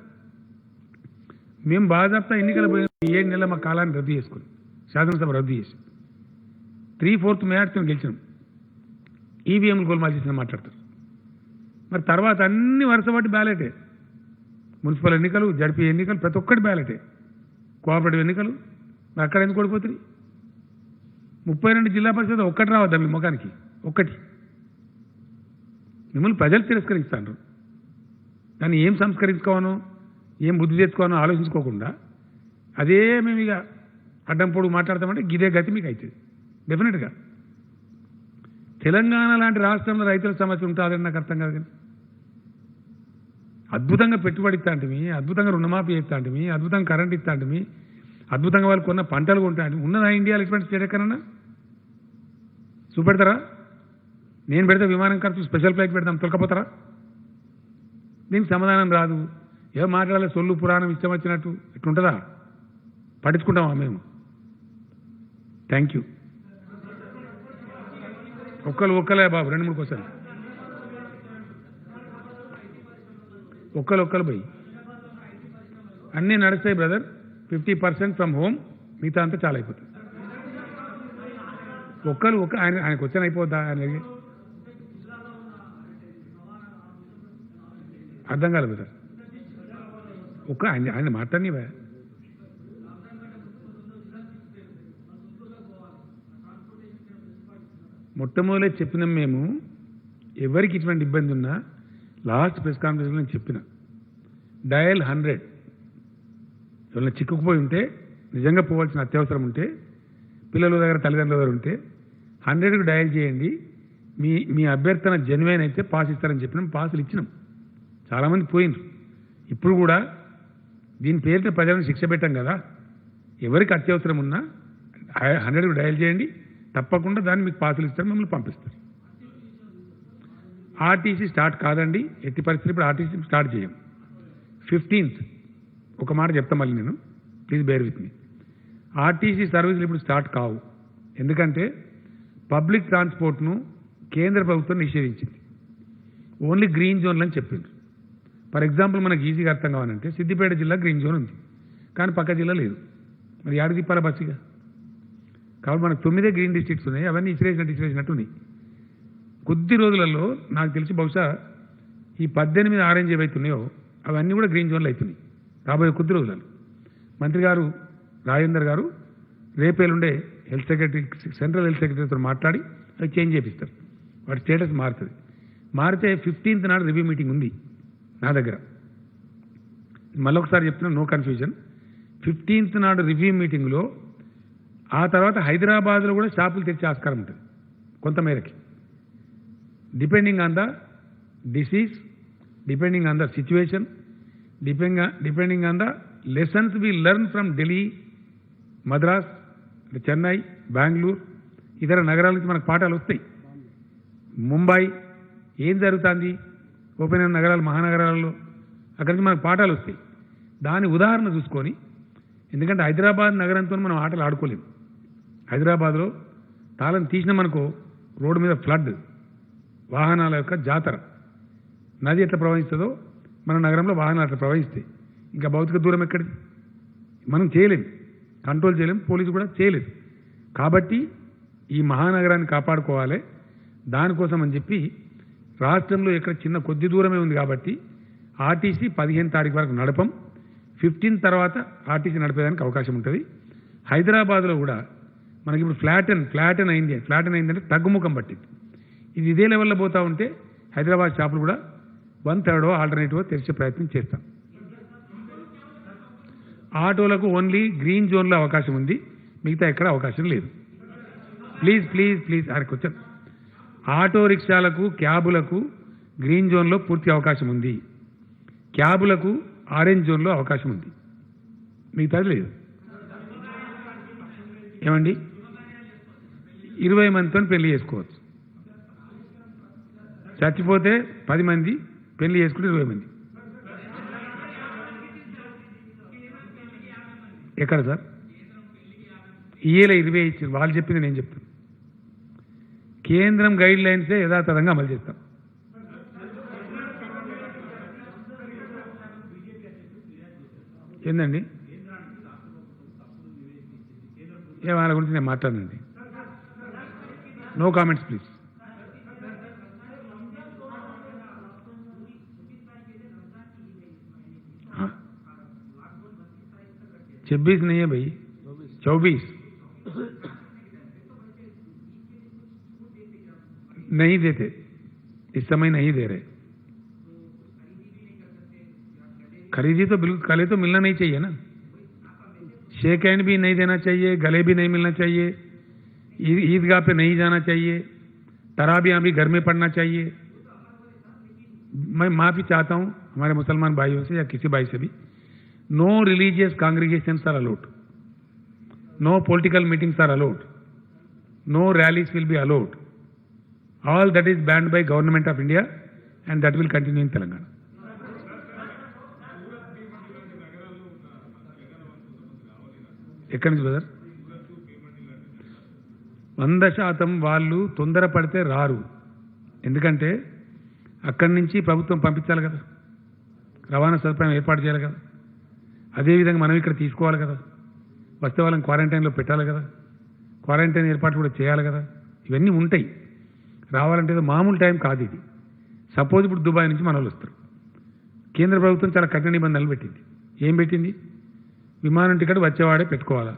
మేము బాధాప్తా ఎన్నికలు పోయిన 7 నెలల మా కాలాన్ని రద్దు చేసుకుని శాసనసభ రద్దు చేసి 3/4 మెజార్టీతో గెలిచినాం ఈవీఎంలు గోల్మాల్ చేసిన మాట్లాడతారు మరి తర్వాత అన్ని వరుసబట్టి బ్యాలెటే మున్సిపల్ ఎన్నికలు జడ్పీ ఎన్నికలు ప్రతి ఒక్కటి బ్యాలెటే కోఆపరేటివ్ ఎన్నికలు అక్కడ ఎందుకు ఓడిపోతుంది 32 జిల్లా పరిషత్ ఒక్కటి రావద్దా మీ ముఖానికి ఒక్కటి మిమ్మల్ని ప్రజలు తిరస్కరిస్తాను కానీ ఏం సంస్కరించుకోవానో ఏం బుద్ధి తెచ్చుకోవానో ఆలోచించుకోకుండా అదే మేము ఇక అడ్డం పొడుగు మాట్లాడతామంటే గిదే గతి మీకు అవుతుంది డెఫినెట్గా తెలంగాణ లాంటి రాష్ట్రంలో రైతుల సమస్య ఉంటుందని నాకు అర్థం కాదు కానీ అద్భుతంగా పెట్టుబడి ఇస్తాంటిమి అద్భుతంగా రుణమాఫీ ఇస్తాంటిమి అద్భుతంగా కరెంట్ ఇస్తాంటిమి అద్భుతంగా వాళ్ళు కొన్న పంటలు కొంటాంటిమి ఉన్నదా ఇండియాలో ఇటువంటి స్టేట్ ఎక్కడన్నా చూపెడతారా నేను పెడితే విమానం ఖర్చు స్పెషల్ ఫ్లైట్ పెడతాం తొలకపోతారా దీనికి సమాధానం రాదు ఏమో మాట్లాడాలి సొల్లు పురాణం ఇష్టం వచ్చినట్టు ఇట్లుంటుందా పట్టించుకుంటామా మేము థ్యాంక్ యూ ఒక్కలే బాబు 2-3 క్వశ్చన్ ఒక్కలు పోయి అన్నీ నడుస్తాయి బ్రదర్. 50% ఫ్రమ్ హోమ్, మిగతా అంతా చాలా అయిపోతుంది. ఆయనకు వచ్చాను అయిపోద్దా? ఆయన అర్థం కాలేదు బ్రదర్. ఆయన మాట్లాడినవా? మొట్టమొదటి చెప్పినాం మేము, ఎవరికి ఇటువంటి ఇబ్బంది ఉన్నా లాస్ట్ ప్రెస్ కాన్ఫరెన్స్లో నేను చెప్పిన, డయల్ 100. ఎవరైనా చిక్కుకుపోయి ఉంటే, నిజంగా పోవాల్సిన అత్యవసరం ఉంటే, పిల్లల దగ్గర తల్లిదండ్రుల దగ్గర ఉంటే 100కు డయల్ చేయండి. మీ అభ్యర్థన జెన్యున్ అయితే పాస్ ఇస్తారని చెప్పినాం. పాసులు ఇచ్చినాం. చాలామంది పోయినారు. ఇప్పుడు కూడా దీని పేరుతో ప్రజలను శిక్ష పెట్టాం కదా. ఎవరికి అత్యవసరం ఉన్నా 100కు డయల్ చేయండి, తప్పకుండా దాన్ని మీకు పాసులు ఇస్తారు, మిమ్మల్ని పంపిస్తారు. ఆర్టీసీ స్టార్ట్ కాదండి, ఎట్టి పరిస్థితులు ఇప్పుడు ఆర్టీసీ స్టార్ట్ చేయం. 15th ఒక మాట చెప్తా మళ్ళీ నేను, please bear with me. RTC సర్వీసులు ఇప్పుడు స్టార్ట్ కావు. ఎందుకంటే పబ్లిక్ ట్రాన్స్పోర్ట్ను కేంద్ర ప్రభుత్వం నిషేధించింది. ఓన్లీ గ్రీన్ జోన్లు అని చెప్పిండ్రు. ఫర్ ఎగ్జాంపుల్ మనకు ఈజీగా అర్థం కావాలంటే సిద్దిపేట జిల్లా గ్రీన్ జోన్ ఉంది, కానీ పక్క జిల్లా లేదు. మరి ఏడు తిప్పాల బస్సుగా? కాబట్టి మనకు 9 గ్రీన్ డిస్ట్రిక్ట్స్ ఉన్నాయి. అవన్నీ ఇచ్చిరేసినట్టు ఉన్నాయి. కొద్ది రోజులలో నాకు తెలిసి బహుశా ఈ 18 ఆరెంజ్ ఏవైతున్నాయో అవన్నీ కూడా గ్రీన్ జోన్లు అవుతున్నాయి రాబోయే కొద్ది రోజులలో. మంత్రి గారు రాజేందర్ గారు రేపేలుండే హెల్త్ సెక్రటరీ, సెంట్రల్ హెల్త్ సెక్రటరీతో మాట్లాడి అది చేంజ్ చేపిస్తారు. వాటి స్టేటస్ మారుతుంది. మారితే 15th నాడు రివ్యూ మీటింగ్ ఉంది నా దగ్గర. మళ్ళొకసారి చెప్తున్నా, నో కన్ఫ్యూజన్. 15th నాడు రివ్యూ మీటింగ్లో, ఆ తర్వాత హైదరాబాద్లో కూడా షాపులు తెచ్చే ఆస్కారం ఉంటుంది కొంతమేరకి, depending on the disease, depending on the situation, depending on the lessons we learn from Delhi, Madras, Chennai, Bengaluru, ఇతర నగరాల నుంచి మనకు పాఠాలు వస్తాయి. ముంబై ఏం జరుగుతుంది, ఓపెన్ అయిన నగరాలు, మహానగరాలలో, అక్కడి నుంచి మనకు పాఠాలు వస్తాయి. దాని ఉదాహరణ చూసుకొని, ఎందుకంటే హైదరాబాద్ నగరంతో మనం ఆటలు ఆడుకోలేము. హైదరాబాద్లో తాళం తీసినామనుకో రోడ్డు మీద ఫ్లడ్, వాహనాల యొక్క జాతర. నది ఎట్లా ప్రవహిస్తుందో మన నగరంలో వాహనాలు అట్లా ప్రవహిస్తాయి. ఇంకా భౌతిక దూరం ఎక్కడిది? మనం చేయలేం, కంట్రోల్ చేయలేం, పోలీసు కూడా చేయలేదు. కాబట్టి ఈ మహానగరాన్ని కాపాడుకోవాలి. దానికోసం అని చెప్పి రాష్ట్రంలో ఎక్కడ చిన్న కొద్ది దూరమే ఉంది కాబట్టి ఆర్టీసీ 15 తారీఖు వరకు నడపం. 15 తర్వాత ఆర్టీసీ నడిపేదానికి అవకాశం ఉంటుంది. హైదరాబాద్లో కూడా మనకి ఇప్పుడు ఫ్లాటన్ అయిందంటే తగ్గుముఖం పట్టింది. ఇది ఇదే లెవెల్లో పోతూ ఉంటే హైదరాబాద్ షాపులు కూడా 1/3 ఆల్టర్నేటివ్ తెరిచే ప్రయత్నం చేస్తాం. ఆటోలకు ఓన్లీ గ్రీన్ జోన్లో అవకాశం ఉంది, మిగతా ఎక్కడ అవకాశం లేదు. ప్లీజ్ ఆయనకు వచ్చాను. ఆటో రిక్షాలకు, క్యాబులకు గ్రీన్ జోన్లో పూర్తి అవకాశం ఉంది. క్యాబులకు ఆరెంజ్ జోన్లో అవకాశం ఉంది, మిగతాది లేదు. ఏమండి, 20 మందితో పెళ్లి చేసుకోవచ్చు. చచ్చిపోతే 10 మంది, పెళ్లి చేసుకుంటే 20 మంది. ఎక్కడ సార్? ఈఏలో 20 ఇచ్చారు, వాళ్ళు చెప్పింది నేను చెప్తాను. కేంద్రం గైడ్ లైన్సే యథాతథంగా అమలు చేస్తాం. ఏందండి వాళ్ళ గురించి నేను మాట్లాడనండి. No comments please. छब्बीस नहीं है भाई, 24 नहीं देते, इस समय नहीं दे रहे. खरीदी तो बिल्कुल, गले तो मिलना नहीं चाहिए ना. शेक हैंड भी नहीं देना चाहिए, गले भी नहीं मिलना चाहिए, ईदगाह पे नहीं जाना चाहिए, तराबियां भी घर में पढ़ना चाहिए. मैं माफी चाहता हूं हमारे मुसलमान भाइयों से या किसी भाई से भी. No religious congregations are allowed. No political meetings are allowed. No rallies will be allowed. All that is banned by Government of India and that will continue in Telangana. ఎక్కడి నుంచి బ్రదర్? 100% వాళ్ళు తొందరపడితే రారు. ఎందుకంటే అక్కడి నుంచి ప్రభుత్వం పంపించాలి కదా, రవాణా సదుపాయం ఏర్పాటు చేయాలి కదా. అదేవిధంగా మనం ఇక్కడ తీసుకోవాలి కదా, వస్తే వాళ్ళని క్వారంటైన్లో పెట్టాలి కదా, క్వారంటైన్ ఏర్పాట్లు కూడా చేయాలి కదా, ఇవన్నీ ఉంటాయి. రావాలంటే ఏదో మామూలు టైం కాదు ఇది. సపోజ్ ఇప్పుడు దుబాయ్ నుంచి మన వాళ్ళు వస్తారు, కేంద్ర ప్రభుత్వం చాలా కఠిన నిబంధనలు పెట్టింది. ఏం పెట్టింది? విమానం టికెట్ వచ్చేవాడే పెట్టుకోవాలా,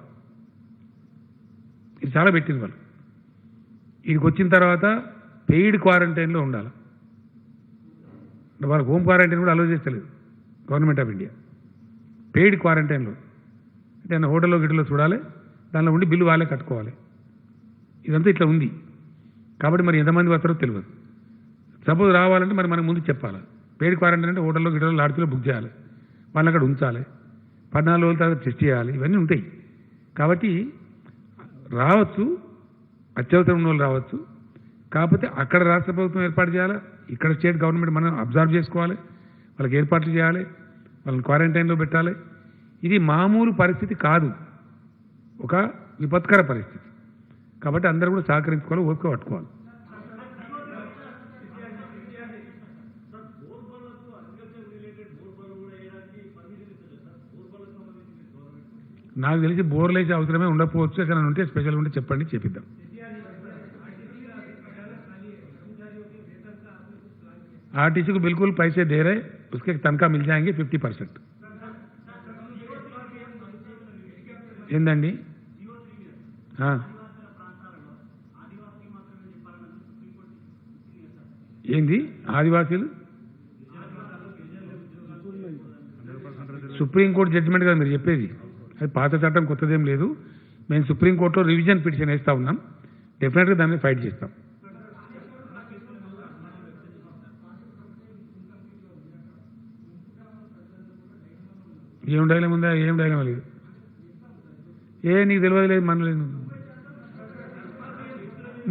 ఇది చాలా పెట్టింది వాళ్ళు. ఇక్కడికి వచ్చిన తర్వాత పెయిడ్ క్వారంటైన్లో ఉండాలి. వాళ్ళకి హోమ్ క్వారంటైన్ కూడా అలో చేస్తలేదు గవర్నమెంట్ ఆఫ్ ఇండియా. పెయిడ్ క్వారంటైన్లో అంటే హోటల్లో గిటల్లో చూడాలి, దానిలో ఉండి బిల్లు వాళ్ళే కట్టుకోవాలి. ఇదంతా ఇట్లా ఉంది. కాబట్టి మరి ఎంతమంది వస్తారో తెలియదు. సపోజ్ రావాలంటే మరి మనకు ముందు చెప్పాలి. పెయిడ్ క్వారంటైన్ అంటే హోటల్లో గిటల్లో లాడ్జ్లో బుక్ చేయాలి, వాళ్ళని అక్కడ ఉంచాలి, 14 రోజుల తర్వాత టెస్ట్ చేయాలి, ఇవన్నీ ఉంటాయి. కాబట్టి రావచ్చు, అత్యవసరం ఉన్న వాళ్ళు రావచ్చు. కాకపోతే అక్కడ రాష్ట్ర ప్రభుత్వం ఏర్పాటు చేయాలి, ఇక్కడ స్టేట్ గవర్నమెంట్ మనం అబ్జర్వ్ చేసుకోవాలి, వాళ్ళకి ఏర్పాట్లు చేయాలి, వాళ్ళని క్వారంటైన్లో పెట్టాలి. ఇది మామూలు పరిస్థితి కాదు, ఒక విపత్కర పరిస్థితి. కాబట్టి అందరూ కూడా సహకరించుకోవాలి, ఓపిక పట్టుకోవాలి. నాకు తెలిసి బోర్లు వేసే అవసరమే ఉండకపోవచ్చు. ఎక్కడ ఉంటే స్పెషల్ ఉంటే చెప్పండి, చేపిద్దాం. आरटीसी को बिल्कुल पैसे दे रहे, उसके तनख्वाह मिल जाएंगे 50%. ఏందండి? ఏంది ఆదివాసీలు? సుప్రీంకోర్టు జడ్జిమెంట్ కదా మీరు చెప్పేది, అది పాత చట్టం కొత్తదేం లేదు. మేము సుప్రీంకోర్టులో రివిజన్ పిటిషన్ వేస్తా ఉన్నాం, డెఫినెట్గా దాన్ని ఫైట్ చేస్తాం. ఏం డైలం ఉందా? ఏం డైలం లేదు. నీకు తెలియదు లేదు, మనలేదు.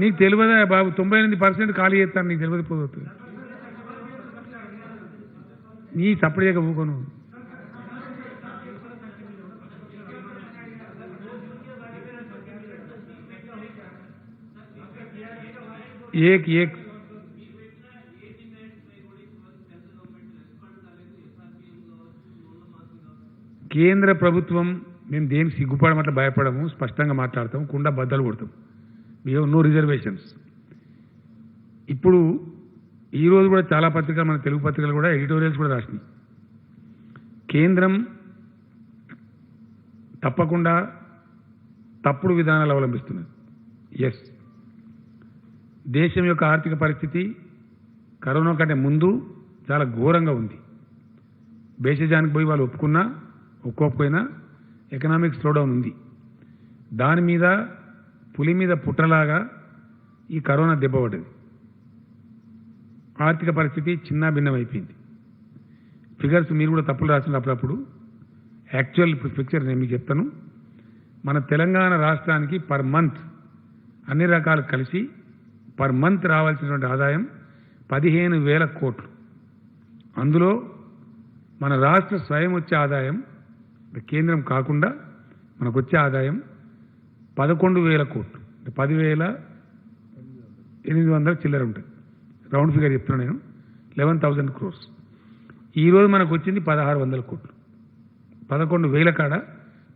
నీకు తెలియదా బాబు? 98% ఖాళీ చేస్తాను, నీకు తెలియదు పోతుంది. నీ సప్పుడు చేయక ఊకోను. ఏక్ కేంద్ర ప్రభుత్వం, మేము దేనికి సిగ్గుపడమట్ల భయపడము, స్పష్టంగా మాట్లాడతాం, కుండా బద్దలు కొడతాం. మేము నో రిజర్వేషన్స్. ఇప్పుడు ఈరోజు కూడా చాలా పత్రికలు, మన తెలుగు పత్రికలు కూడా ఎడిటోరియల్స్ కూడా రాసినాయి. కేంద్రం తప్పకుండా తప్పుడు విధానాలు అవలంబిస్తున్నది. ఎస్, దేశం యొక్క ఆర్థిక పరిస్థితి కరోనా కంటే ముందు చాలా ఘోరంగా ఉంది. బేసిజానికి పోయి వాళ్ళు ఒప్పుకోకపోయినా ఎకనామిక్ స్లోడౌన్ ఉంది. దాని మీద పులి మీద పుట్టలాగా ఈ కరోనా దెబ్బపడ్డది. ఆర్థిక పరిస్థితి చిన్న భిన్నమైపోయింది. ఫిగర్స్ మీరు కూడా తప్పులు రాసినప్పుడు యాక్చువల్ పిక్చర్ నేను మీకు చెప్తాను. మన తెలంగాణ రాష్ట్రానికి పర్ మంత్ అన్ని రకాలు కలిసి పర్ మంత్ రావాల్సినటువంటి ఆదాయం 15,000 కోట్లు. అందులో మన రాష్ట్ర స్వయం వచ్చే ఆదాయం, కేంద్రం కాకుండా మనకు వచ్చే ఆదాయం 11,000 కోట్లు. 10,800 చిల్లర ఉంటుంది, రౌండ్ ఫిగర్ చెప్తున్నా నేను, 11,000 crores. ఈరోజు మనకు వచ్చింది 1,600 కోట్లు. 11,000 కాడ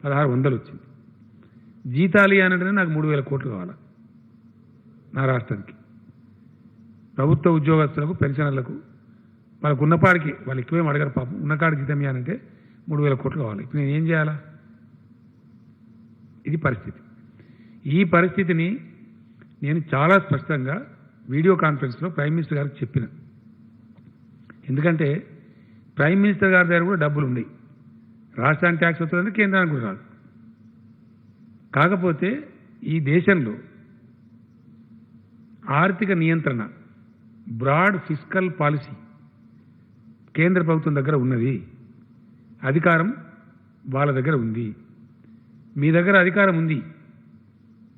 1,600 వచ్చింది. జీతాలు అంటే నాకు 3,000 కోట్లు కావాలి నా రాష్ట్రానికి. ప్రభుత్వ ఉద్యోగస్తులకు, పెన్షనర్లకు, వాళ్ళకు ఉన్నపాడికి, వాళ్ళు ఎక్కువేం అడగరు పాపం, ఉన్నకాడికి జీతం ఇవ్వాలంటే 3,000 కోట్లు కావాలి. ఇప్పుడు నేను ఏం చేయాలా? ఇది పరిస్థితి. ఈ పరిస్థితిని నేను చాలా స్పష్టంగా వీడియో కాన్ఫరెన్స్లో ప్రైమ్ మినిస్టర్ గారికి చెప్పిన. ఎందుకంటే ప్రైమ్ మినిస్టర్ గారి దగ్గర కూడా డబ్బులు ఉన్నాయి. రాష్ట్రానికి ట్యాక్స్ వస్తుందంటే కేంద్రానికి కూడా రాదు. కాకపోతే ఈ దేశంలో ఆర్థిక నియంత్రణ, బ్రాడ్ ఫిస్కల్ పాలసీ కేంద్ర ప్రభుత్వం దగ్గర ఉన్నది. అధికారం వాళ్ళ దగ్గర ఉంది. మీ దగ్గర అధికారం ఉంది,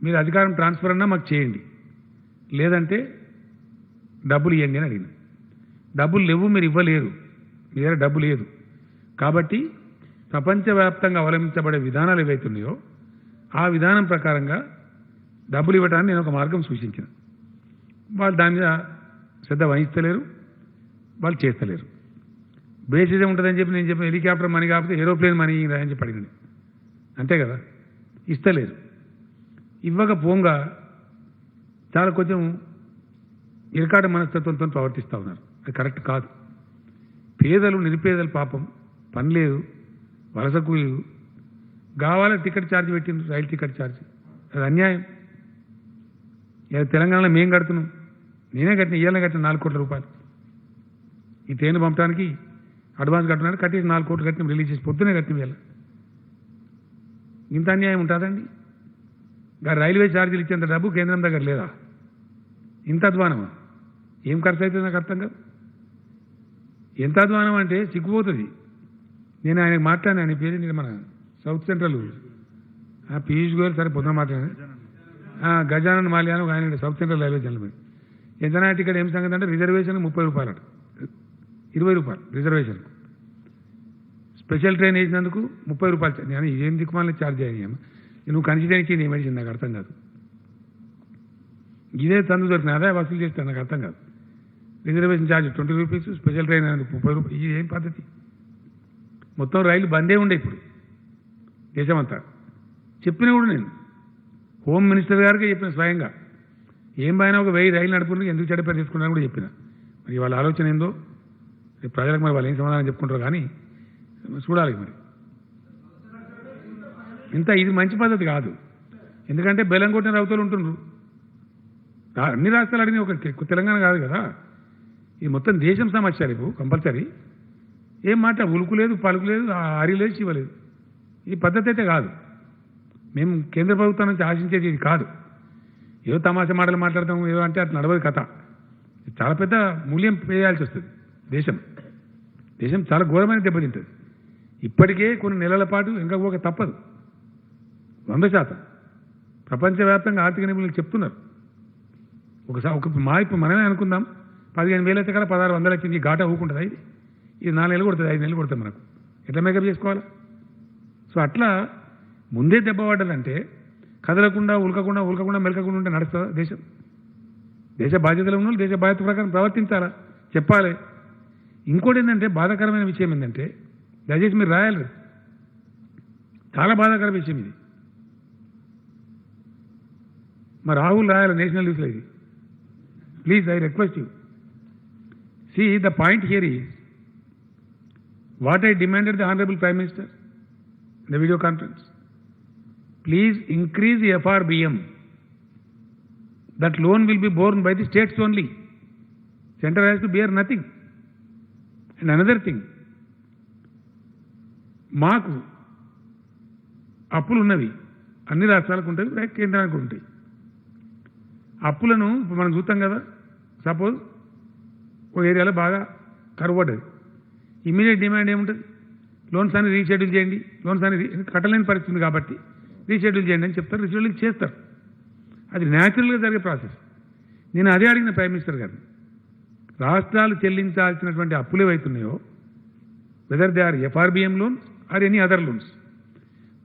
మీరు అధికారం ట్రాన్స్ఫర్ అన్నా మాకు చేయండి, లేదంటే డబ్బులు ఇవ్వండి అని అడిగింది. డబ్బులు లేవు, మీరు ఇవ్వలేరు, మీ దగ్గర డబ్బు లేదు. కాబట్టి ప్రపంచవ్యాప్తంగా అవలంబించబడే విధానాలు ఏవైతున్నాయో ఆ విధానం ప్రకారంగా డబ్బులు ఇవ్వడానికి నేను ఒక మార్గం సూచించిన. వాళ్ళు దాని మీద శ్రద్ధ వహిస్తలేరు, వాళ్ళు చేస్తలేరు. బేసిస్ ఉంటుందని చెప్పి నేను చెప్పిన హెలికాప్టర్ మనీ కాకపోతే ఏరోప్లేన్ మనీ అని చెప్పి అడిగింది. అంతే కదా, ఇస్తలేదు. ఇవ్వకపోగా చాలా కొంచెం ఇరకాట మనస్తత్వంతో ప్రవర్తిస్తూ ఉన్నారు. అది కరెక్ట్ కాదు. పేదలు నిరుపేదలు పాపం పని లేదు, వలస కూలీలు కావాలని టికెట్ ఛార్జ్ పెట్టిండ్రు, రైలు టికెట్ ఛార్జ్. అది అన్యాయం. తెలంగాణలో మేము కడుతున్నాం, నేనే కట్టిన, ఇయ్యాలనే కట్టిన 4 కోట్ల రూపాయలు. ఈ ట్రైన్ పంపడానికి అడ్వాన్స్ కట్టడానికి కట్టేసి 4 కోట్లు కట్టిన, రిలీజ్ చేసి పొద్దునే కట్టిన వేళ. ఇంత అన్యాయం ఉంటుందండి? రైల్వే ఛార్జీలు ఇచ్చేంత డబ్బు కేంద్రం దగ్గర లేదా? ఇంత అధ్వానమా? ఏం ఖర్చు అవుతుంది నాకు అర్థం కాదు. ఎంత అధ్వానం అంటే సిగ్గుపోతుంది. నేను ఆయనకు మాట్లాడిన, ఆయన పేరు మన సౌత్ సెంట్రల్ పీయూష్ గోయల్, సరే పొద్దున మాట్లాడాను. గజానన్ మాల్యాను ఆయన సౌత్ సెంట్రల్ రైల్వే జనరల్. ఎంత టికెట్ ఏం సంగతి అంటే రిజర్వేషన్ 30 రూపాయలు అట, 20 రూపాయలు రిజర్వేషన్. స్పెషల్ ట్రైన్ వేసినందుకు 30 రూపాయలు. నేను ఏం దిక్కుమాలని ఛార్జ్ అయ్యాను. నువ్వు కన్సిడర్ ఏం మెడిసిన్ నాకు అర్థం కాదు. ఇదే తందు దొరికిన అదే వసూలు చేస్తాను, నాకు అర్థం కాదు. Reservation charge 20 rupees, special train అనేది 30 రూపాయలు. ఇది ఏం పద్ధతి? మొత్తం రైలు బందే ఉండే ఇప్పుడు దేశమంతా. చెప్పిన కూడా నేను హోమ్ మినిస్టర్ గారికి చెప్పిన స్వయంగా, ఏం పైన ఒక 1000 రైలు నడుపుకుంటే ఎందుకు చెడ్డ తీసుకున్నాను కూడా చెప్పిన. మరి వాళ్ళ ఆలోచన ఏందో ప్రజలకు మరి వాళ్ళు ఏం సమాధానం చెప్పుకుంటారు కానీ చూడాలి. మరి ఇంత ఇది మంచి పద్ధతి కాదు. ఎందుకంటే బెల్లం కొట్టిన రౌతులు ఉంటుండ్రు. అన్ని రాష్ట్రాలు అడిగిన ఒక తెలంగాణ కాదు కదా, ఇది మొత్తం దేశం సమస్య. రేపు కంపల్సరీ ఏం మాట ఉలుకు లేదు, పలుకు లేదు, అరి లేదు, శివలేదు. ఈ పద్ధతి అయితే కాదు. మేము కేంద్ర ప్రభుత్వం నుంచి ఆశించేది ఇది కాదు. ఏదో తమాషా మాటలు మాట్లాడతాం, ఏదో అంటే అట్లా నడవదు కథ. చాలా పెద్ద మూల్యం వేయాల్సి వస్తుంది. దేశం చాలా ఘోరమైన దెబ్బతింటుంది. ఇప్పటికే కొన్ని నెలల పాటు ఇంకా ఒక తప్పదు. 100% ప్రపంచవ్యాప్తంగా ఆర్థిక నిపుణులు చెప్తున్నారు. ఇప్పుడు మనమే అనుకుందాం 15,000 అయితే కదా 1600 వచ్చింది, ఈ ఘాట ఊకుంటుంది. ఇది 4 నెలలు కొడుతుంది, 5 నెలలు కొడుతుంది. మనకు ఎట్లా మేకప్ చేసుకోవాలా? సో అట్లా ముందే దెబ్బ పడ్డదంటే కదలకుండా ఉల్కకుండా మెలకకుండా ఉంటే నడుస్తుందా దేశం? దేశ బాధ్యతలు ఉన్న దేశ బాధ్యత ప్రకారం ప్రవర్తించాలా, చెప్పాలి. ఇంకోటి ఏంటంటే బాధాకరమైన విషయం ఏంటంటే, దయచేసి మీరు రాయాలి, చాలా బాధాకర విషయం ఇది. మా రాహుల్ రాయాలి నేషనల్ న్యూస్లో ఇది. Please, I request you. See, the point here is what I demanded the Honorable Prime Minister in the video conference. Please increase the FRBM. That loan will be borne by the states only. Center has to bear nothing. And another thing, మాకు అప్పులు ఉన్నవి, అన్ని రాష్ట్రాలకు ఉంటాయి, కేంద్రానికి ఉంటాయి. అప్పులను మనం చూస్తాం కదా. సపోజ్ ఒక ఏరియాలో బాగా కరువు పడ్డది, ఇమీడియట్ డిమాండ్ ఏముంటుంది? లోన్స్ అని రీషెడ్యూల్ చేయండి, లోన్స్ అని కట్టలేని పరిస్థితి కాబట్టి రీషెడ్యూల్ చేయండి అని చెప్తారు, రీషెడ్యూల్ చేస్తారు. అది న్యాచురల్గా జరిగే ప్రాసెస్. నేను అదే అడిగిన ప్రైమ్ మినిస్టర్ గారిని, రాష్ట్రాలు చెల్లించాల్సినటువంటి అప్పులు ఏవైతున్నాయో, whether they are FRBM loans or any other loans,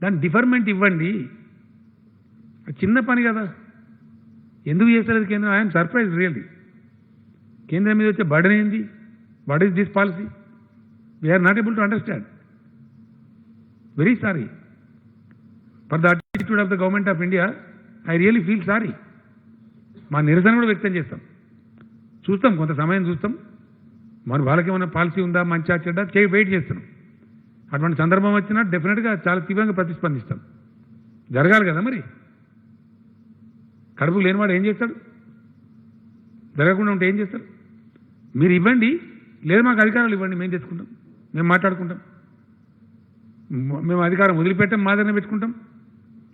దాని డిఫర్మెంట్ ఇవ్వండి. చిన్న పని కదా, ఎందుకు చేస్తారు కేంద్రం? I'm surprise really. కేంద్రం మీద వచ్చే బర్డెన్ ఏంది? What is this policy? We are not able to understand. Very sorry for the attitude of the government of India. I really feel sorry. మా నిరసన కూడా వ్యక్తం చేస్తాం. చూస్తాం, కొంత సమయం చూస్తాం. మరి వాళ్ళకి ఏమైనా పాలసీ ఉందా, మంచిగా చెడ్డ వెయిట్ చేస్తున్నాం. అటువంటి సందర్భం వచ్చినా డెఫినెట్గా చాలా తీవ్రంగా ప్రతిస్పందిస్తాం. జరగాలి కదా. మరి కడుపు లేనివాడు ఏం చేస్తాడు? జరగకుండా ఉంటే ఏం చేస్తారు? మీరు ఇవ్వండి, లేదు మాకు అధికారాలు ఇవ్వండి, మేము తెచ్చుకుంటాం, మేము మాట్లాడుకుంటాం, మేము అధికారం వదిలిపెట్టాం, మా దగ్గర పెట్టుకుంటాం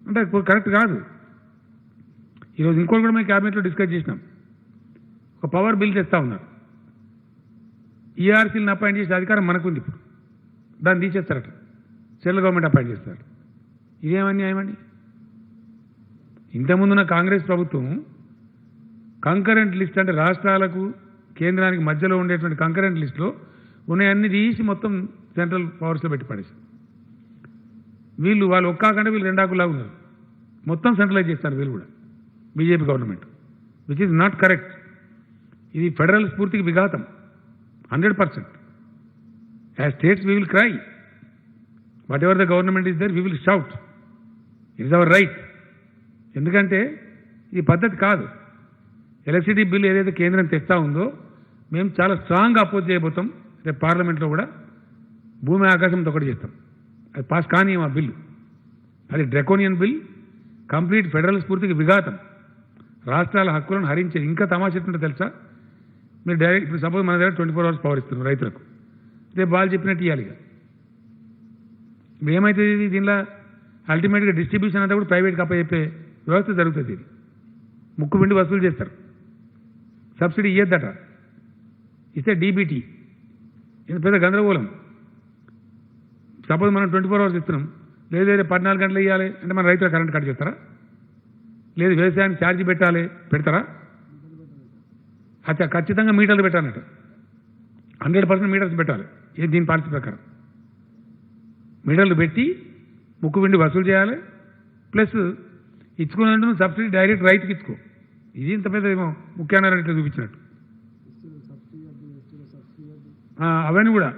అంటే కరెక్ట్ కాదు. ఈరోజు ఇంకోటి కూడా మేము క్యాబినెట్లో డిస్కస్ చేసినాం. ఒక పవర్ బిల్ తెస్తా ఉన్నారు. ERCలను అపాయింట్ చేసే అధికారం మనకుంది. ఇప్పుడు దాన్ని తీసేస్తారట, సెంట్రల్ గవర్నమెంట్ అపాయింట్ చేస్తారు. ఇదేమని న్యాయమండి? ఇంతకుముందున్న కాంగ్రెస్ ప్రభుత్వం కంకరెంట్ లిస్ట్, అంటే రాష్ట్రాలకు కేంద్రానికి మధ్యలో ఉండేటువంటి కంకరెంట్ లిస్టులో ఉన్నాయన్నీ తీసి మొత్తం సెంట్రల్ పవర్స్లో పెట్టి పడేసారు. వాళ్ళు ఒక్కాకంటే వీళ్ళు 2 ఆకులాగా ఉన్నారు. మొత్తం సెంట్రలైజ్ చేస్తారు వీళ్ళు కూడా, BJP government, which is not correct. ఇది ఫెడరల్ స్ఫూర్తికి విఘాతం 100%. As states, we will cry. Whatever the government is there, we will shout. It is our right. ఎందుకంటే ఈ పద్ధతి కాదు. ఎలక్ట్రిసిటీ బిల్ ఏదైతే కేంద్రం తెస్తా ఉందో మేము చాలా స్ట్రాంగ్గా అపోజ్ చేయబోతాం. రేపు పార్లమెంట్లో కూడా భూమి ఆకాశంతో ఒకటి చేస్తాం. అది పాస్ కానీ ఆ బిల్లు అది డ్రాకోనియన్ బిల్, కంప్లీట్ ఫెడరల్ స్ఫూర్తికి విఘాతం, రాష్ట్రాల హక్కులను హరించేది. ఇంకా తమాషా ఎట్లుంటే తెలుసా, మీరు డైరెక్ట్ ఇప్పుడు సపోజ్ మన దగ్గర 24 hours పవర్ ఇస్తున్నారు రైతులకు, రేపు వాళ్ళు చెప్పినట్టు ఇవ్వాలి. ఇప్పుడు ఏమవుతుంది ఇది, దీనిలో అల్టిమేట్గా డిస్ట్రిబ్యూషన్ అంతా కూడా ప్రైవేట్కి అప్పచెప్పే వ్యవస్థ జరుగుతుంది. ఇది ముక్కు పిండి వసూలు చేస్తారు. సబ్సిడీ ఇయ్యద్దట, ఇస్తే డీబీటీ. ఇది పెద్ద గందరగోళం. సపోజ్ మనం 24 hours ఇస్తున్నాం, లేదు 14 గంటలు ఇవ్వాలి అంటే మన రైతుల కరెంట్ కట్ చేస్తారా? లేదు వ్యవసాయానికి ఛార్జీ పెట్టాలి, పెడతారా? అచ్చా ఖచ్చితంగా మీటర్లు పెట్టాలన్నట్టు, 100% మీటర్స్ పెట్టాలి. ఏ దీని పాలసీ ప్రకారం మీటర్లు పెట్టి ముక్కు పిండి వసూలు చేయాలి. ప్లస్ ఇచ్చుకున్నట్టు సబ్సిడీ డైరెక్ట్ రైతుకి ఇచ్చుకో. ఇది ఇంత పెద్ద ఏమో ముఖ్యాన్ని ఇట్లా చూపించినట్టు. అవన్నీ కూడా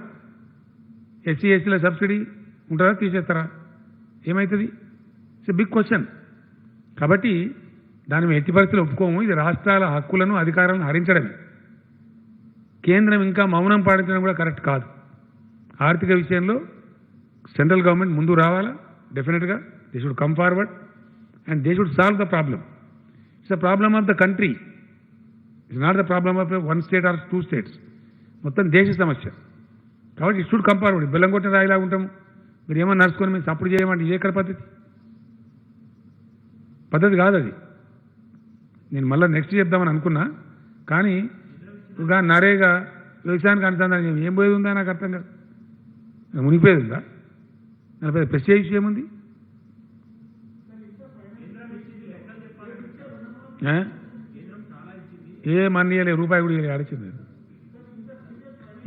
ఎస్సీ ఎస్టీల సబ్సిడీ ఉంటుందా, తీసేస్తారా, ఏమవుతుంది? It's big question. కాబట్టి దాని ఎట్టి పరిస్థితులు ఒప్పుకోము. ఇది రాష్ట్రాల హక్కులను అధికారాలను హరించడమే. కేంద్రం ఇంకా మౌనం పాటించడం కూడా కరెక్ట్ కాదు. ఆర్థిక విషయంలో సెంట్రల్ గవర్నమెంట్ ముందు రావాలా, డెఫినెట్గా they should come forward and they should solve the problem. It's the problem of the country, it's not the problem of 1 state or 2 states. మొత్తం దేశ సమస్య. కాబట్టి ఇట్ షుడ్ కమ్ ఫార్వర్డ్. బెల్లం కొట్టిన రాయిలాగా ఉంటాము. మీరు ఏమన్నా నడుచుకొని మేము సపోర్ట్ చేయమంటే ఇది ఎక్కడ పద్ధతి కాదు అది. నేను మళ్ళీ నెక్స్ట్ చెప్దామని అనుకున్నా, కానీ ఇంకా నరేగా వ్యవసాయానికి అనుసంధానం ఏం పోయేది ఉందా నాకు అర్థం కాదు. మునిగిపోయేది ఉందా? నలభై ప్రెస్టేజ్ విషయం ఉంది. ఏ మన్నీయలే, రూపాయి కూడా ఇవ్వలే, అడిచింది.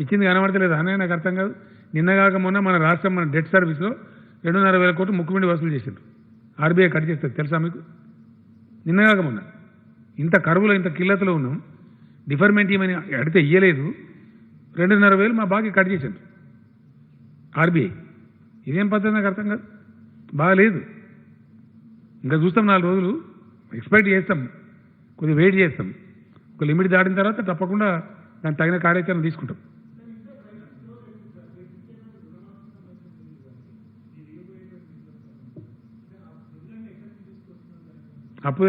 ఇచ్చింది కనబడతలేదు అనే నాకు అర్థం కాదు. నిన్నగాక మొన్న మన రాష్ట్రం మన డెట్ సర్వీస్లో 2,500 కోట్లు ముక్కుపిండి వసూలు చేసిండ్రు. ఆర్బీఐ కట్ చేస్తుంది తెలుసా మీకు? నిన్నగాక మొన్న ఇంత కరువులో ఇంత కిల్లతలో ఉన్నాం, డిఫర్మెంట్ ఏమని అడిగితే ఇయ్యలేదు. 2,500 మా బాకీ కట్ చేసిండ్రు ఆర్బీఐ. ఇదేం పద్ధతి నాకు అర్థం కాదు, బాగాలేదు. ఇంకా చూస్తాం 4 రోజులు ఎక్స్పెక్ట్ చేస్తాం, కొద్దిగా వెయిట్ చేస్తాం. ఒక లిమిట్ దాటిన తర్వాత తప్పకుండా దానికి తగిన కార్యాచరణ తీసుకుంటాం. అప్పు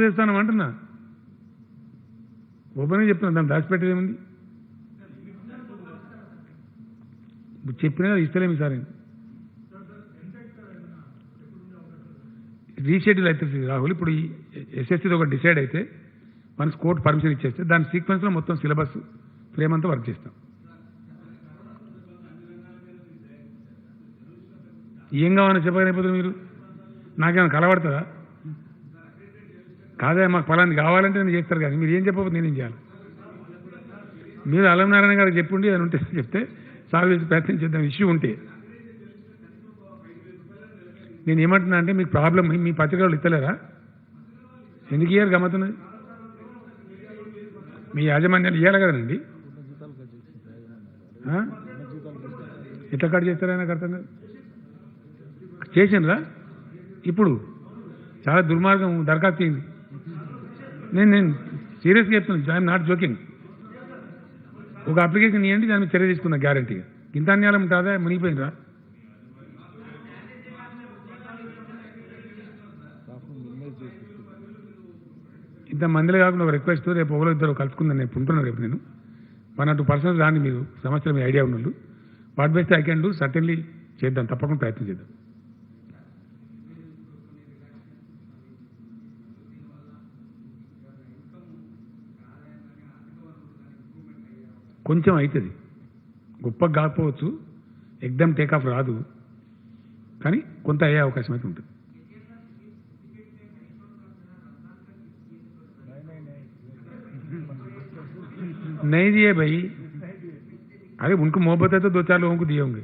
తెస్తాను అంటున్నా, ఓపెన్గా చెప్తున్నా. దాన్ని దాచిపెట్టేది ఏముంది? చెప్పినా ఇస్తలేము ఈసారి. రీషెడ్యూల్ అయితే రాహుల్, ఇప్పుడు ఈ ఎస్ఎస్సీతో ఒకటి డిసైడ్ అయితే వన్స్ కోర్టు పర్మిషన్ ఇచ్చేస్తే దాని సీక్వెన్స్లో మొత్తం సిలబస్ ఫ్రేమ్ అంతా వర్క్ చేస్తాం. ఏం కావాలని చెప్పగలిగిపోతుంది మీరు? నాకేమైనా కలబడుతుందా? కాదా, మాకు ఫలాన్ని కావాలంటే నేను చేస్తారు, కానీ మీరు ఏం చెప్పకపోతే నేనేం చేయాలి? మీరు అల్లం నారాయణ గారికి చెప్పుండి అని ఉంటే చెప్తే సాల్వ్ చేసి ప్రయత్నం చేద్దాం. ఇష్యూ ఉంటే నేను ఏమంటున్నా అంటే, మీకు ప్రాబ్లం మీ పత్రికలు ఇస్తలేరా? ఎందుకు ఇయ్యారు? గమ్మతున్నది. మీ యాజమాన్యాలు ఇవ్వాలి కదండి. ఎట్లా కట్ చేస్తారా నాకు అర్థం కాదు. చేసిండ్రా? ఇప్పుడు చాలా దుర్మార్గం దరఖాస్తు చేయండి. నేను సీరియస్గా చెప్తున్నాను, ఐఎమ్ నాట్ జోకింగ్. ఒక అప్లికేషన్ ఇవ్వండి, దాని మీద చర్య తీసుకున్నా గ్యారంటీగా. ఇంత అన్యాయం ఉంటుందా? మునిగిపోయినరా? ఇంత మందిలో కాకుండా ఒక రిక్వెస్ట్, రేపు ఒకరో ఇద్దరు కలుసుకుందని నేను ఉంటున్నాను. రేపు నేను 1 or 2 persons రాని, మీరు సమస్యలు మీ ఐడియా ఉన్నోళ్ళు, what best I can do certainly చేద్దాం, తప్పకుండా ప్రయత్నం చేద్దాం. కొంచెం అవుతుంది, గొప్పగా కాకపోవచ్చు, ఎగ్దమ్ టేకాఫ్ రాదు, కానీ కొంత అయ్యే అవకాశం అయితే ఉంటుంది. नहीं दिए भाई, अरे उनको मोहब्बत है तो 2-4 लोगों को दिए होंगे.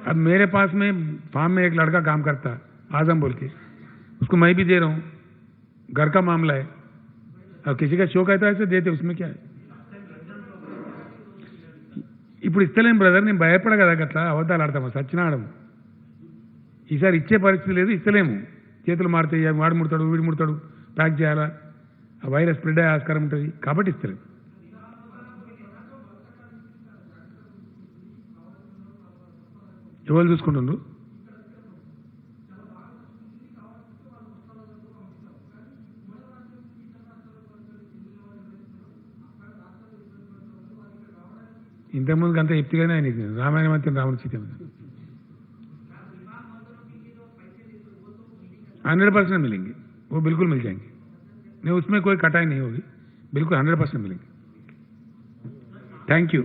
अब मेरे पास में फार्म में एक लड़का काम करता है, आजम बोल के, उसको मैं भी दे रहा हूँ. घर का मामला है, और किसी का शौक आता है तो देते, उसमें क्या है. ఇప్పుడు ఇస్తలేం బ్రదర్, నేను భయపడ కదా అట్లా అబద్ధాలు ఆడతాము, సచ్చినాడము. ఈసారి ఇచ్చే పరిస్థితి లేదు, ఇస్తలేము. చేతులు మారుతాయి, వాడు ముడతాడు వీడు ముడతాడు, ప్యాక్ చేయాలా, ఆ వైరస్ స్ప్రెడ్ అయ్యే ఆస్కారం ఉంటుంది కాబట్టి ఇస్తలేము. ఎవరు చూసుకుంటుండ్రు? ఇంతకుముందుకు అంతా చెప్తేగానే ఆయన రామాయణం అంతే, రాముడి సీత 100% मिलेंगे, वो बिल्कुल मिल जाएंगे. नहीं, उसमें कोई कटाई नहीं होगी, बिल्कुल 100% मिलेंगे. Thank you.